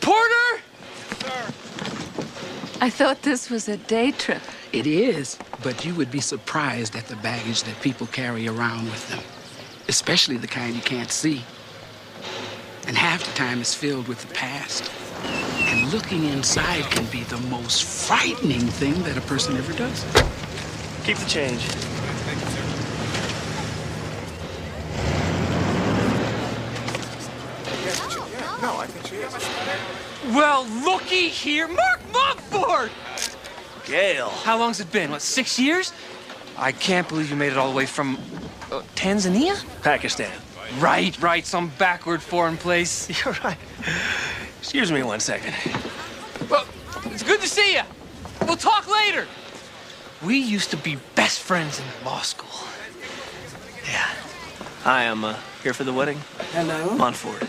Porter! I thought this was a day trip. It is, but you would be surprised at the baggage that people carry around with them, especially the kind you can't see. And half the time it's filled with the past. And looking inside can be the most frightening thing that a person ever does. Keep the change. No, I think she is. Well, looky here, Mark Montfort! Gail. How long's it been? What, 6 years? I can't believe you made it all the way from Tanzania? Pakistan. Right, some backward foreign place. You're right. Excuse me 1 second. See ya. We'll talk later. We used to be best friends in law school. Hi, I'm here for the wedding. Hello. Montfort.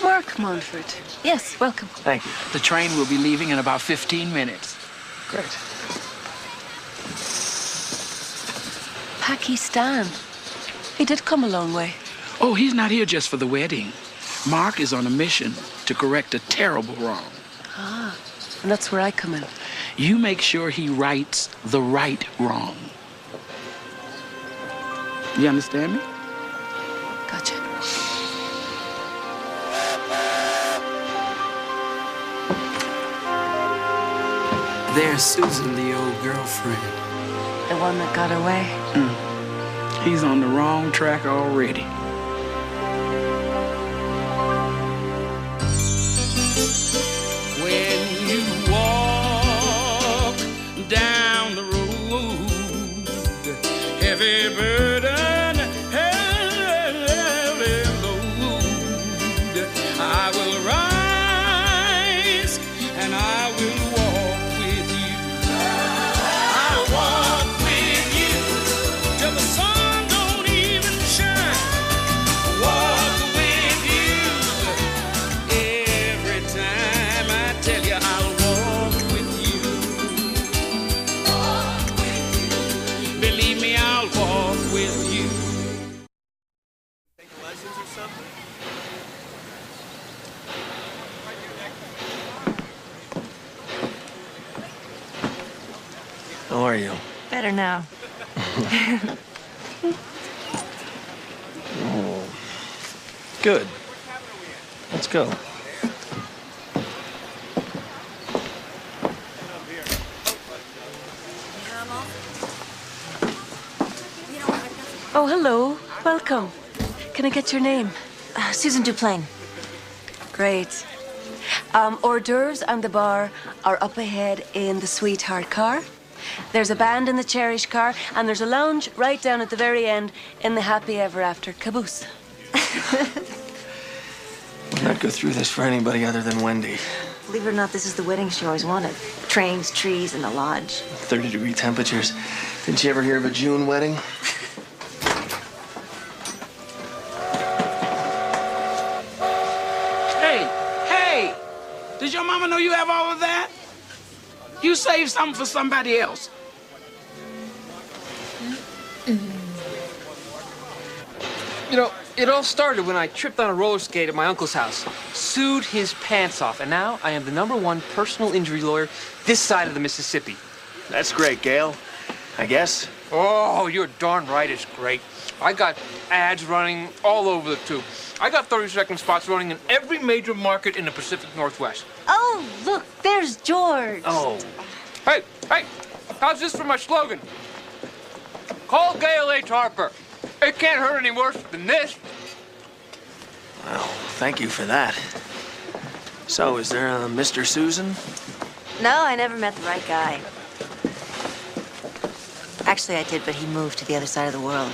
Mark Montfort. Yes, welcome. Thank you. The train will be leaving in about 15 minutes. Great. Pakistan. He did come a long way. Oh, he's not here just for the wedding. Mark is on a mission to correct a terrible wrong. Ah, and that's where I come in. You make sure he rights the right wrong. You understand me? Gotcha. There's Susan, the old girlfriend. The one that got away. He's on the wrong track already. When you walk down the road, heavy burden, heavy load, I will rise and I will walk with you. I'll walk with you till the sun don't even shine. Walk with you every time. I tell you I'll walk with you. Walk with you. Believe me, I'll walk with you. Take lessons or something? How are you? Better now. Oh. Good. Let's go. Oh, hello. Welcome. Can I get your name? Susan Duplain. Great. Hors d'oeuvres and the bar are up ahead in the Sweetheart car. There's a band in the Cherish car, and there's a lounge right down at the very end in the Happy Ever After caboose. Would not go through this for anybody other than Wendy. Believe it or not, this is the wedding she always wanted. Trains, trees, and a lodge. 30-degree temperatures. Didn't you ever hear of a June wedding? Hey! Does your mama know you have all of that? You save something for somebody else. You know, it all started when I tripped on a roller skate at my uncle's house, sued his pants off, and now I am the #1 personal injury lawyer this side of the Mississippi. That's great, Gail. I guess. Oh, you're darn right it's great. I got ads running all over the tube. I got 30-second spots running in every major market in the Pacific Northwest. Oh, look, there's George. Oh. Hey, how's this for my slogan? Call Gail H. Harper. It can't hurt any worse than this. Well, thank you for that. So, is there a Mr. Susan? No, I never met the right guy. Actually, I did, but he moved to the other side of the world.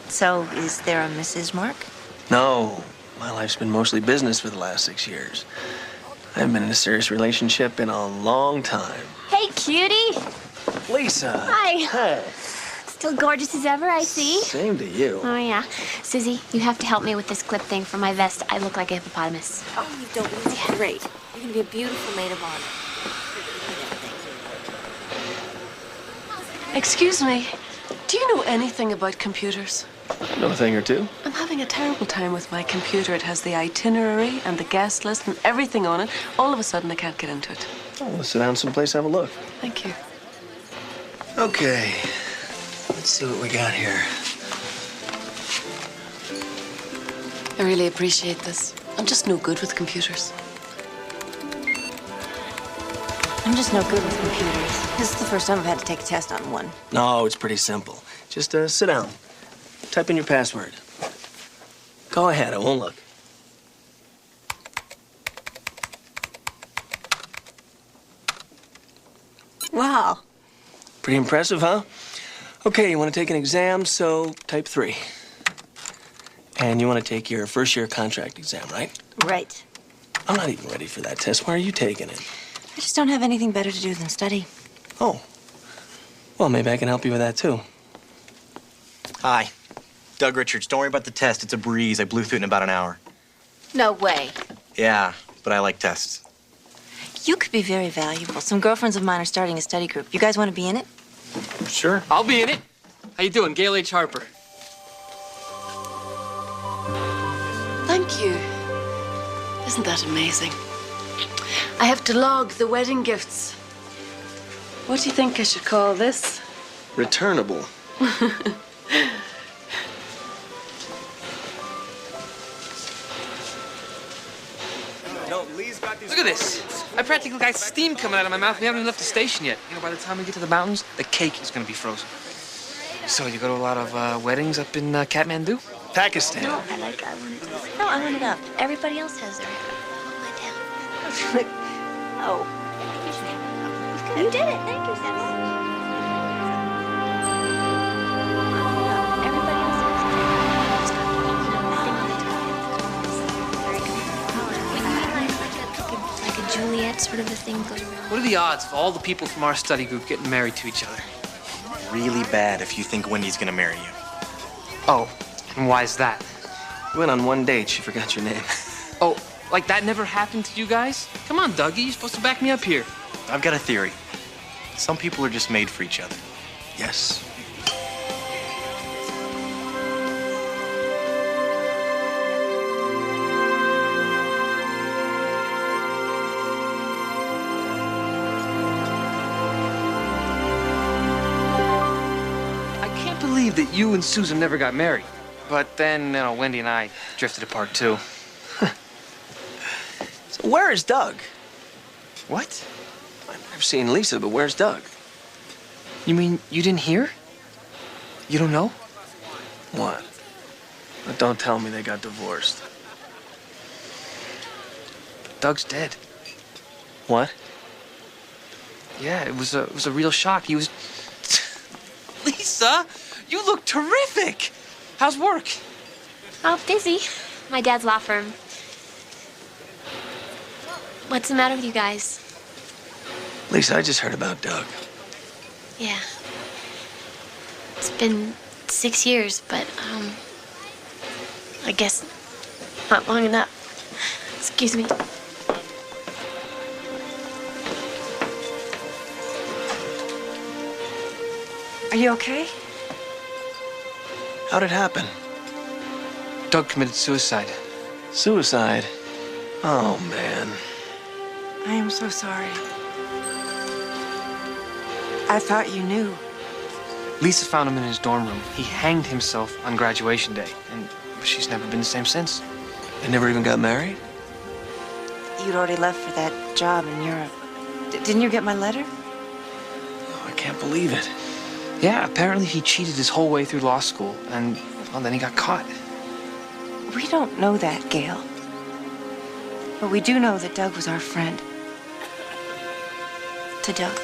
So, is there a Mrs. Mark? No. My life's been mostly business for the last 6 years. I haven't been in a serious relationship in a long time. Hey, cutie. Lisa. Hi. Hey. Still gorgeous as ever, I see. Same to you. Oh, yeah. Susie, you have to help me with this clip thing for my vest. I look like a hippopotamus. Oh, you don't. It's great. You're going to be a beautiful maid of honor. Excuse me. Do you know anything about computers? Know a thing or two. I'm having a terrible time with my computer. It has the itinerary and the guest list and everything on it. All of a sudden, I can't get into it. Oh, let's sit down someplace, have a look. Thank you. Okay. Let's see what we got here. I really appreciate this. I'm just no good with computers. I'm just no good with computers. This is the first time I've had to take a test on one. No, it's pretty simple. Just sit down. Type in your password. Go ahead, I won't look. Wow. Pretty impressive, huh? Okay, you want to take an exam, so type 3. And you want to take your first year contract exam, right? Right. I'm not even ready for that test. Why are you taking it? I just don't have anything better to do than study. Oh. Well, maybe I can help you with that, too. Hi. Doug Richards. Don't worry about the test. It's a breeze. I blew through it in about an hour. No way. Yeah, but I like tests. You could be very valuable. Some girlfriends of mine are starting a study group. You guys want to be in it? Sure. I'll be in it. How you doing? Gail H. Harper. Thank you. Isn't that amazing? I have to log the wedding gifts. What do you think I should call this? Returnable. Look at this. I practically got steam coming out of my mouth. We haven't even left the station yet. You know, by the time we get to the mountains, the cake is going to be frozen. So you go to a lot of weddings up in Kathmandu? Pakistan. No, I want it up. Everybody else has their Oh. You did it. Thank you, Sis. Like a Juliet sort of a thing going around. What are the odds of all the people from our study group getting married to each other? Really bad if you think Wendy's gonna marry you. Oh, and why is that? You went on one date. She forgot your name. Oh, like that never happened to you guys? Come on, Dougie. You're supposed to back me up here. I've got a theory. Some people are just made for each other. Yes. I can't believe that you and Susan never got married. But then, you know, Wendy and I drifted apart, too. So where is Doug? What? I've seen Lisa, but where's Doug? You mean you didn't hear? You don't know? What? But don't tell me they got divorced. Doug's dead. What? Yeah, it was a real shock. He was... Lisa, you look terrific. How's work? Oh, busy. My dad's law firm. What's the matter with you guys? Lisa, I just heard about Doug. Yeah. It's been 6 years, but, I guess not long enough. Excuse me. Are you okay? How'd it happen? Doug committed suicide. Suicide? Oh, man. I am so sorry. I thought you knew. Lisa found him in his dorm room. He hanged himself on graduation day, and she's never been the same since. They never even got married? You'd already left for that job in Europe. Didn't you get my letter? Oh, I can't believe it. Yeah, apparently he cheated his whole way through law school, and, well, then he got caught. We don't know that, Gail. But we do know that Doug was our friend. To Doug.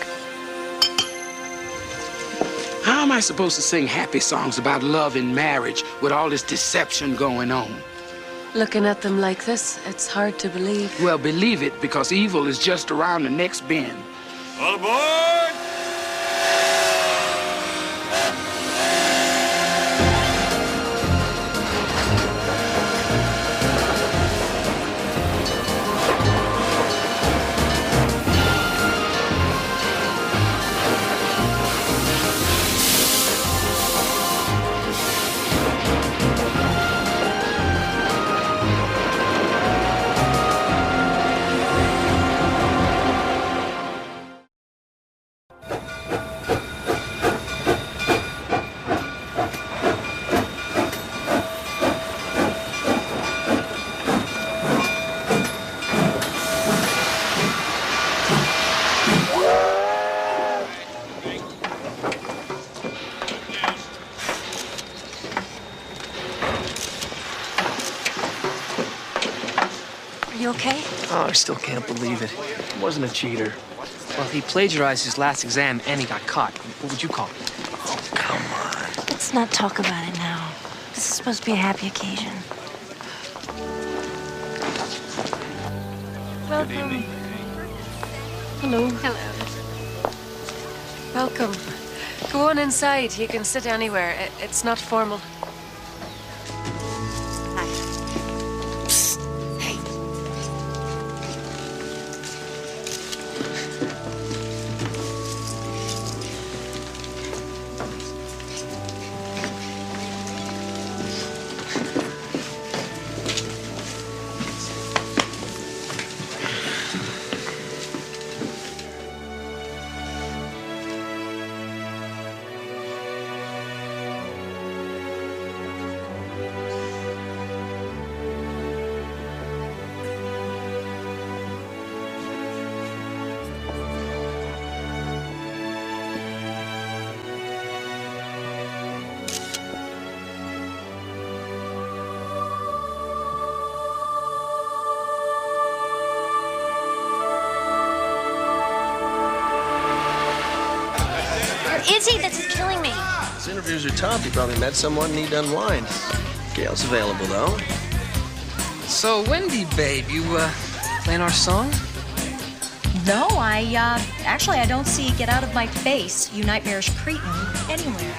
How am I supposed to sing happy songs about love and marriage with all this deception going on? Looking at them like this, it's hard to believe. Well, believe it, because evil is just around the next bend. All aboard! You okay? Oh, I still can't believe it. He wasn't a cheater. Well, he plagiarized his last exam and he got caught. What would you call it? Oh, come on. Let's not talk about it now. This is supposed to be a happy occasion. Welcome. Hello. Hello. Welcome. Go on inside. You can sit anywhere. It's not formal. Is he? This is killing me. His interviews are tough. He probably met someone and need to unwind. Gail's available, though. So, Wendy, babe, you, playing our song? No, actually, I don't see Get Out of My Face, You Nightmarish Cretin anywhere.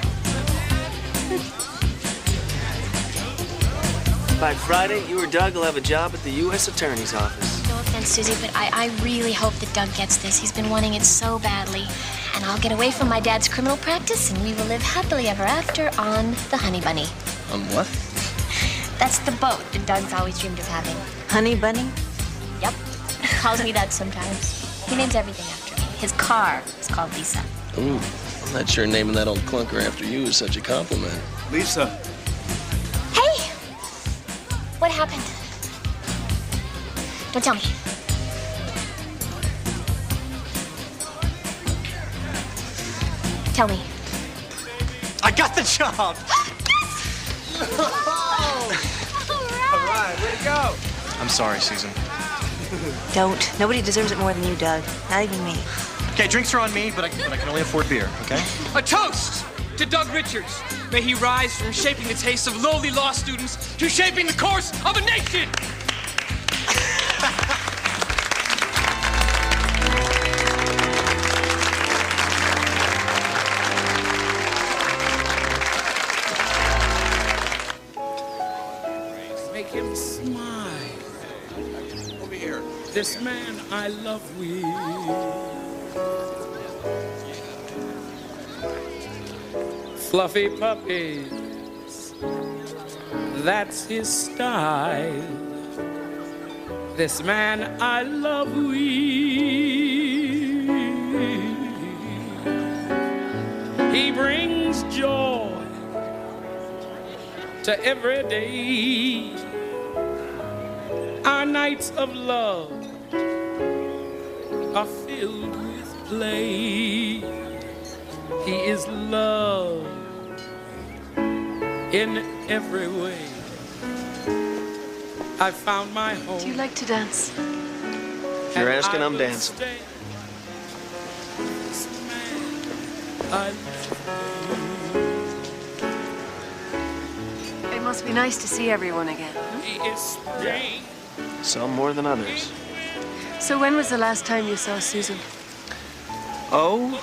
By Friday, you or Doug will have a job at the U.S. Attorney's Office. No offense, Susie, but I really hope that Doug gets this. He's been wanting it so badly. And I'll get away from my dad's criminal practice, and we will live happily ever after on the Honey Bunny. On what? That's the boat that Doug's always dreamed of having. Honey Bunny? Yep. Calls me that sometimes. He names everything after me. His car is called Lisa. Ooh, I'm not sure naming that old clunker after you is such a compliment. Lisa. Hey! What happened? Don't tell me. Tell me. I got the job! All right, way to go. I'm sorry, Susan. Don't. Nobody deserves it more than you, Doug. Not even me. Okay, drinks are on me, but I can only afford beer, okay? A toast to Doug Richards. May he rise from shaping the tastes of lowly law students to shaping the course of a nation! Make him smile. Over here. This man I love with. Fluffy puppies, that's his style. This man I love with. He brings joy to every day. Our nights of love are filled with play. He is love in every way. I found my home. Do you like to dance? If you're asking, I'm dancing. It must be nice to see everyone again. Yeah. Some more than others. So when was the last time you saw Susan? Oh,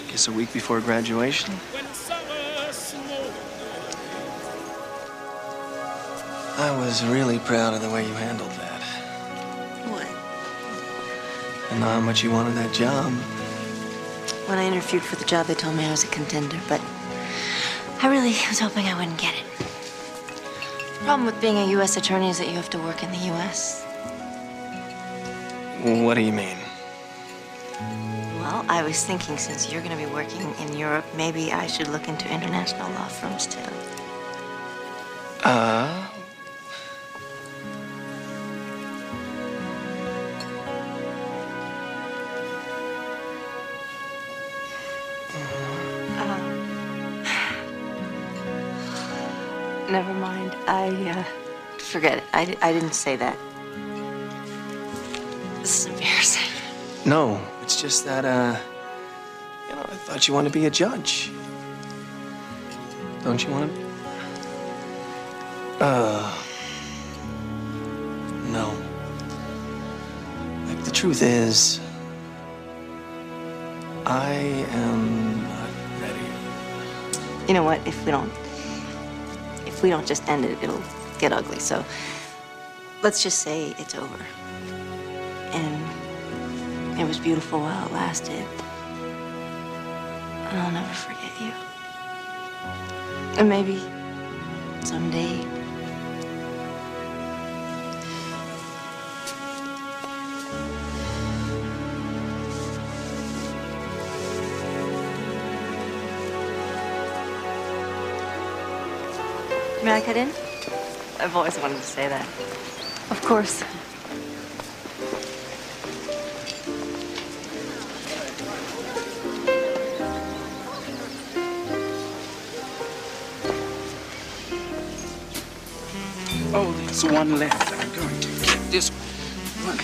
guess a week before graduation. I was really proud of the way you handled that. What? I know how much you wanted that job. When I interviewed for the job, they told me I was a contender, but I really was hoping I wouldn't get it. The problem with being a U.S. attorney is that you have to work in the U.S. What do you mean? Well, I was thinking since you're going to be working in Europe, maybe I should look into international law firms, too. Never mind. Forget it. I didn't say that. This is embarrassing. No, it's just that, I thought you wanted to be a judge. Don't you want to? No. Like, the truth is, I am not ready. You know what? If we don't just end it, it'll get ugly. So let's just say it's over. And it was beautiful while it lasted. And I'll never forget you. And maybe someday. May I cut in? I've always wanted to say that. Of course. Oh, there's one left. I'm going to get this one.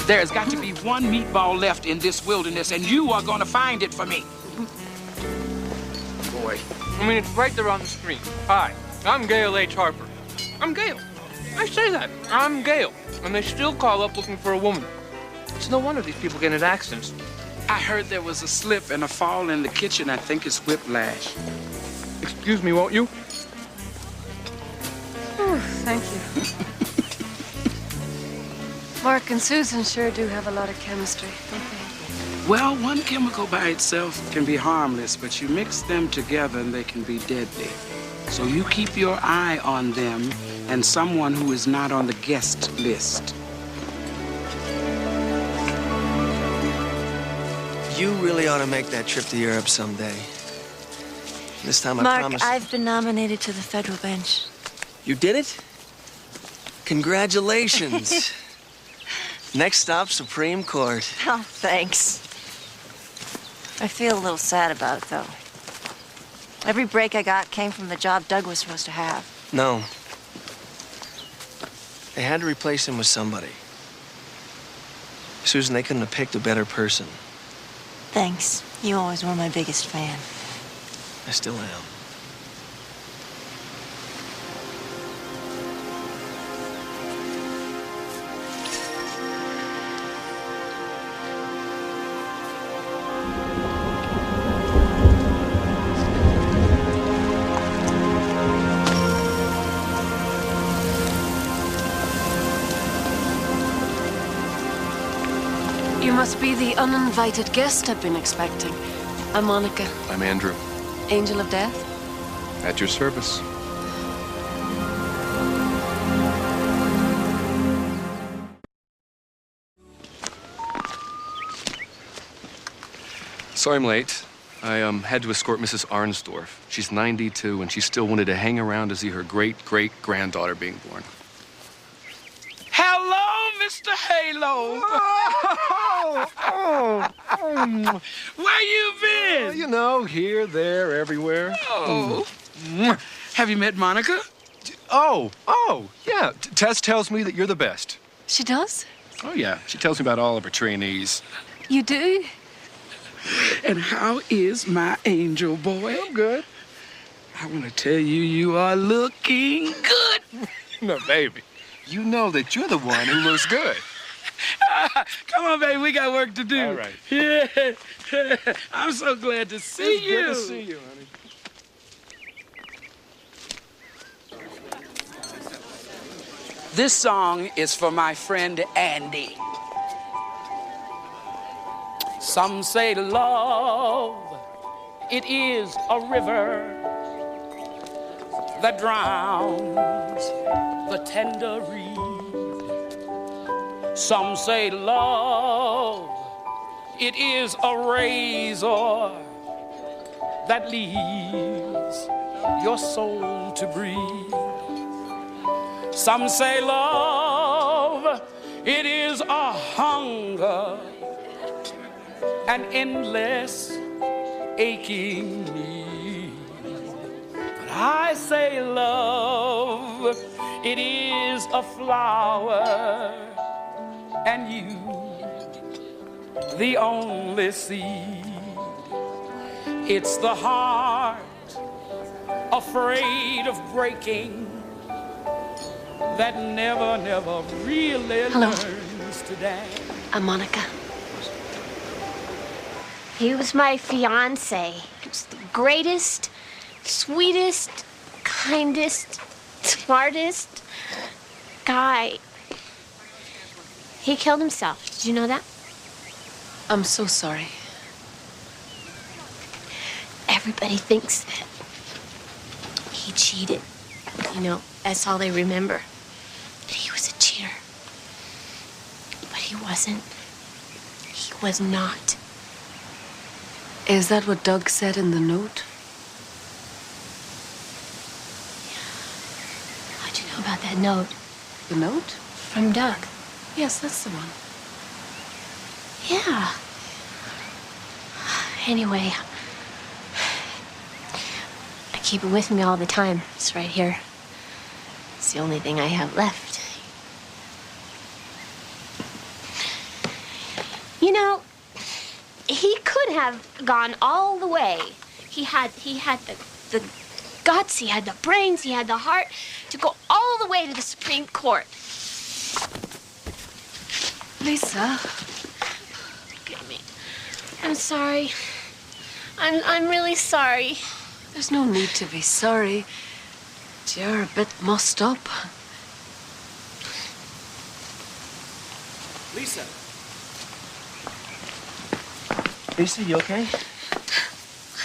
There's got to be one meatball left in this wilderness, and you are going to find it for me. Boy. I mean, it's right there on the screen. Hi, I'm Gail H. Harper. I'm Gail. I say that. I'm Gail. And they still call up looking for a woman. It's no wonder these people get into accidents. I heard there was a slip and a fall in the kitchen. I think it's whiplash. Excuse me, won't you? Oh, thank you. Mark and Susan sure do have a lot of chemistry, don't they? Well, one chemical by itself can be harmless, but you mix them together and they can be deadly. So you keep your eye on them and someone who is not on the guest list. You really ought to make that trip to Europe someday. This time I Mark, promise. I've been nominated to the federal bench. You did it? Congratulations. Next stop, Supreme Court. Oh, thanks. I feel a little sad about it, though. Every break I got came from the job Doug was supposed to have. No. They had to replace him with somebody. Susan, they couldn't have picked a better person. Thanks. You always were my biggest fan. I still am. You must be the uninvited guest I've been expecting. I'm Monica. I'm Andrew. Angel of Death? At your service. Sorry I'm late. I had to escort Mrs. Arnsdorf. She's 92, and she still wanted to hang around to see her great-great-granddaughter being born. Hello, Mr. Halo. Where you been? You know, here, there, everywhere. Oh. Have you met Monica? Oh, yeah. Tess tells me that you're the best. She does? Oh, yeah. She tells me about all of her trainees. You do? And how is my angel boy? I'm good. I want to tell you, you are looking good. No, baby. You know that you're the one who looks good. Come on, baby. We got work to do. All right. Yeah. I'm so glad to see It's you. good to see you, honey. This song is for my friend Andy. Some say love, it is a river that drowns the tender reed. Some say love, it is a razor that leaves your soul to breathe. Some say love, it is a hunger, an endless aching need. But I say love, it is a flower, and you, the only seed. It's the heart of afraid of breaking, that never, never really Hello. learns to dance. I'm Monica. He was my fiance. He was the greatest, sweetest, kindest, smartest guy. He killed himself. Did you know that? I'm so sorry. Everybody thinks that he cheated. You know, that's all they remember. That he was a cheater. But he wasn't. He was not. Is that what Doug said in the note? How'd you know about that note? The note? From Doug. Yes, that's the one. Yeah. Anyway, I keep it with me all the time. It's right here. It's the only thing I have left. You know, he could have gone all the way. He had the guts, he had the brains, he had the heart to go all the way to the Supreme Court. Lisa. Forgive me. I'm sorry. I'm really sorry. There's no need to be sorry. You're a bit mussed up. Lisa. Lisa, you okay?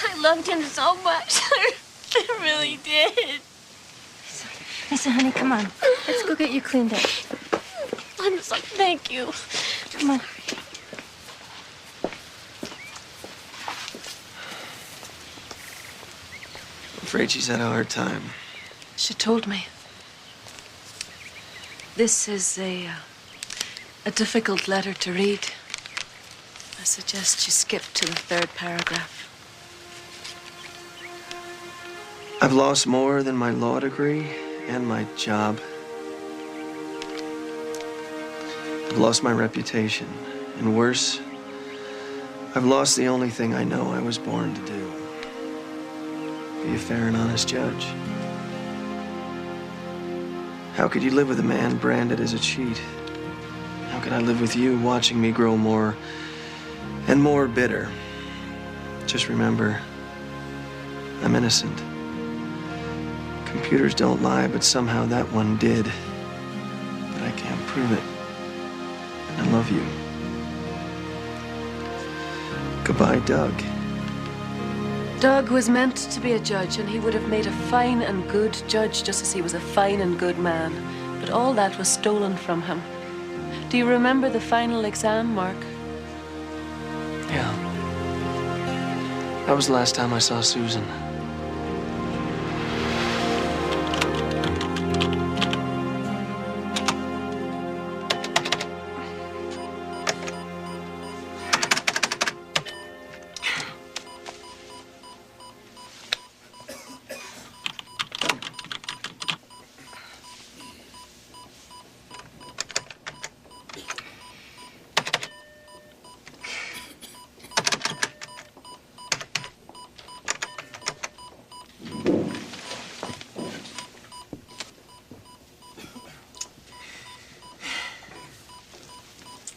I loved him so much. I really did. Lisa, honey, come on. Let's go get you cleaned up. I'm sorry. Thank you. Come on. I'm afraid she's had a hard time. She told me. This is a difficult letter to read. I suggest you skip to the 3rd paragraph. I've lost more than my law degree and my job. I've lost my reputation. And worse, I've lost the only thing I know I was born to do. Be a fair and honest judge. How could you live with a man branded as a cheat? How could I live with you watching me grow more and more bitter? Just remember, I'm innocent. Computers don't lie, but somehow that one did. But I can't prove it. And I love you. Goodbye, Doug. Doug was meant to be a judge, and he would have made a fine and good judge, just as he was a fine and good man. But all that was stolen from him. Do you remember the final exam, Mark? Yeah. That was the last time I saw Susan.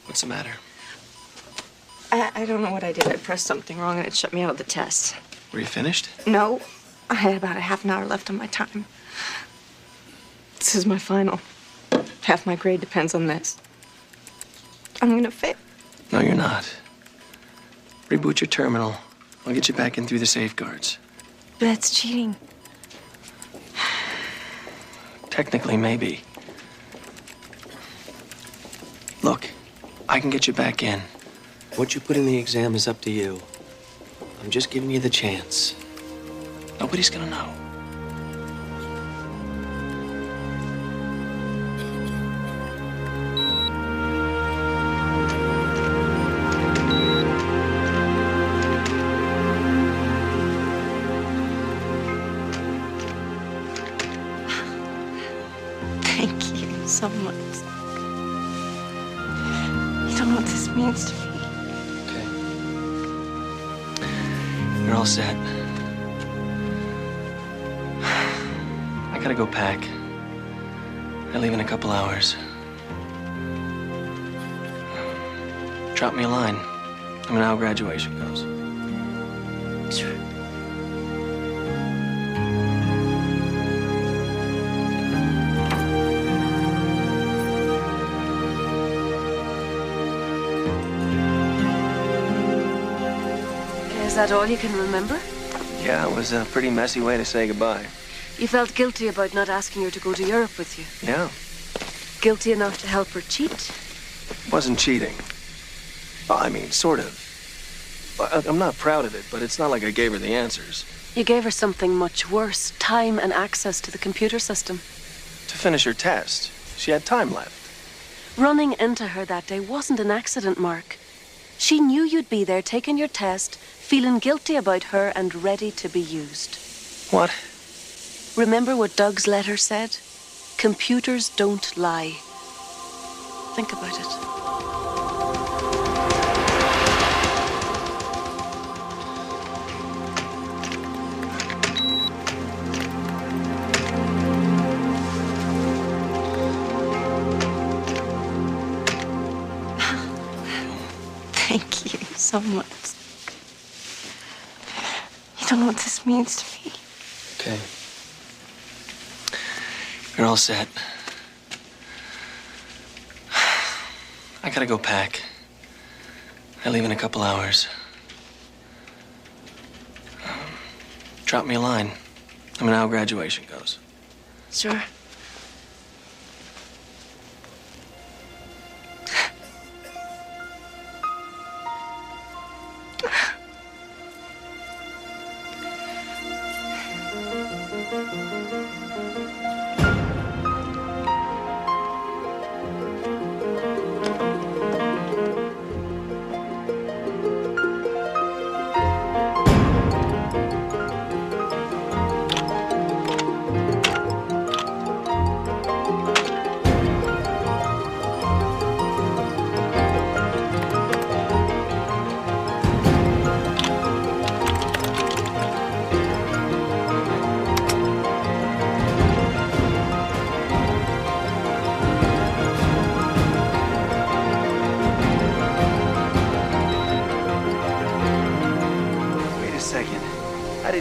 What's the matter? I don't know what I did. I pressed something wrong and it shut me out of the test. Were you finished? No, I had about a half an hour left on my time. This is my final. Half my grade depends on this. I'm gonna fail. No, you're not. Reboot your terminal. I'll get you back in through the safeguards. That's cheating. Technically, maybe. Look, I can get you back in. What you put in the exam is up to you. I'm just giving you the chance. Nobody's gonna know. Thank you so much. You don't know what this means to me. You're all set. gotta go pack. I leave in a couple hours. Drop me a line. Let me know how graduation goes. Sure. Is that all you can remember? Yeah, it was a pretty messy way to say goodbye. You felt guilty about not asking her to go to Europe with you. Yeah, Guilty enough to help her cheat? wasn't cheating. Well, I mean, sort of. I'm not proud of it, but it's not like I gave her the answers. You gave her something much worse, time and access to the computer system. To finish her test, she had time left. Running into her that day wasn't an accident, Mark. She knew you'd be there taking your test, feeling guilty about her and ready to be used. What? Remember what Doug's letter said? Computers don't lie. Think about it. Thank you so much. You don't know what this means to me. Okay. You're all set. I gotta go pack. I leave in a couple hours. Drop me a line. Let me know how graduation goes. Sure.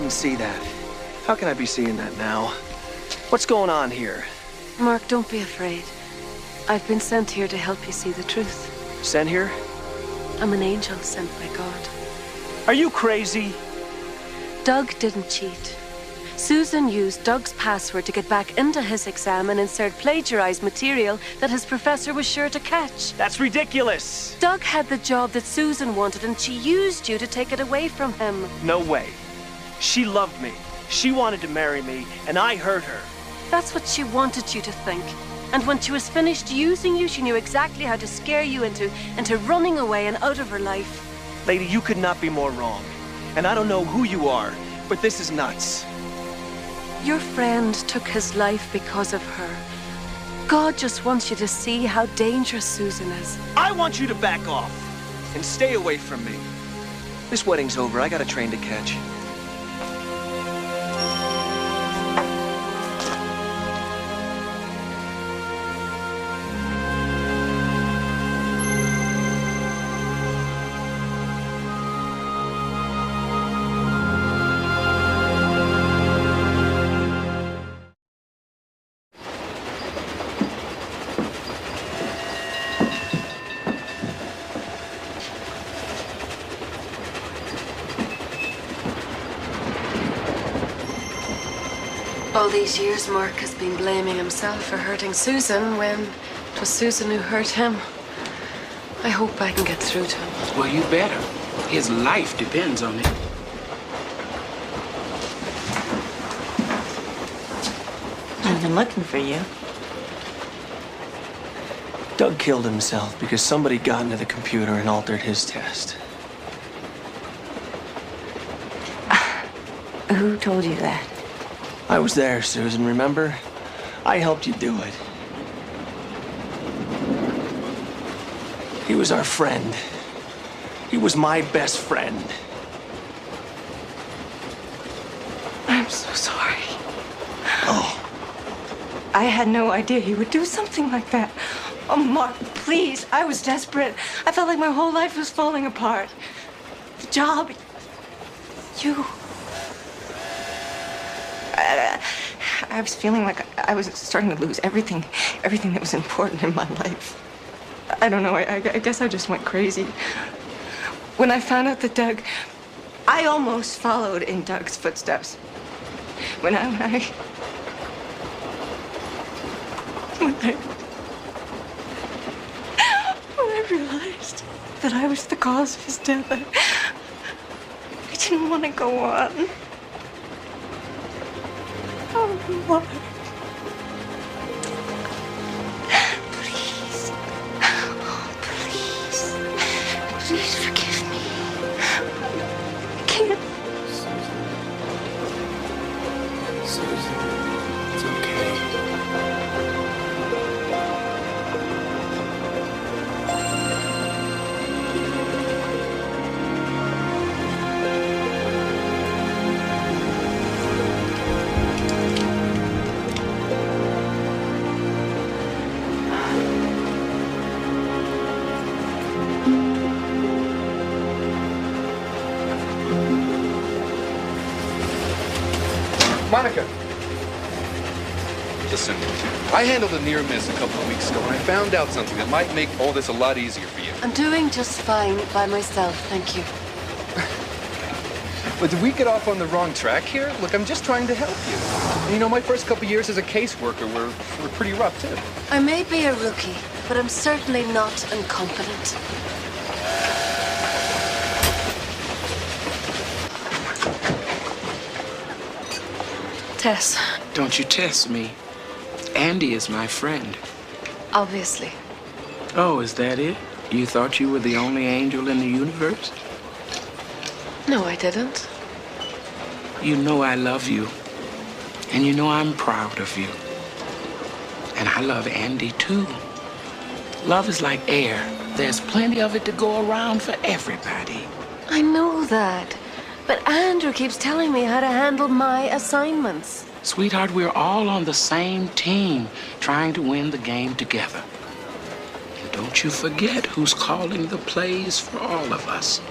See that? How can I be seeing that now? What's going on here? Mark, don't be afraid. I've been sent here to help you see the truth. Sent here? I'm an angel sent by God. Are you crazy? Doug didn't cheat. Susan used Doug's password to get back into his exam and insert plagiarized material that his professor was sure to catch. That's ridiculous! Doug had the job that Susan wanted and she used you to take it away from him. No way. She loved me. She wanted to marry me, and I hurt her. That's what she wanted you to think. And when she was finished using you, she knew exactly how to scare you into running away and out of her life. Lady, you could not be more wrong. And I don't know who you are, but this is nuts. Your friend took his life because of her. God just wants you to see how dangerous Susan is. I want you to back off and stay away from me. This wedding's over. I got a train to catch. All these years, Mark has been blaming himself for hurting Susan when it was Susan who hurt him. I hope I can get through to him. Well, you better. His life depends on it. I've been looking for you. Doug killed himself because somebody got into the computer and altered his test. Who told you that? I was there, Susan, remember? I helped you do it. He was our friend. He was my best friend. I'm so sorry. Oh, I had no idea he would do something like that. Oh, Mark, please. I was desperate. I felt like my whole life was falling apart. The job. You. I was feeling like I was starting to lose everything that was important in my life. I don't know. I guess I just went crazy. When I found out that Doug, I almost followed in Doug's footsteps. When I realized that I was the cause of his death, I didn't want to go on. Oh, Mark. Please. Oh, please. Please forgive me. I can't. Susan, it's okay. Monica! Listen, I handled a near miss a couple of weeks ago, and I found out something that might make all this a lot easier for you. I'm doing just fine by myself, thank you. But did we get off on the wrong track here? Look, I'm just trying to help you. And, you know, my first couple of years as a caseworker were pretty rough, too. I may be a rookie, but I'm certainly not incompetent. Tess. Don't you test me. Andy is my friend. Obviously. Oh, is that it? You thought you were the only angel in the universe? No, I didn't. You know I love you. And you know I'm proud of you. And I love Andy, too. Love is like air. There's plenty of it to go around for everybody. I know that. But Andrew keeps telling me how to handle my assignments. Sweetheart, we're all on the same team, trying to win the game together. And don't you forget who's calling the plays for all of us.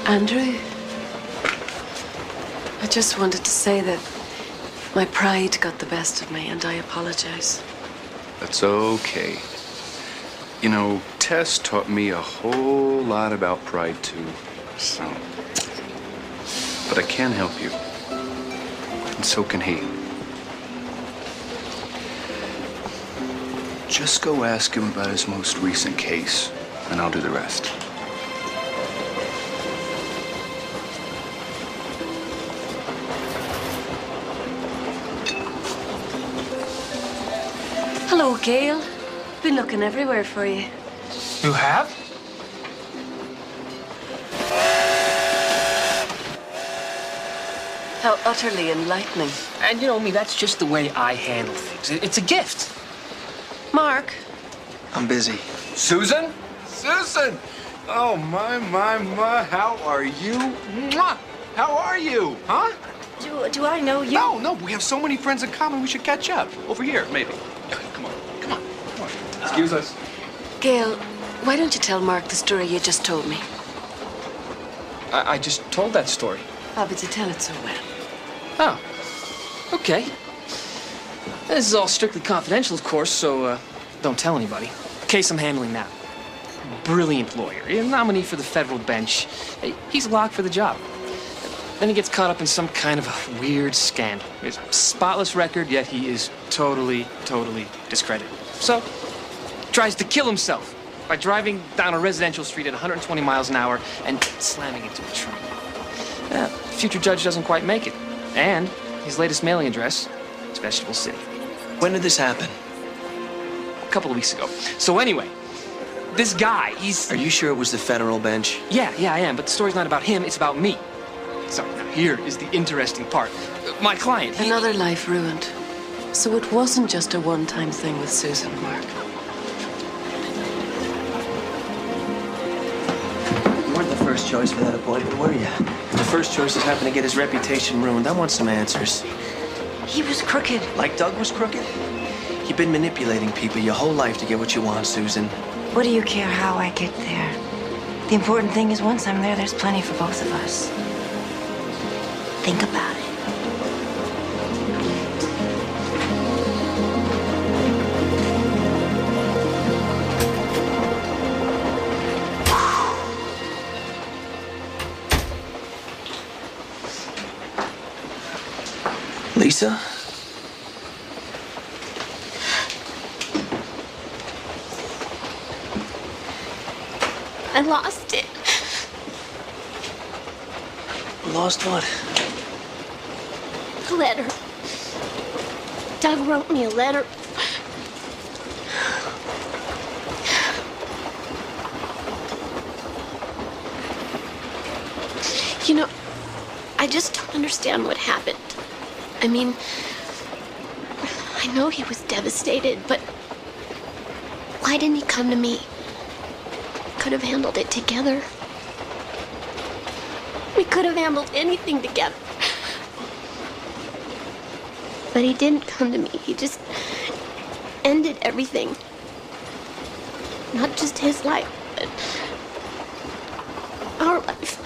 Andrew, I just wanted to say that my pride got the best of me, and I apologize. That's okay. You know, Tess taught me a whole lot about pride, too. So. But I can help you. And so can he. Just go ask him about his most recent case, and I'll do the rest. Hello, Gail. Been looking everywhere for you. You have? How utterly enlightening. And you know me, that's just the way I handle things. It's a gift. Mark. I'm busy. Susan? Susan! Oh, my. How are you? Mwah! How are you? Huh? Do I know you? No. We have so many friends in common. We should catch up. Over here, maybe. Come on. Excuse us. Gail, why don't you tell Mark the story you just told me? I just told that story. Oh, but you tell it so well. Oh, okay. This is all strictly confidential, of course, so don't tell anybody. Case I'm handling now. Brilliant lawyer, a nominee for the federal bench. He's locked for the job. Then he gets caught up in some kind of a weird scandal. It's a spotless record, yet he is totally discredited. So, tries to kill himself by driving down a residential street at 120 miles an hour and slamming into a tree. Future judge doesn't quite make it. And his latest mailing address is Vegetable City. When did this happen? A couple of weeks ago. So anyway, this guy, he's... Are you sure it was the federal bench? Yeah, I am. But the story's not about him, it's about me. So now here is the interesting part. My client, Another life ruined. So it wasn't just a one-time thing with Susan, Mark. choice for that appointment, were you? The first choice is having to get his reputation ruined. I want some answers. He was crooked. Like Doug was crooked? You've been manipulating people your whole life to get what you want, Susan. What do you care how I get there? The important thing is once I'm there, there's plenty for both of us. Think about it. Lisa? I lost it. Lost what? A letter. Doug wrote me a letter. You know, I just don't understand what happened. I mean, I know he was devastated, but why didn't he come to me? Could have handled it together. We could have handled anything together. But he didn't come to me. He just ended everything. Not just his life, but our life.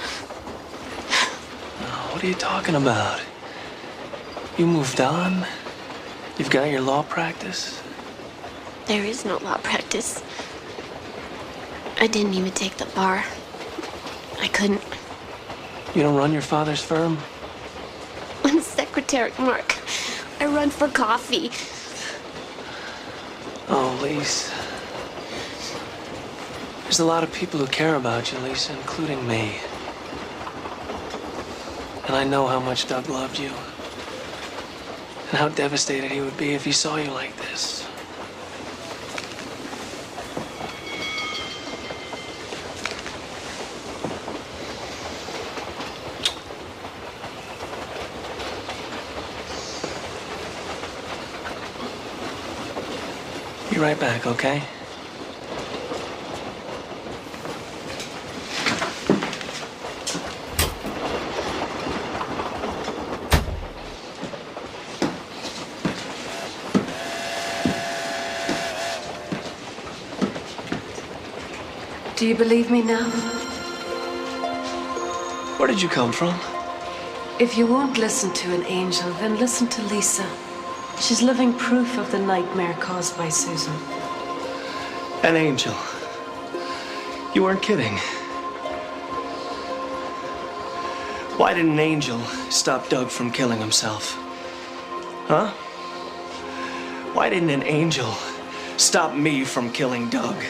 What are you talking about? You moved on? You've got your law practice? There is no law practice. I didn't even take the bar. I couldn't. You don't run your father's firm? I'm secretary, Mark. I run for coffee. Oh, Lisa. There's a lot of people who care about you, Lisa, including me. And I know how much Doug loved you. And how devastated he would be if he saw you like this. Be right back, okay? Do you believe me now? Where did you come from? If you won't listen to an angel, then listen to Lisa. She's living proof of the nightmare caused by Susan. An angel. You weren't kidding. Why did an angel stop Doug from killing himself? Huh? Why didn't an angel stop me from killing Doug?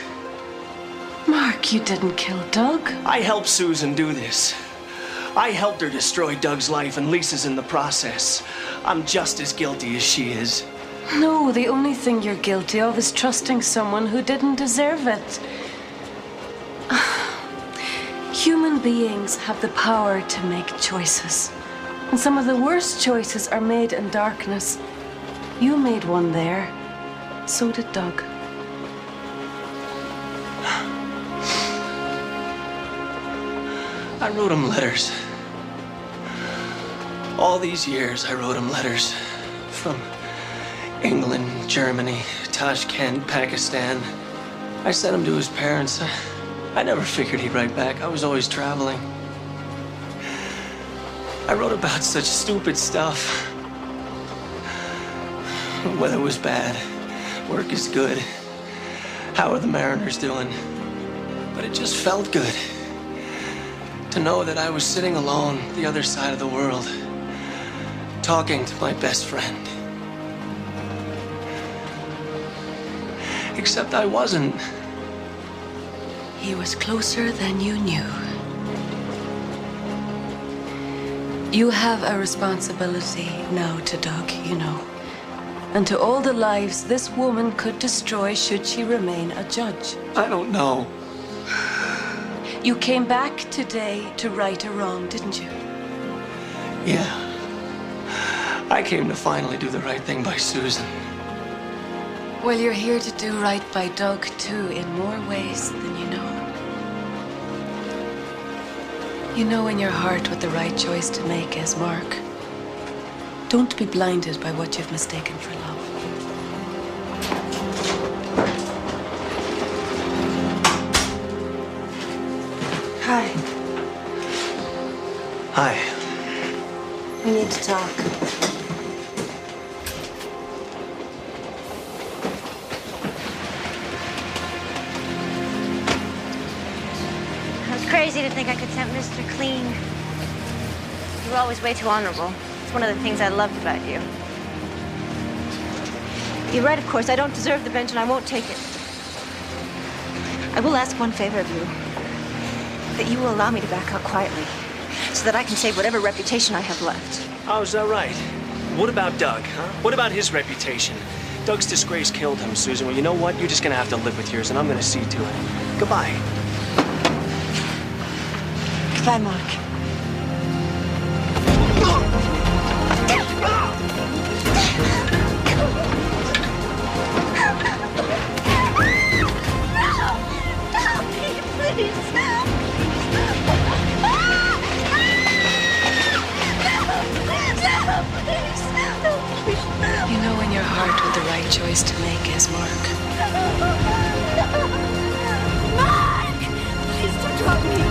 Mark, you didn't kill Doug. I helped Susan do this. I helped her destroy Doug's life, and Lisa's in the process. I'm just as guilty as she is. No, the only thing you're guilty of is trusting someone who didn't deserve it. Human beings have the power to make choices. And some of the worst choices are made in darkness. You made one there. So did Doug. I wrote him letters. All these years, I wrote him letters. From England, Germany, Tashkent, Pakistan. I sent them to his parents. I never figured he'd write back. I was always traveling. I wrote about such stupid stuff. Weather was bad. Work is good. How are the Mariners doing? But it just felt good to know that I was sitting alone the other side of the world, talking to my best friend. Except I wasn't. He was closer than you knew. You have a responsibility now to Doug, you know, and to all the lives this woman could destroy should she remain a judge. I don't know. You came back today to right a wrong, didn't you? Yeah. I came to finally do the right thing by Susan. Well, you're here to do right by Doug, too, in more ways than you know. You know in your heart what the right choice to make is, Mark. Don't be blinded by what you've mistaken for love. Hi. Hi. We need to talk. I was crazy to think I could tempt Mr. Clean. You were always way too honorable. It's one of the things I loved about you. You're right, of course. I don't deserve the bench, and I won't take it. I will ask one favor of you. That you will allow me to back out quietly, so that I can save whatever reputation I have left. Oh, is that right? What about Doug, huh? What about his reputation? Doug's disgrace killed him, Susan. Well, you know what? You're just gonna have to live with yours, and I'm gonna see to it. Goodbye. Goodbye, Mark. You know in your heart what the right choice to make is, Mark. Mark! Please don't drop me.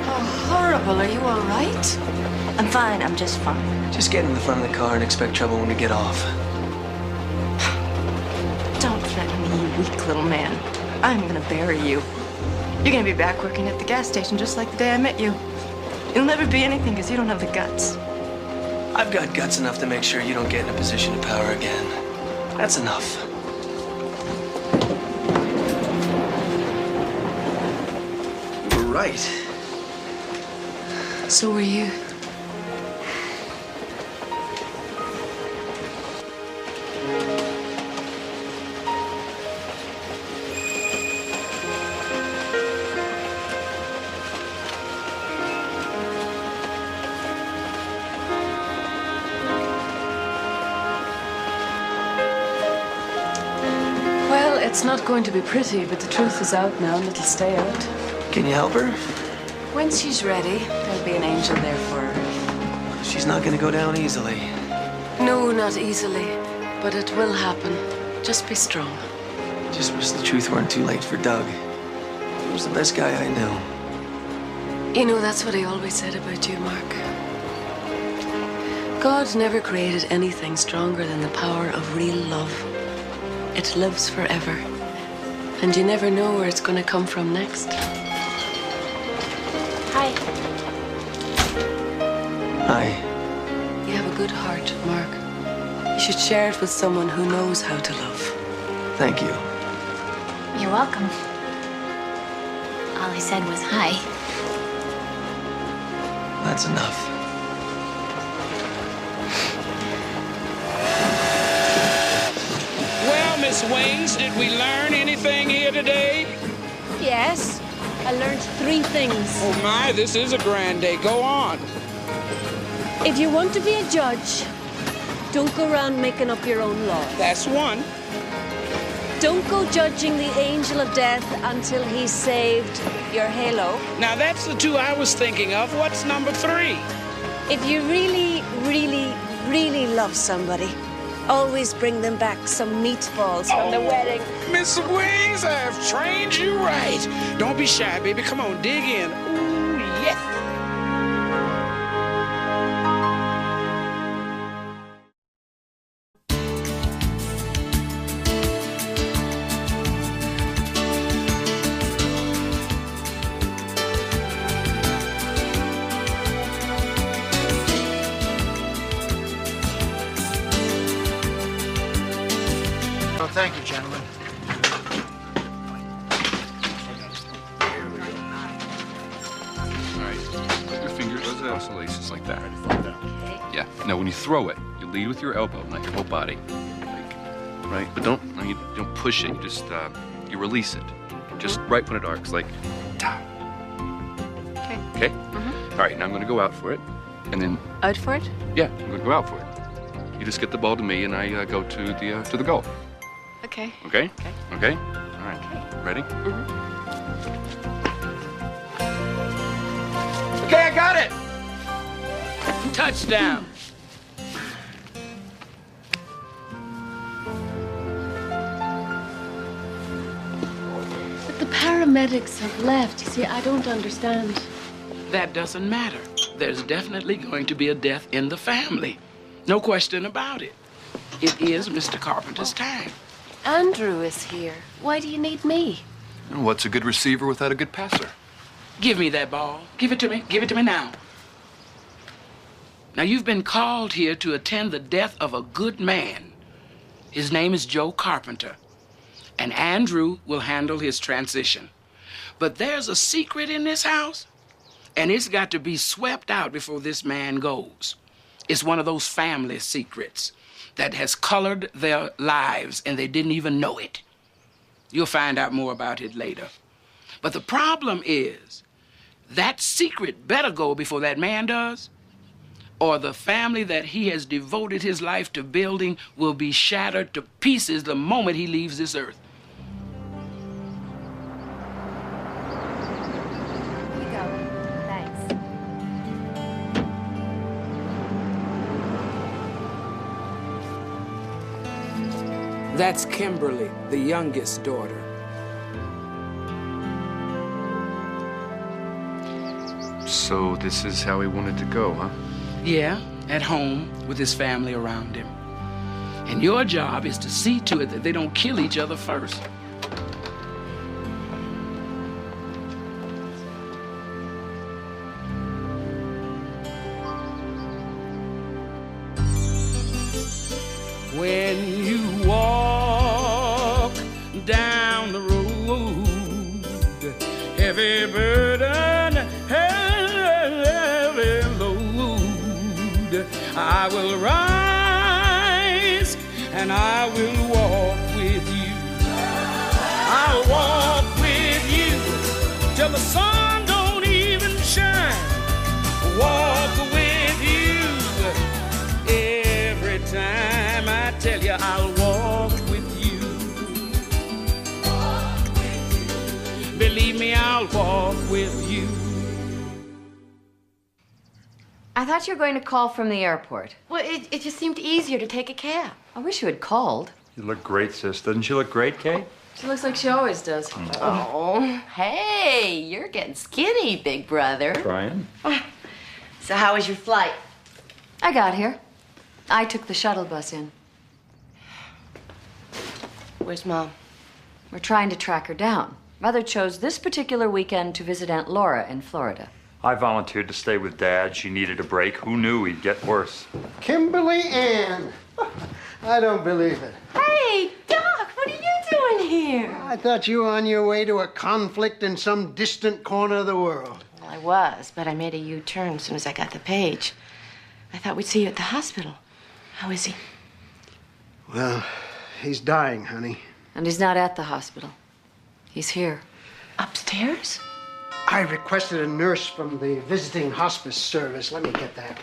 Oh, horrible. Are you all right? I'm fine. I'm just fine. Just get in the front of the car and expect trouble when we get off. Don't threaten me, you weak little man. I'm gonna bury you. You're gonna be back working at the gas station just like the day I met you. You'll never be anything because you don't have the guts. I've got guts enough to make sure you don't get in a position of power again. That's enough. You were right. So were you. Well, it's not going to be pretty, but the truth is out now and it'll stay out. Can you help her? When she's ready, there'll be an angel there for her. She's not gonna go down easily. No, not easily, but it will happen. Just be strong. Just wish the truth weren't too late for Doug. He was the best guy I knew. You know, that's what I always said about you, Mark. God never created anything stronger than the power of real love. It lives forever, and you never know where it's going to come from next. Hi. Hi. You have a good heart, Mark. You should share it with someone who knows how to love. Thank you. You're welcome. All I said was hi. That's enough. Well, Miss Wings, did we learn anything here today? Yes. I learned 3 things. Oh my, this is a grand day. Go on. If you want to be a judge, don't go around making up your own laws. That's one. Don't go judging the angel of death until he's saved your halo. Now that's the 2 I was thinking of. What's number 3? If you really, really, really love somebody, always bring them back some meatballs from the wedding. Miss Wings, I have trained you right. Don't be shy, baby. Come on, dig in. Ooh, yes. Well, thank you, gentlemen. All right. Put your fingers across the laces like that. Yeah. Now, when you throw it, you lead with your elbow, not your whole body. Right? But you don't push it. You just you release it. Just right when it arcs, like. Ta. Okay. Okay. All right. Now I'm going to go out for it, and then. Out for it? Yeah, I'm going to go out for it. You just get the ball to me, and I go to the goal. Okay. Okay? Okay. Okay? All Ready? Okay, I got it. Touchdown. But the paramedics have left. You see, I don't understand. That doesn't matter. There's definitely going to be a death in the family. No question about it. It is Mr. Carpenter's time. Andrew is here. Why do you need me? What's a good receiver without a good passer? Give me that ball. Give it to me. Give it to me now. Now, you've been called here to attend the death of a good man. His name is Joe Carpenter. And Andrew will handle his transition. But there's a secret in this house, and it's got to be swept out before this man goes. It's one of those family secrets that has colored their lives, and they didn't even know it. You'll find out more about it later. But the problem is, that secret better go before that man does, or the family that he has devoted his life to building will be shattered to pieces the moment he leaves this earth. Here you go. Thanks. That's Kimberly, the youngest daughter. So this is how he wanted to go, huh? Yeah, at home with his family around him. And your job is to see to it that they don't kill each other first. When you walk down the road, heavy burden, heavy load, I will rise and I will walk with you. I'll walk with you till the sun don't even shine. Walk with you every time. I tell you, I'll walk with you. Believe me, I'll walk with you. I thought you were going to call from the airport. Well, it just seemed easier to take a cab. I wish you had called. You look great, sis. Doesn't she look great, Kate? She looks like she always does. Oh, hey, you're getting skinny, big brother. Trying. So how was your flight? I got here. I took the shuttle bus in. Where's Mom? We're trying to track her down. Mother chose this particular weekend to visit Aunt Laura in Florida. I volunteered to stay with Dad. She needed a break. Who knew he'd get worse? Kimberly Ann. I don't believe it. Hey, Doc, what are you doing here? I thought you were on your way to a conflict in some distant corner of the world. Well, I was, but I made a U-turn as soon as I got the page. I thought we'd see you at the hospital. How is he? Well, he's dying, honey. And he's not at the hospital. He's here. Upstairs? I requested a nurse from the visiting hospice service. Let me get that.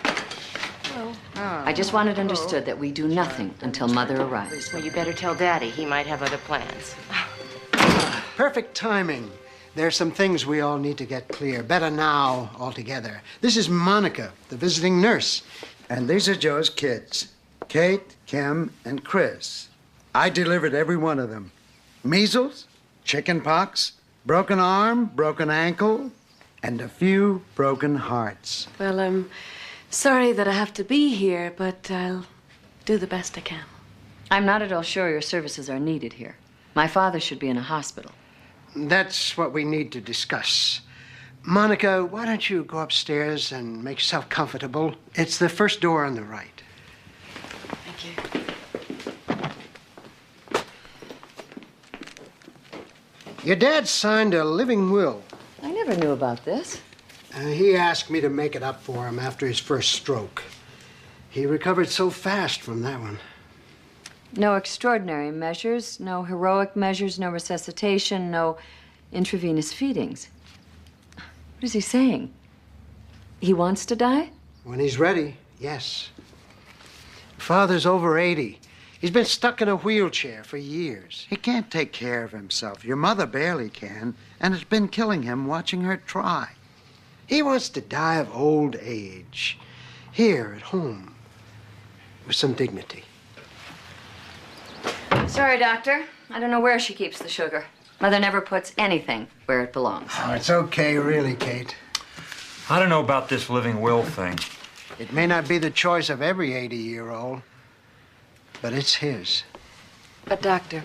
I just want it understood that we do nothing until Mother arrives. Well, you better tell Daddy. He might have other plans. Perfect timing. There are some things we all need to get clear. Better now altogether. This is Monica, the visiting nurse. And these are Joe's kids. Kate, Kim, and Chris. I delivered every one of them. Measles, chicken pox, broken arm, broken ankle, and a few broken hearts. Well, I'm sorry that I have to be here, but I'll do the best I can. I'm not at all sure your services are needed here. My father should be in a hospital. That's what we need to discuss. Monica, why don't you go upstairs and make yourself comfortable? It's the first door on the right. Thank you. Your dad signed a living will. I never knew about this. He asked me to make it up for him after his first stroke. He recovered so fast from that one. No extraordinary measures, no heroic measures, no resuscitation, no intravenous feedings. What is he saying? He wants to die? When he's ready, yes. Father's over 80. He's been stuck in a wheelchair for years. He can't take care of himself. Your mother barely can, and it's been killing him watching her try. He wants to die of old age, here at home, with some dignity. Sorry, Doctor. I don't know where she keeps the sugar. Mother never puts anything where it belongs. Oh, it's okay, really, Kate. I don't know about this living will thing. It may not be the choice of every 80-year-old, but it's his. But, Doctor,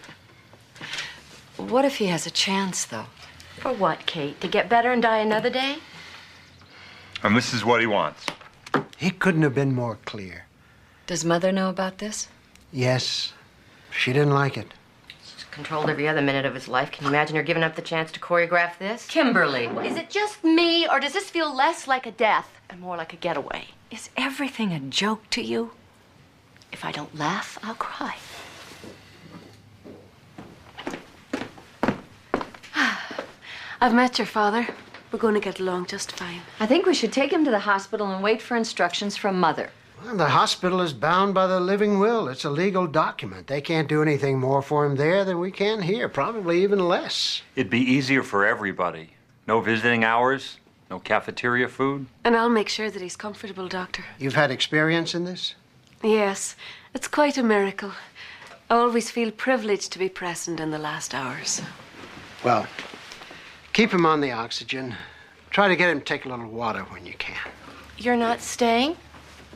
what if he has a chance, though? For what, Kate? To get better and die another day? And this is what he wants. He couldn't have been more clear. Does Mother know about this? Yes. She didn't like it. She's controlled every other minute of his life. Can you imagine her giving up the chance to choreograph this? Kimberly. Is it just me, or does this feel less like a death and more like a getaway? Is everything a joke to you? If I don't laugh, I'll cry. I've met your father. We're going to get along just fine. I think we should take him to the hospital and wait for instructions from Mother. Well, the hospital is bound by the living will. It's a legal document. They can't do anything more for him there than we can here, probably even less. It'd be easier for everybody. No visiting hours, no cafeteria food. And I'll make sure that he's comfortable, Doctor. You've had experience in this? Yes, it's quite a miracle. I always feel privileged to be present in the last hours. Well, keep him on the oxygen. Try to get him to take a little water when you can. You're not staying?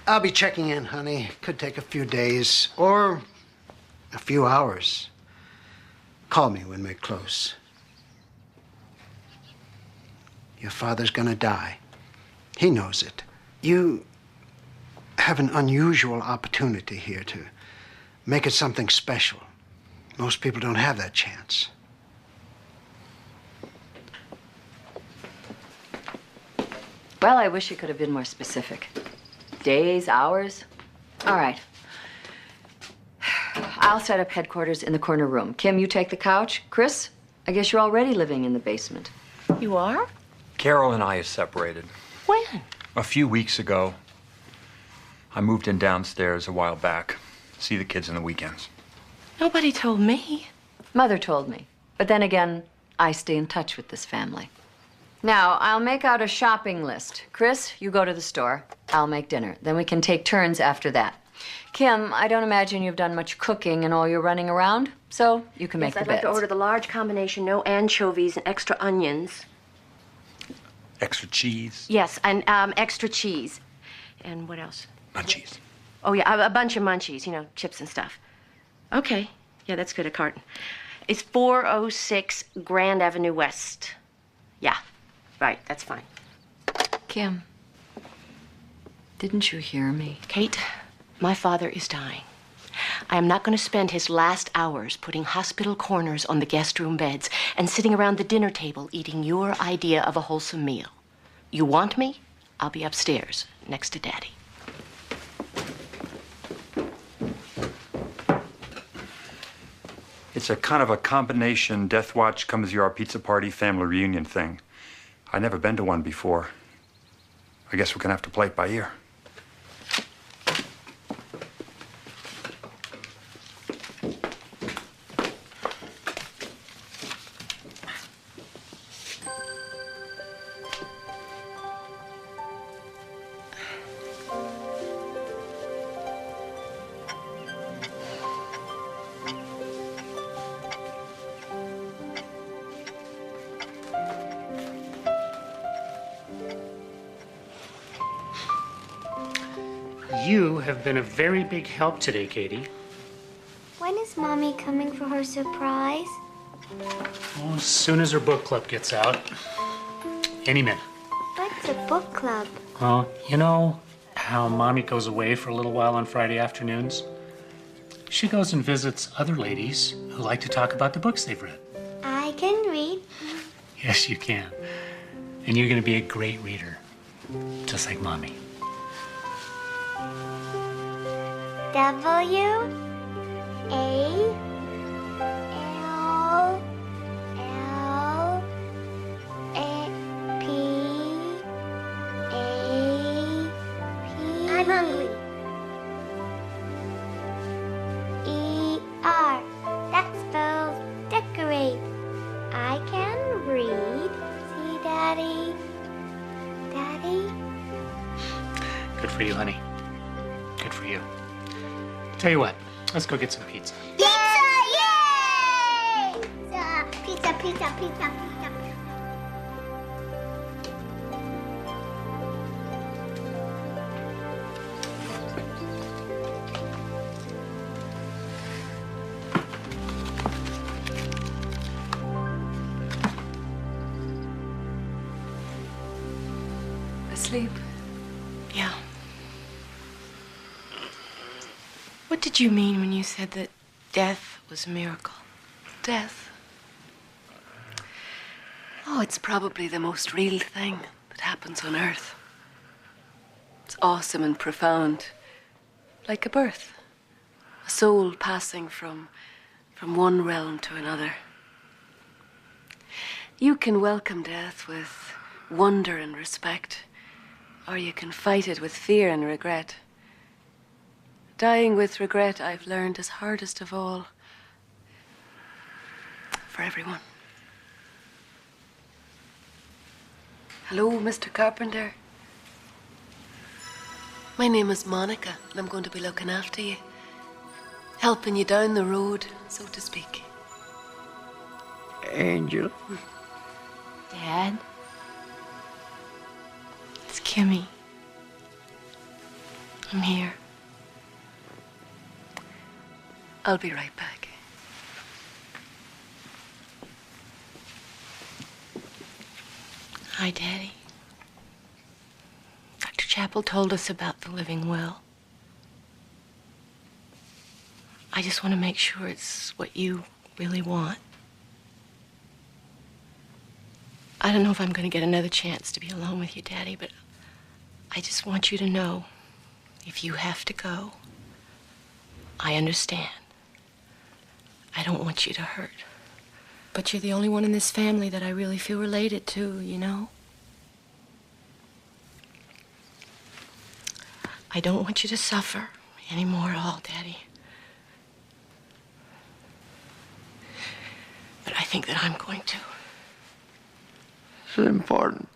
I'll be checking in, honey. Could take a few days or a few hours. Call me when we're close. Your father's gonna die. He knows it. You have an unusual opportunity here to make it something special. Most people don't have that chance. Well, I wish you could have been more specific. Days, hours? All right. I'll set up headquarters in the corner room. Kim, you take the couch. Chris, I guess you're already living in the basement. You are? Carol and I is separated. When? A few weeks ago. I moved in downstairs a while back. See the kids on the weekends. Nobody told me. Mother told me. But then again, I stay in touch with this family. Now, I'll make out a shopping list. Chris, you go to the store. I'll make dinner. Then we can take turns after that. Kim, I don't imagine you've done much cooking in all your running around, so you can make the I'd beds. like to order the large combination, no anchovies and extra onions. Extra cheese. Yes, and extra cheese. And what else? Munchies. Oh, yeah, a bunch of munchies, you know, chips and stuff. Okay. Yeah, that's good, a carton. It's 406 Grand Avenue West. Yeah, right, that's fine. Kim, didn't you hear me? Kate, my father is dying. I am not going to spend his last hours putting hospital corners on the guest room beds and sitting around the dinner table eating your idea of a wholesome meal. You want me? I'll be upstairs next to Daddy. It's a kind of a combination Death Watch Come As You Are Pizza Party family reunion thing. I've never been to one before. I guess we're gonna have to play it by ear. You have been a very big help today, Katie. When is Mommy coming for her surprise? Well, as soon as her book club gets out. Any minute. What's a book club? Well, you know how Mommy goes away for a little while on Friday afternoons? She goes and visits other ladies who like to talk about the books they've read. I can read. Yes, you can. And you're going to be a great reader, just like Mommy. W A L L A P A P. I'm hungry. E read. See, Daddy? Daddy? Good for you, honey. Good for you. Tell you what, let's go get some pizza. Pizza! Yay! Pizza, pizza, pizza, pizza, pizza. Asleep? Yeah. What did you mean when you said that death was a miracle? Death. Oh, it's probably the most real thing that happens on Earth. It's awesome and profound. Like a birth. A soul passing from one realm to another. You can welcome death with wonder and respect, or you can fight it with fear and regret. Dying with regret, I've learned, is hardest of all. For everyone. Hello, Mr. Carpenter. My name is Monica, and I'm going to be looking after you. Helping you down the road, so to speak. Angel. Dad? It's Kimmy. I'm here. I'll be right back. Hi, Daddy. Dr. Chappell told us about the living will. I just want to make sure it's what you really want. I don't know if I'm going to get another chance to be alone with you, Daddy, but I just want you to know, if you have to go, I understand. I don't want you to hurt. But you're the only one in this family that I really feel related to, you know? I don't want you to suffer anymore at all, Daddy. But I think that I'm going to. It's important.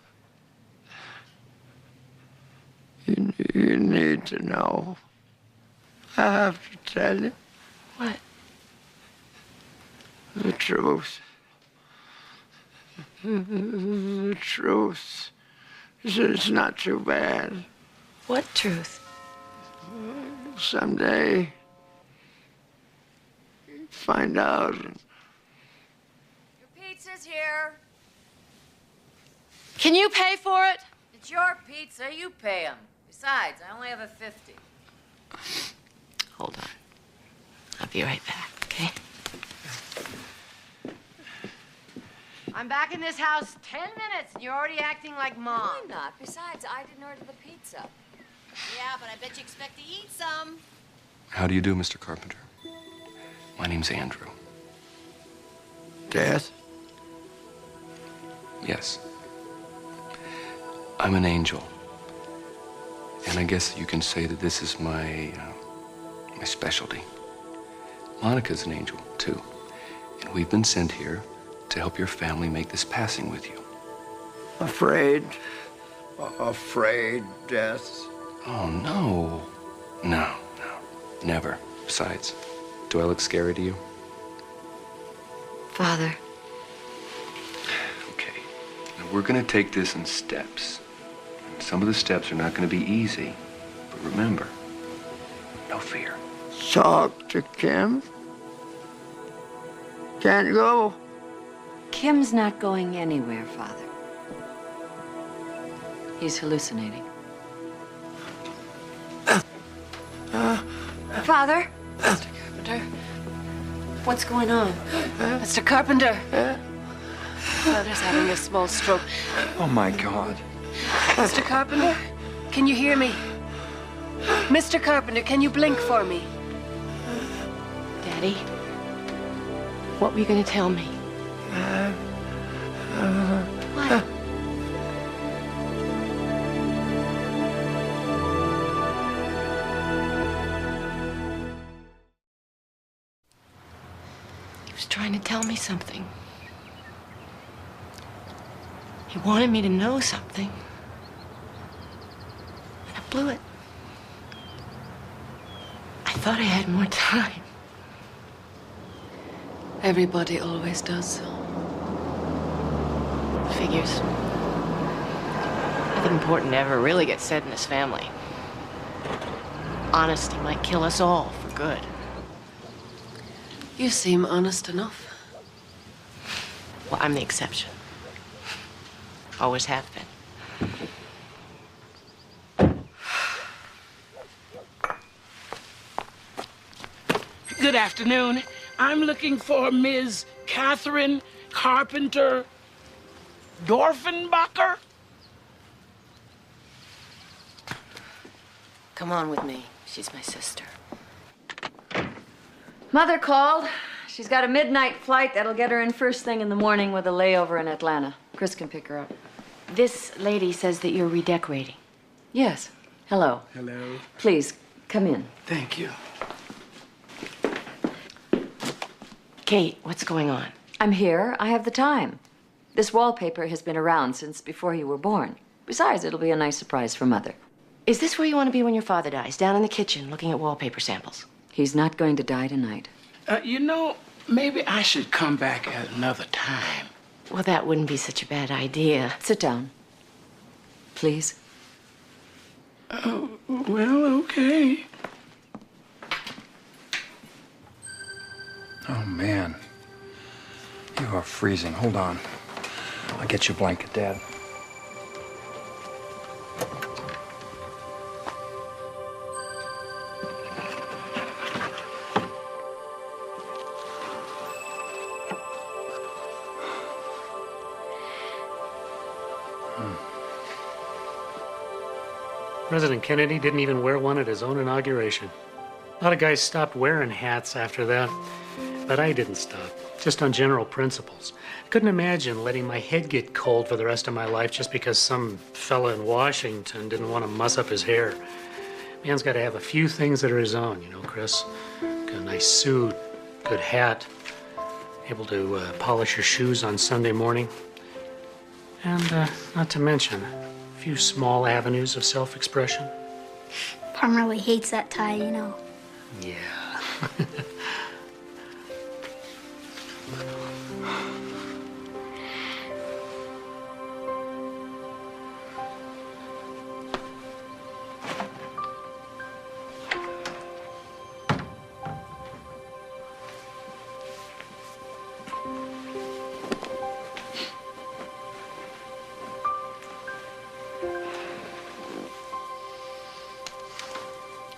You need to know. I have to tell you. What? The truth. The truth. It's not too bad. What truth? Someday, you find out. Your pizza's here. Can you pay for it? It's your pizza. You pay him. Besides, I only have a 50. Hold on. I'll be right back, okay? I'm back in this house 10 minutes, and you're already acting like Mom. I'm not. Besides, I didn't order the pizza. Yeah, but I bet you expect to eat some. How do you do, Mr. Carpenter? My name's Andrew. Death? Yes. I'm an angel. And I guess you can say that this is my specialty. Monica's an angel, too. And we've been sent here to help your family make this passing with you. Afraid? Afraid, Death? Oh, no. No, never. Besides, do I look scary to you? Father. Okay. Now, we're going to take this in steps. And some of the steps are not going to be easy. But remember, no fear. Talk to Kim? Can't go? Kim's not going anywhere, Father. He's hallucinating. Father? Mr. Carpenter? What's going on? Mr. Carpenter? Father's having a small stroke. Oh, my God. Mr. Carpenter? Can you hear me? Mr. Carpenter, can you blink for me? Daddy, what were you going to tell me? What? He was trying to tell me something. He wanted me to know something. And I blew it. I thought I had more time. Everybody always does. Figures. Nothing important ever really gets said in this family. Honesty might kill us all for good. You seem honest enough. Well, I'm the exception. Always have been. Good afternoon. I'm looking for Ms. Catherine Carpenter Dorfenbacher. Come on with me. She's my sister. Mother called. She's got a midnight flight that'll get her in first thing in the morning with a layover in Atlanta. Chris can pick her up. This lady says that you're redecorating. Yes. Hello. Hello. Please, come in. Thank you. Kate, what's going on? I'm here. I have the time. This wallpaper has been around since before you were born. Besides, it'll be a nice surprise for Mother. Is this where you want to be when your father dies? Down in the kitchen, looking at wallpaper samples? He's not going to die tonight. You know, maybe I should come back at another time. Well, that wouldn't be such a bad idea. Sit down. Please. Oh, well, okay. Oh, man. You are freezing. Hold on. I'll get you a blanket, Dad. President Kennedy didn't even wear one at his own inauguration. A lot of guys stopped wearing hats after that, but I didn't stop, just on general principles. I couldn't imagine letting my head get cold for the rest of my life just because some fella in Washington didn't want to muss up his hair. Man's got to have a few things that are his own, you know, Chris. Got a nice suit, good hat, able to polish your shoes on Sunday morning. And not to mention, a few small avenues of self-expression. Mom really hates that tie, you know. Yeah.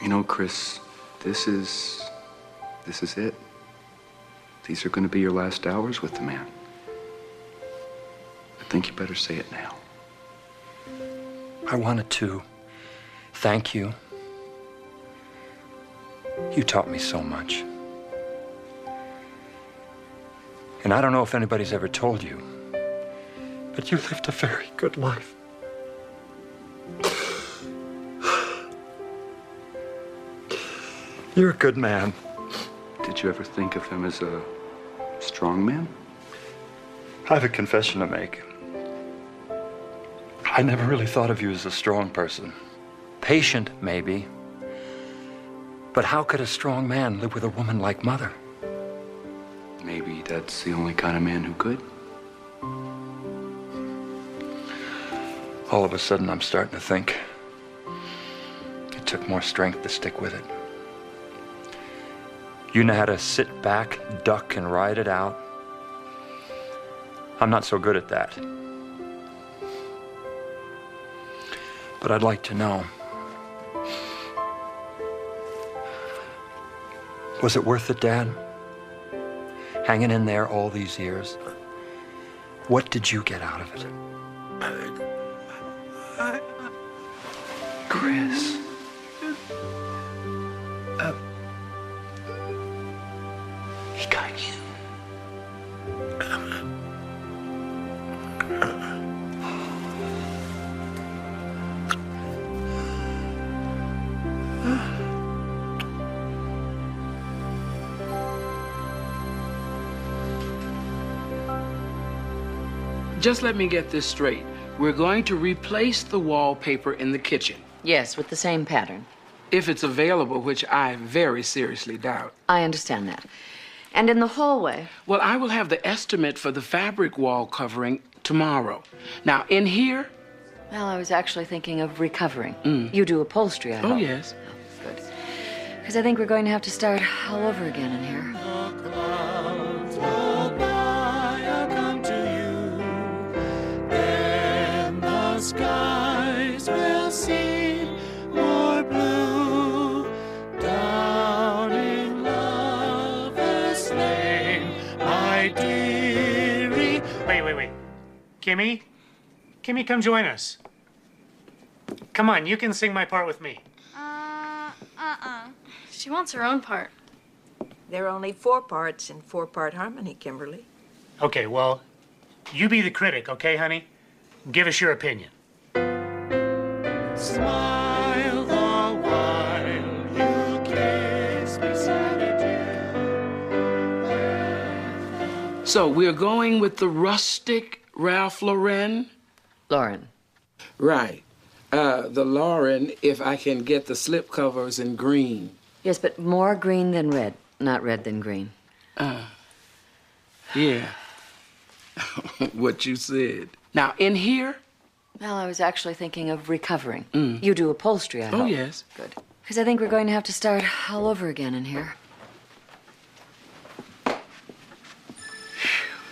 You know, Chris, this is it. These are going to be your last hours with the man. I think you better say it now. I wanted to thank you. You taught me so much. And I don't know if anybody's ever told you, but you lived a very good life. You're a good man. Did you ever think of him as a strong man? I have a confession to make. I never really thought of you as a strong person. Patient, maybe. But how could a strong man live with a woman like Mother? Maybe that's the only kind of man who could. All of a sudden, I'm starting to think it took more strength to stick with it. You know how to sit back, duck, and ride it out. I'm not so good at that. But I'd like to know, was it worth it, Dad? Hanging in there all these years? What did you get out of it? Chris. He got you. just let me get this straight. We're going to replace the wallpaper in the kitchen. Yes, with the same pattern. If it's available, which I very seriously doubt. I understand that. And in the hallway? Well, I will have the estimate for the fabric wall covering tomorrow. Now, in here? Well, I was actually thinking of recovering. You do upholstery, I hope. Oh, yes. Oh, good. Because I think we're going to have to start all over again in here. Skies will seem more blue. Down in Lover's Lane, my dearie. Wait. Kimmy? Kimmy, come join us. Come on, you can sing my part with me. She wants her own part. There are only 4 parts in 4-part harmony, Kimberly. Okay, well, you be the critic, okay, honey? Give us your opinion. Smile the while you kiss beside a So we're going with the rustic Ralph Lauren? Lauren. Right. The Lauren, if I can get the slip covers in green. Yes, but more green than red, not red than green. Yeah. What you said. Now, in here? Well, I was actually thinking of recovering. You do upholstery, I hope. Oh, yes. Good. Because I think we're going to have to start all over again in here.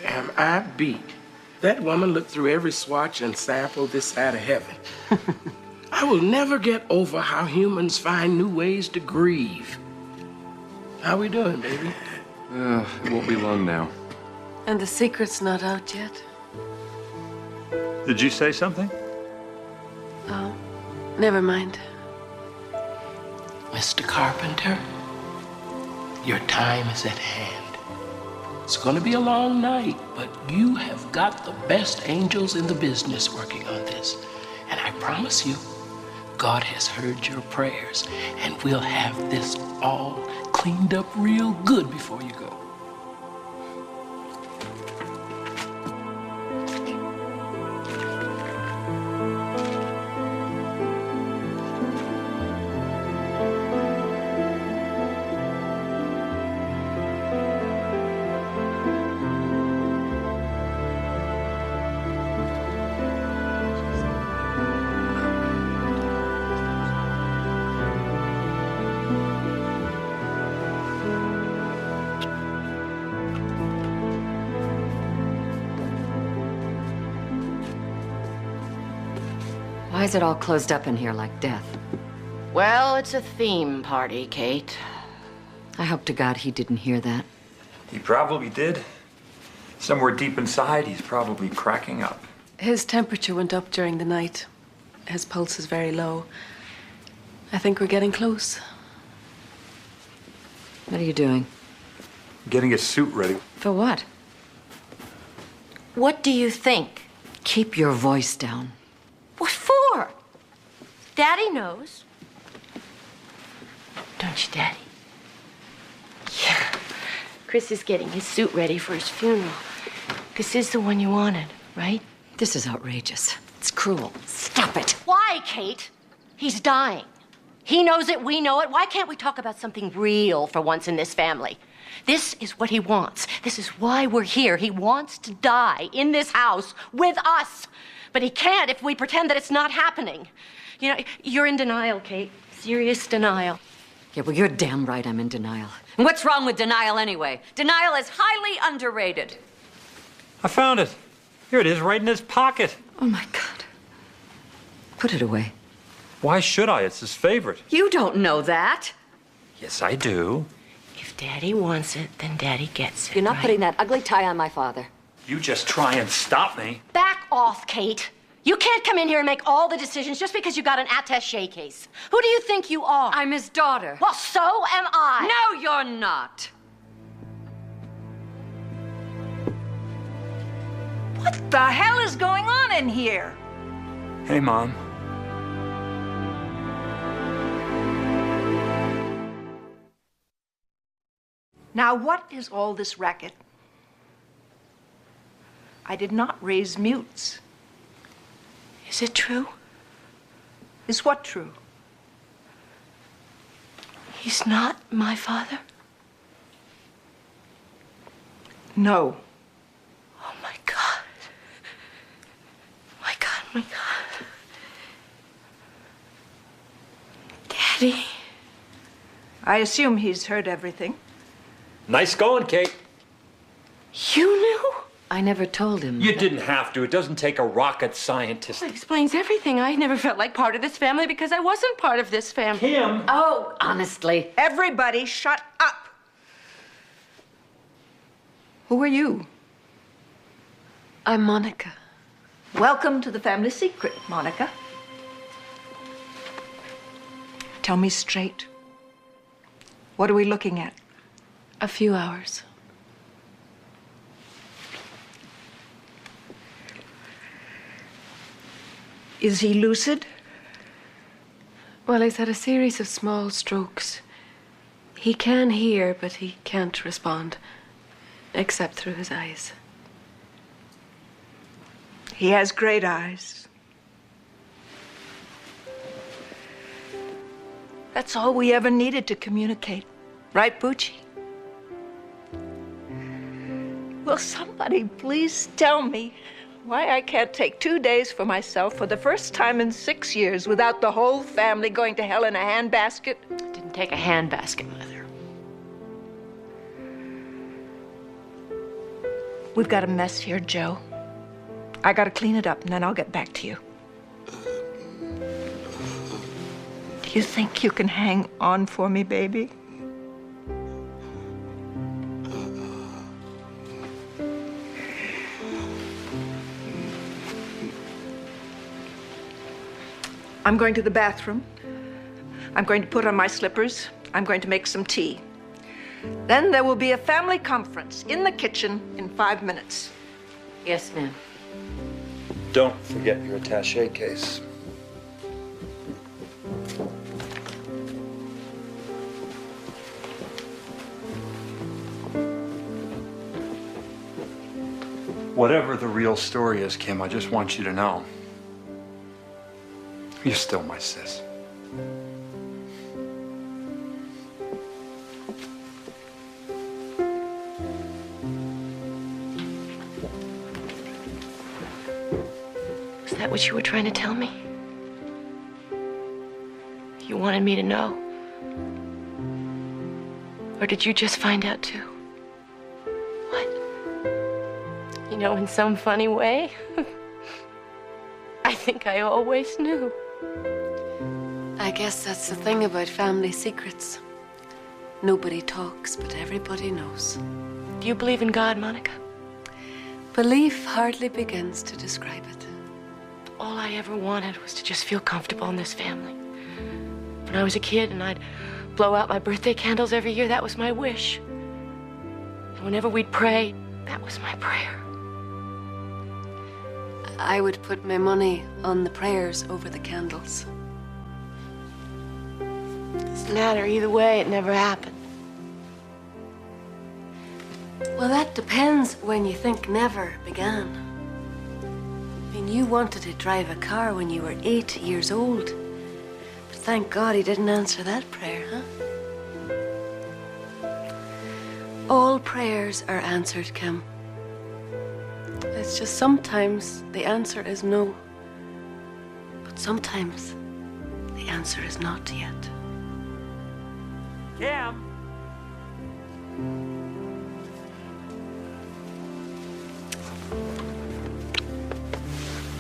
Am I beat? That woman looked through every swatch and sample this side of heaven. I will never get over how humans find new ways to grieve. How we doing, baby? It won't be long now. And the secret's not out yet? Did you say something? Oh, never mind. Mr. Carpenter, your time is at hand. It's gonna be a long night, but you have got the best angels in the business working on this. And I promise you, God has heard your prayers, and we'll have this all cleaned up real good before you go. Why is it all closed up in here like death? Well, it's a theme party, Kate. I hope to God he didn't hear that. He probably did. Somewhere deep inside, he's probably cracking up. His temperature went up during the night. His pulse is very low. I think we're getting close. What are you doing? Getting his suit ready. For what? What do you think? Keep your voice down. What for? Daddy knows. Don't you, Daddy? Yeah. Chris is getting his suit ready for his funeral. This is the one you wanted, right? This is outrageous. It's cruel. Stop it. Why, Kate? He's dying. He knows it, we know it. Why can't we talk about something real for once in this family? This is what he wants. This is why we're here. He wants to die in this house with us. But he can't if we pretend that it's not happening. You know, you're in denial, Kate. Serious denial. Yeah, well, you're damn right I'm in denial. And what's wrong with denial anyway? Denial is highly underrated. I found it. Here it is, right in his pocket. Oh, my God. Put it away. Why should I? It's his favorite. You don't know that. Yes, I do. If Daddy wants it, then Daddy gets it. You're not right? putting that ugly tie on my father. You just try and stop me. Back off, Kate. You can't come in here and make all the decisions just because you got an attaché case. Who do you think you are? I'm his daughter. Well, so am I. No, you're not. What the hell is going on in here? Hey, Mom. Now, what is all this racket? I did not raise mutes. Is it true? Is what true? He's not my father? No. Oh, my God. My God, my God. Daddy. I assume he's heard everything. Nice going, Kate. You knew? I never told him. You didn't have to. It doesn't take a rocket scientist. That explains everything. I never felt like part of this family because I wasn't part of this family. Kim! Oh, honestly. Everybody shut up. Who are you? I'm Monica. Welcome to the family secret, Monica. Tell me straight. What are we looking at? A few hours. Is he lucid? Well, he's had a series of small strokes. He can hear, but he can't respond, except through his eyes. He has great eyes. That's all we ever needed to communicate. Right, Bucci? Will somebody please tell me why I can't take 2 days for myself for the first time in 6 years without the whole family going to hell in a handbasket? Didn't take a handbasket, Mother. We've got a mess here, Joe. I gotta clean it up and then I'll get back to you. Do you think you can hang on for me, baby? I'm going to the bathroom. I'm going to put on my slippers. I'm going to make some tea. Then there will be a family conference in the kitchen in 5 minutes. Yes, ma'am. Don't forget your attaché case. Whatever the real story is, Kim, I just want you to know. You're still my sis. Is that what you were trying to tell me? You wanted me to know? Or did you just find out too? What? You know, in some funny way, I think I always knew. I guess that's the thing about family secrets. Nobody talks, but everybody knows. Do you believe in God, Monica? Belief hardly begins to describe it. All I ever wanted was to just feel comfortable in this family. When I was a kid and I'd blow out my birthday candles every year, that was my wish. And whenever we'd pray, that was my prayer. I would put my money on the prayers over the candles. Doesn't matter. Either way, it never happened. Well, that depends when you think never began. I mean, you wanted to drive a car when you were 8 years old. But thank God he didn't answer that prayer, huh? All prayers are answered, Kim. It's just sometimes the answer is no. But sometimes the answer is not yet. Kim!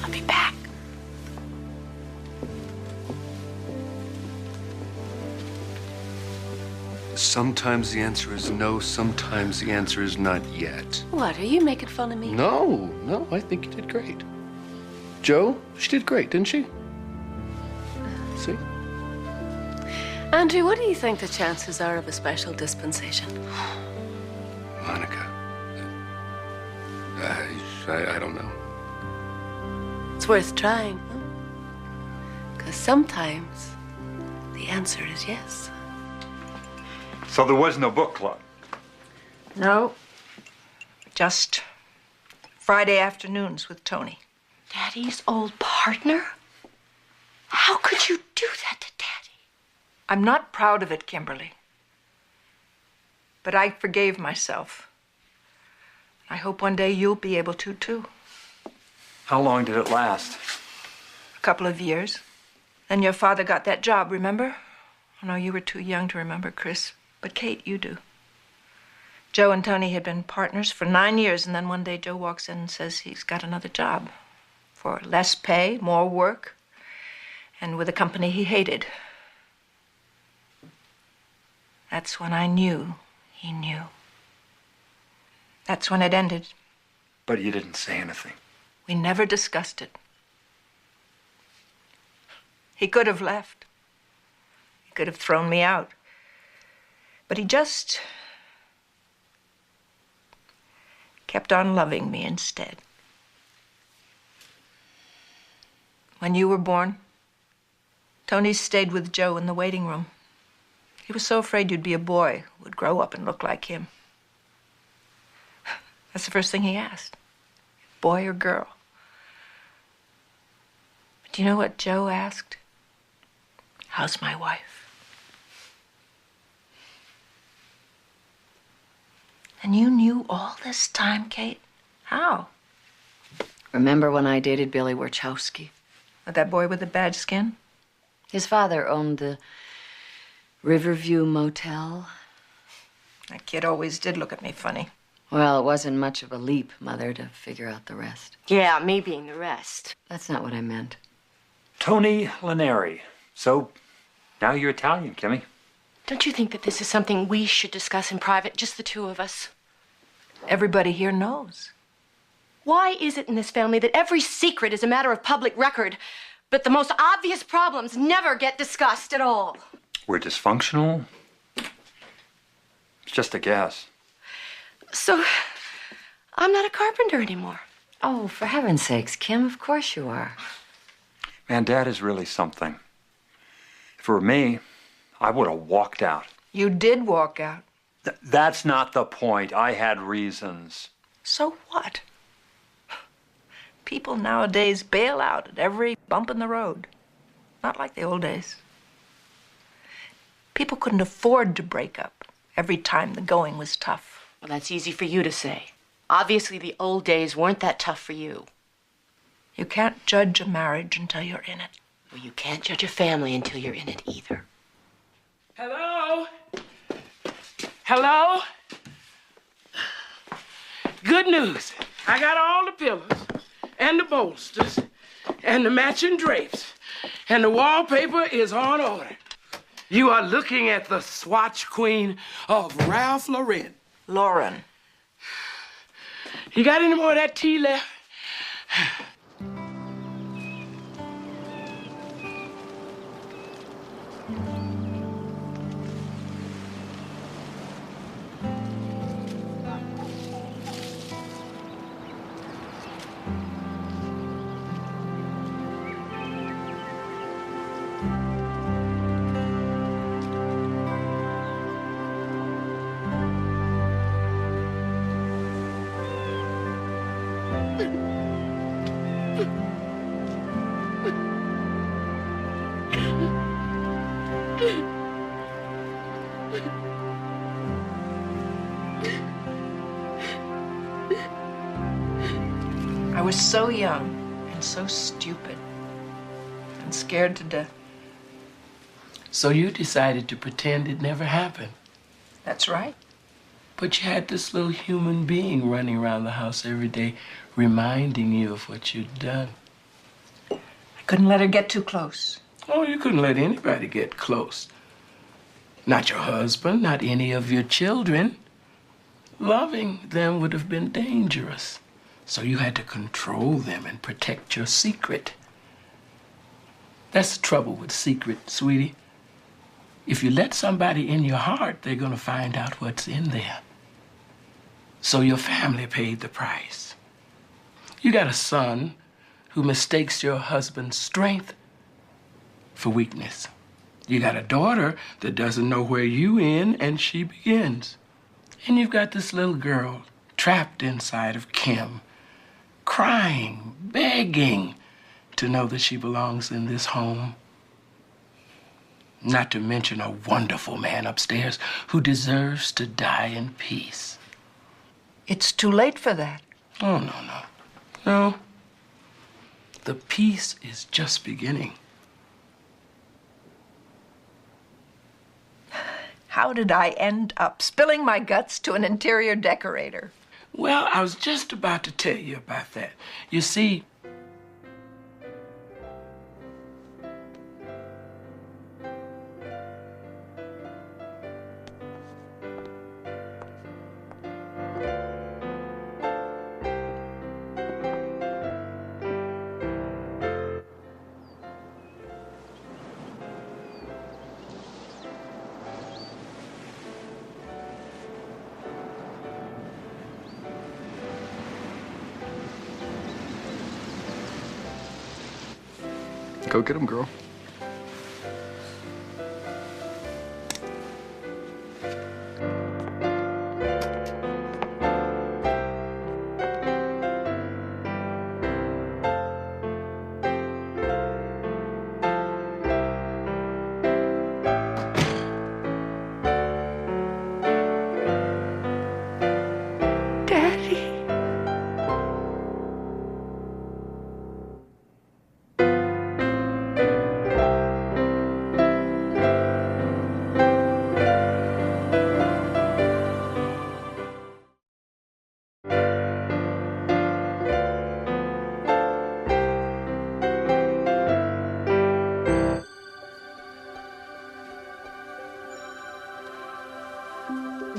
I'll be back. Sometimes the answer is no, sometimes the answer is not yet. What, are you making fun of me? No, I think you did great. Joe, she did great, didn't she? See? Andrew, what do you think the chances are of a special dispensation? Monica. I don't know. It's worth trying, huh? Because sometimes the answer is yes. So there was no book club? No. Just Friday afternoons with Tony. Daddy's old partner? How could you do that to Daddy? I'm not proud of it, Kimberly. But I forgave myself. I hope one day you'll be able to, too. How long did it last? A couple of years. Then your father got that job, remember? I know you were too young to remember, Chris, but Kate, you do. Joe and Tony had been partners for 9 years, and then one day Joe walks in and says he's got another job for less pay, more work, and with a company he hated. That's when I knew he knew. That's when it ended. But you didn't say anything. We never discussed it. He could have left. He could have thrown me out. But he just kept on loving me instead. When you were born, Tony stayed with Joe in the waiting room. He was so afraid you'd be a boy who would grow up and look like him. That's the first thing he asked. Boy or girl? But do you know what Joe asked? How's my wife? And you knew all this time, Kate? How? Remember when I dated Billy Warchowski? That boy with the bad skin? His father owned the Riverview Motel. That kid always did look at me funny. Well, it wasn't much of a leap, Mother, to figure out the rest. Yeah, me being the rest. That's not what I meant. Tony Laneri. So, now you're Italian, Kimmy. Don't you think that this is something we should discuss in private, just the two of us? Everybody here knows. Why is it in this family that every secret is a matter of public record, but the most obvious problems never get discussed at all? We're dysfunctional? It's just a guess. So, I'm not a carpenter anymore. Oh, for heaven's sakes, Kim, of course you are. Man, Dad is really something. If it were me, I would have walked out. You did walk out. That's not the point. I had reasons. So what? People nowadays bail out at every bump in the road. Not like the old days. People couldn't afford to break up every time the going was tough. Well, that's easy for you to say. Obviously, the old days weren't that tough for you. You can't judge a marriage until you're in it. Well, you can't judge a family until you're in it either. Hello? Hello? Good news. I got all the pillows and the bolsters and the matching drapes, and the wallpaper is on order. You are looking at the Swatch Queen of Ralph Lauren. Lauren. You got any more of that tea left? I was so young and so stupid and scared to death. So you decided to pretend it never happened. That's right. But you had this little human being running around the house every day reminding you of what you'd done. I couldn't let her get too close. Oh, you couldn't let anybody get close. Not your husband, not any of your children. Loving them would have been dangerous. So you had to control them and protect your secret. That's the trouble with secret, sweetie. If you let somebody in your heart, they're gonna find out what's in there. So your family paid the price. You got a son who mistakes your husband's strength for weakness. You got a daughter that doesn't know where you end and she begins. And you've got this little girl trapped inside of Kim crying, begging to know that she belongs in this home. Not to mention a wonderful man upstairs who deserves to die in peace. It's too late for that. Oh, no. The peace is just beginning. How did I end up spilling my guts to an interior decorator? Well, I was just about to tell you about that. You see, Go get him, girl.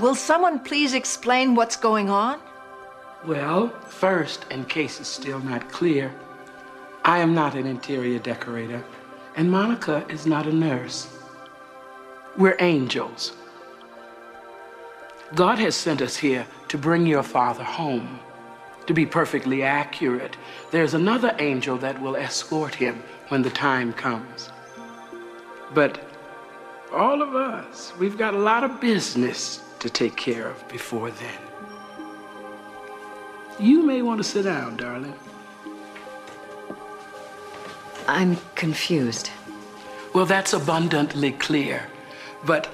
Will someone please explain what's going on? well, first, in case it's still not clear, I am not an interior decorator, and Monica is not a nurse. We're angels. God has sent us here to bring your father home. To be perfectly accurate, there's another angel that will escort him when the time comes. But all of us, we've got a lot of business to take care of before then. You may want to sit down, darling. I'm confused. Well, that's abundantly clear. But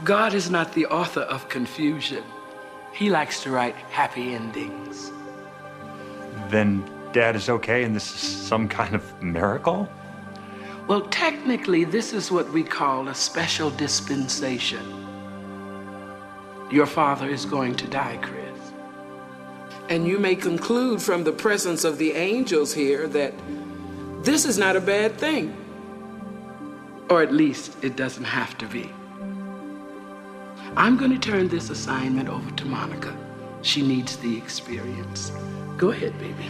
God is not the author of confusion. He likes to write happy endings. Then Dad is okay and this is some kind of miracle? Well, technically, this is what we call a special dispensation. Your father is going to die, Chris. And you may conclude from the presence of the angels here that this is not a bad thing. Or at least it doesn't have to be. I'm going to turn this assignment over to Monica. She needs the experience. Go ahead, baby.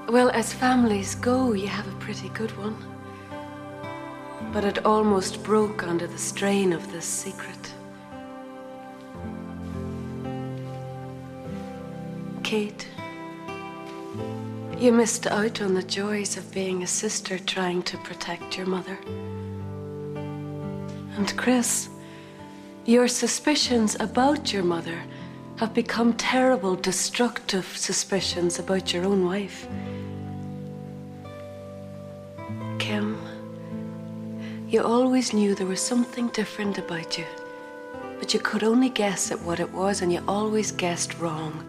Well, as families go, you have a pretty good one. But it almost broke under the strain of this secret. Kate, you missed out on the joys of being a sister trying to protect your mother. And Chris, your suspicions about your mother have become terrible, destructive suspicions about your own wife. Kim, you always knew there was something different about you, but you could only guess at what it was, and you always guessed wrong.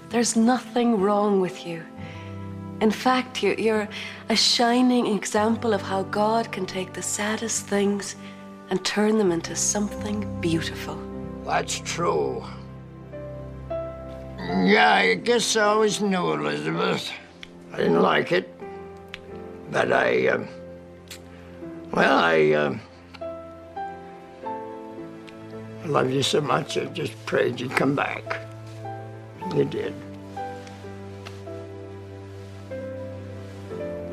There's nothing wrong with you. In fact, you're a shining example of how God can take the saddest things and turn them into something beautiful. That's true. Yeah, I guess I always knew Elizabeth. I didn't like it, but I love you so much, I just prayed you'd come back. You did.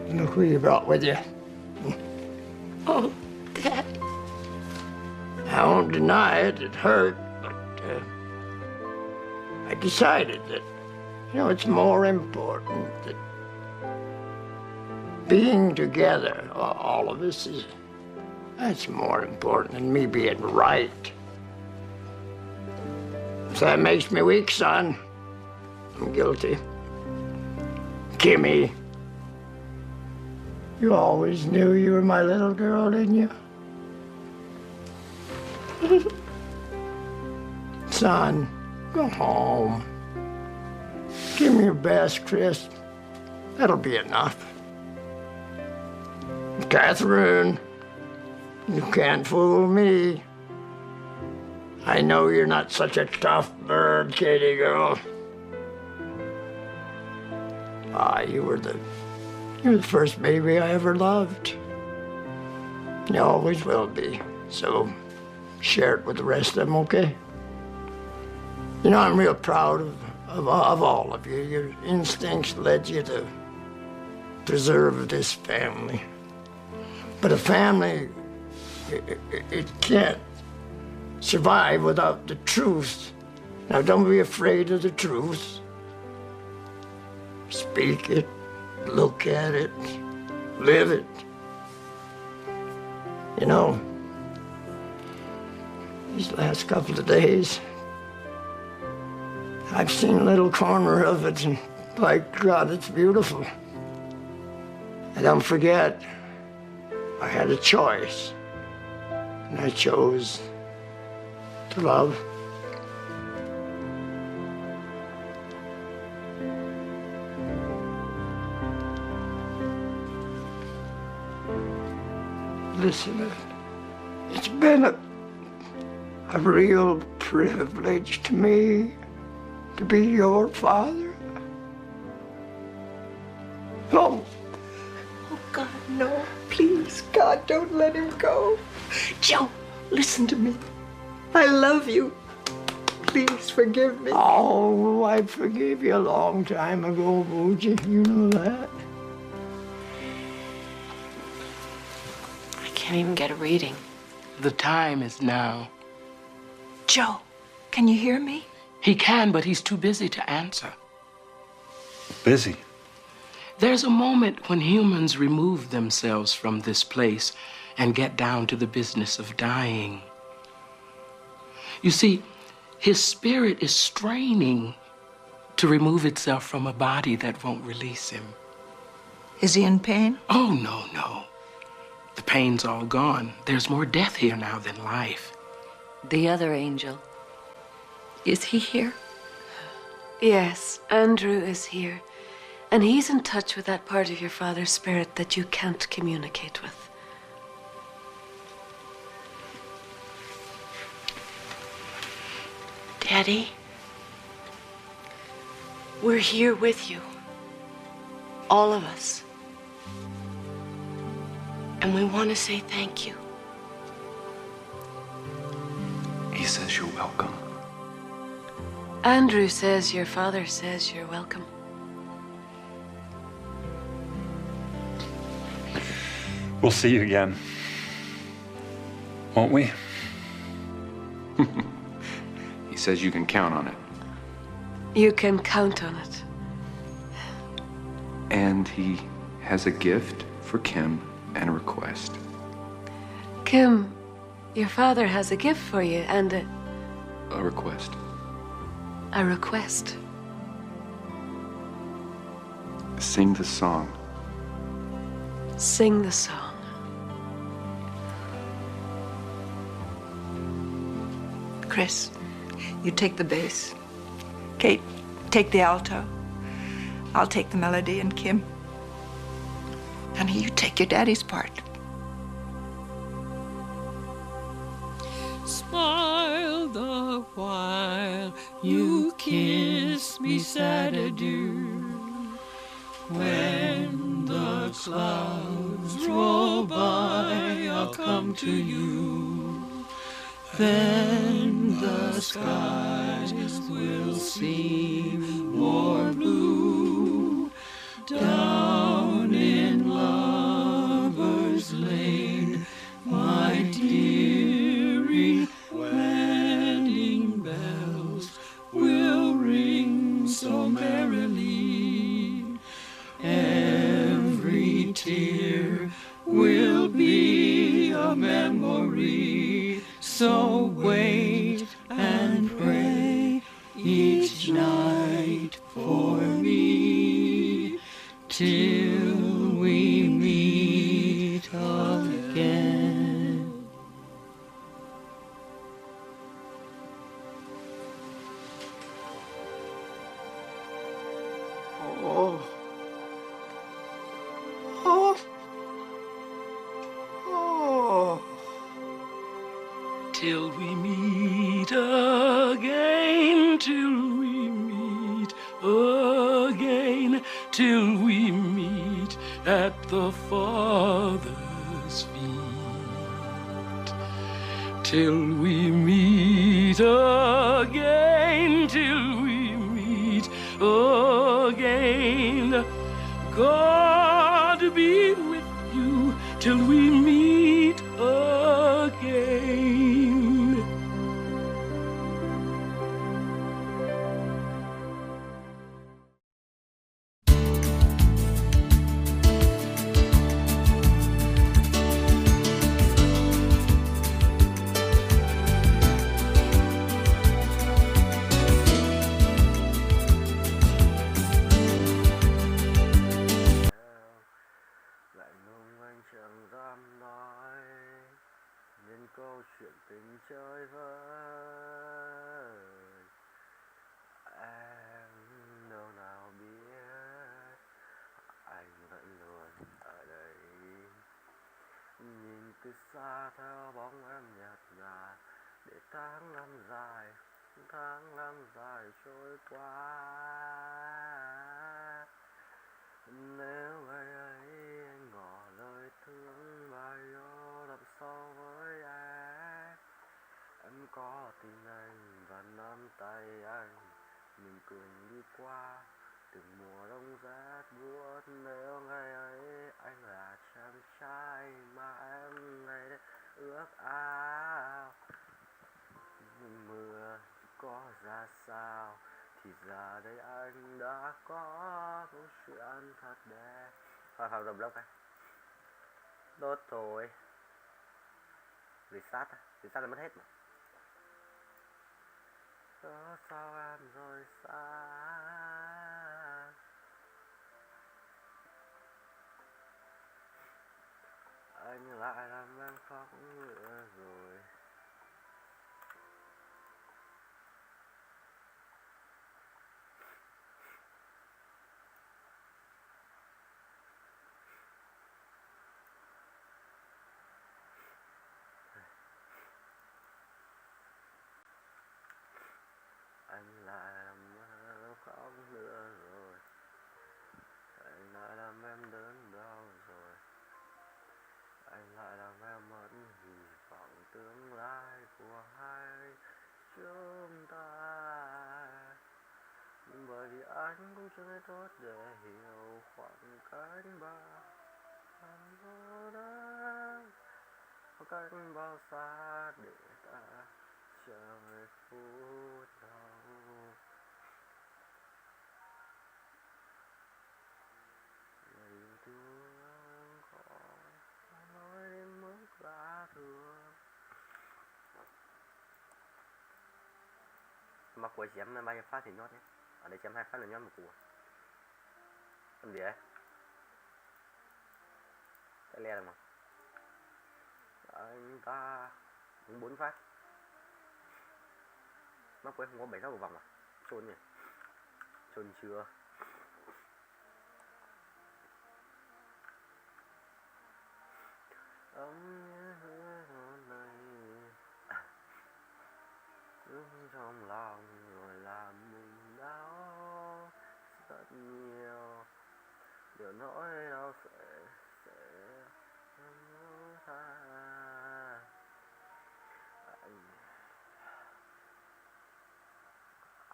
Look who you brought with you. Oh, Dad. I won't deny it, it hurt, but I decided that, it's more important that being together, all of us, that's more important than me being right. If that makes me weak, son, I'm guilty. Kimmy, you always knew you were my little girl, didn't you? Son, go home. Give me your best, Chris. That'll be enough. Catherine, you can't fool me. I know you're not such a tough bird, Katie girl. You're the first baby I ever loved. You always will be. So share it with the rest of them, okay? You know, I'm real proud of all of you. Your instincts led you to preserve this family. But a family, it can't survive without the truth. Now, don't be afraid of the truth. Speak it, look at it, live it. You know, these last couple of days, I've seen a little corner of it, and by God, it's beautiful. And don't forget, I had a choice, and I chose to love. Listen, it's been a real privilege to me to be your father. No. Oh, God, no. Please, God, don't let him go. Joe, listen to me. I love you. Please forgive me. Oh, I forgave you a long time ago, Boogie. You know that. I can't even get a reading. The time is now. Joe, can you hear me? He can, but he's too busy to answer. Busy? There's a moment when humans remove themselves from this place and get down to the business of dying. You see, his spirit is straining to remove itself from a body that won't release him. Is he in pain? Oh, no. The pain's all gone. There's more death here now than life. The other angel, is he here? Yes, Andrew is here. And he's in touch with that part of your father's spirit that you can't communicate with. Daddy? We're here with you. All of us. And we want to say thank you. He says you're welcome. Andrew says your father says you're welcome. We'll see you again. Won't we? He says you can count on it. You can count on it. And he has a gift for Kim and a request. Kim, your father has a gift for you and A request. a request. Sing the song. Sing the song. Chris, you take the bass. Kate, take the alto. I'll take the melody, and Kim, honey, you take your daddy's part. Smile the while you kiss me sad adieu. When the clouds roll by, I'll come to you. Then the skies will seem more blue. Down in Lover's Lane, my dearie, wedding bells will ring so merrily. Every tear will be a memory. So wait and pray each night for me. till we meet again. Oh. Oh. Oh. Till we meet again, till we meet again, till we meet at the Father's feet. Till we meet again, till we meet again. God be with you till we meet again. Chẳng dám nói nên câu chuyện tình chơi vơi. Em đâu nào biết anh vẫn luôn ở đây, nhìn từ xa theo bóng em nhạt nhòa để tháng năm dài trôi qua. Nếu ngày ấy anh ngỏ lời thương và yêu đậm sâu với em có tin anh và nắm tay anh, mình cùng đi qua từng mùa đông rét buốt. Nếu ngày ấy anh là chàng trai mà em ngày đấy ước ao, nhưng mưa có ra sao thì giờ đây anh đã có câu chuyện thật đẹp. Thôi rầm lốc đốt rồi, reset là mất hết mà. Cớ sao em rời xa, anh lại làm em khóc nữa rồi. Anh lại làm em khóc nữa rồi, anh lại làm em đớn đau rồi, anh lại làm em mất hy vọng tương lai của hai chúng ta. Nhưng bởi vì anh cũng chưa thấy tốt để hiểu khoảng cách bao đó, khoảng cách bao xa để ta chờ về phút đau. Lời thương khó nói đến mức lạ thường. Mà cuối chém là bao nhiêu phát thì nhót nhé. Ở đây chém 2 phát là nhót một cua. Làm gì đấy? Cái le rồi mà. Anh ta cũng 4 phát. Mắc quên không có 7 6 của vòng à? Trôn nhỉ? Trôn chưa? Hôn này đứng trong lòng rồi làm mình đau rất nhiều. Điều nỗi đau sẽ tha.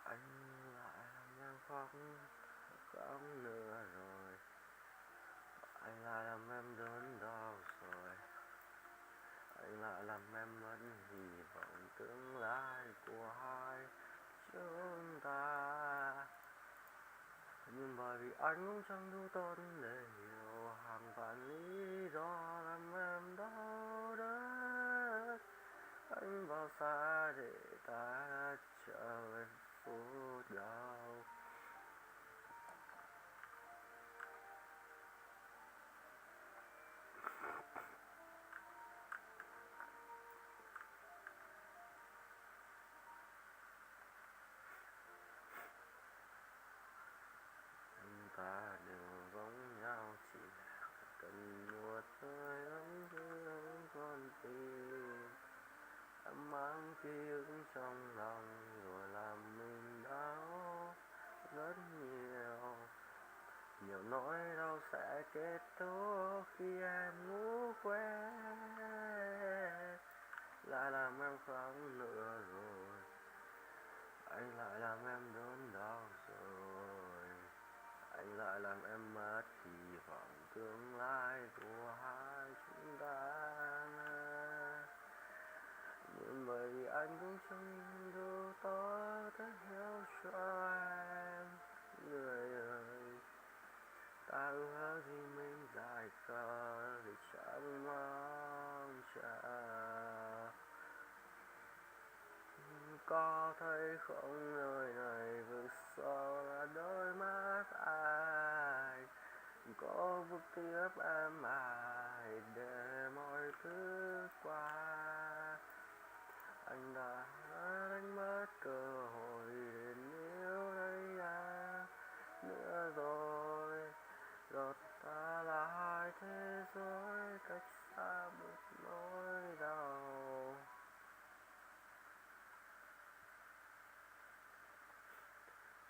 Anh lại làm em khóc nữa rồi, anh lại làm em đớn đau rồi, anh lại làm em mất hy vọng tương lai của hai chúng ta. Nhưng bởi vì anh cũng chẳng đủ tốt để hiểu hàng vạn lý do làm em đau đớn. Anh bao xa để ta trở về phút đau. thời ấm thương con tim. Em mang ký ức trong lòng rồi làm mình đau rất nhiều. Nhiều nỗi đau sẽ kết thúc khi em ngủ quên. Lại làm em khóc nữa rồi, anh lại làm em đớn đau rồi. Anh lại làm em mất hy vọng tương lai của hai chúng ta. Nhưng bởi vì anh cũng chẳng đủ tốt để hiểu cho em. Người ơi, ta ước gì mình dài khờ để chẳng mong chờ. Có thấy không nơi này vực sâu là đôi mắt ai. Có bước tiếp em ai để mọi thứ qua. Anh đã đánh mất cơ hội để níu lấy em nữa rồi. Rồi ta là hai thế giới cách xa một nỗi đau.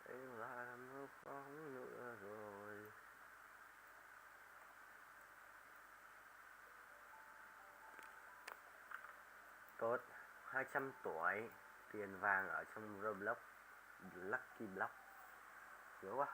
Anh lại làm nước phóng nữa rồi. Tốt, 200 tuổi, tiền vàng ở trong Roblox, Lucky Block. Thiếu quá.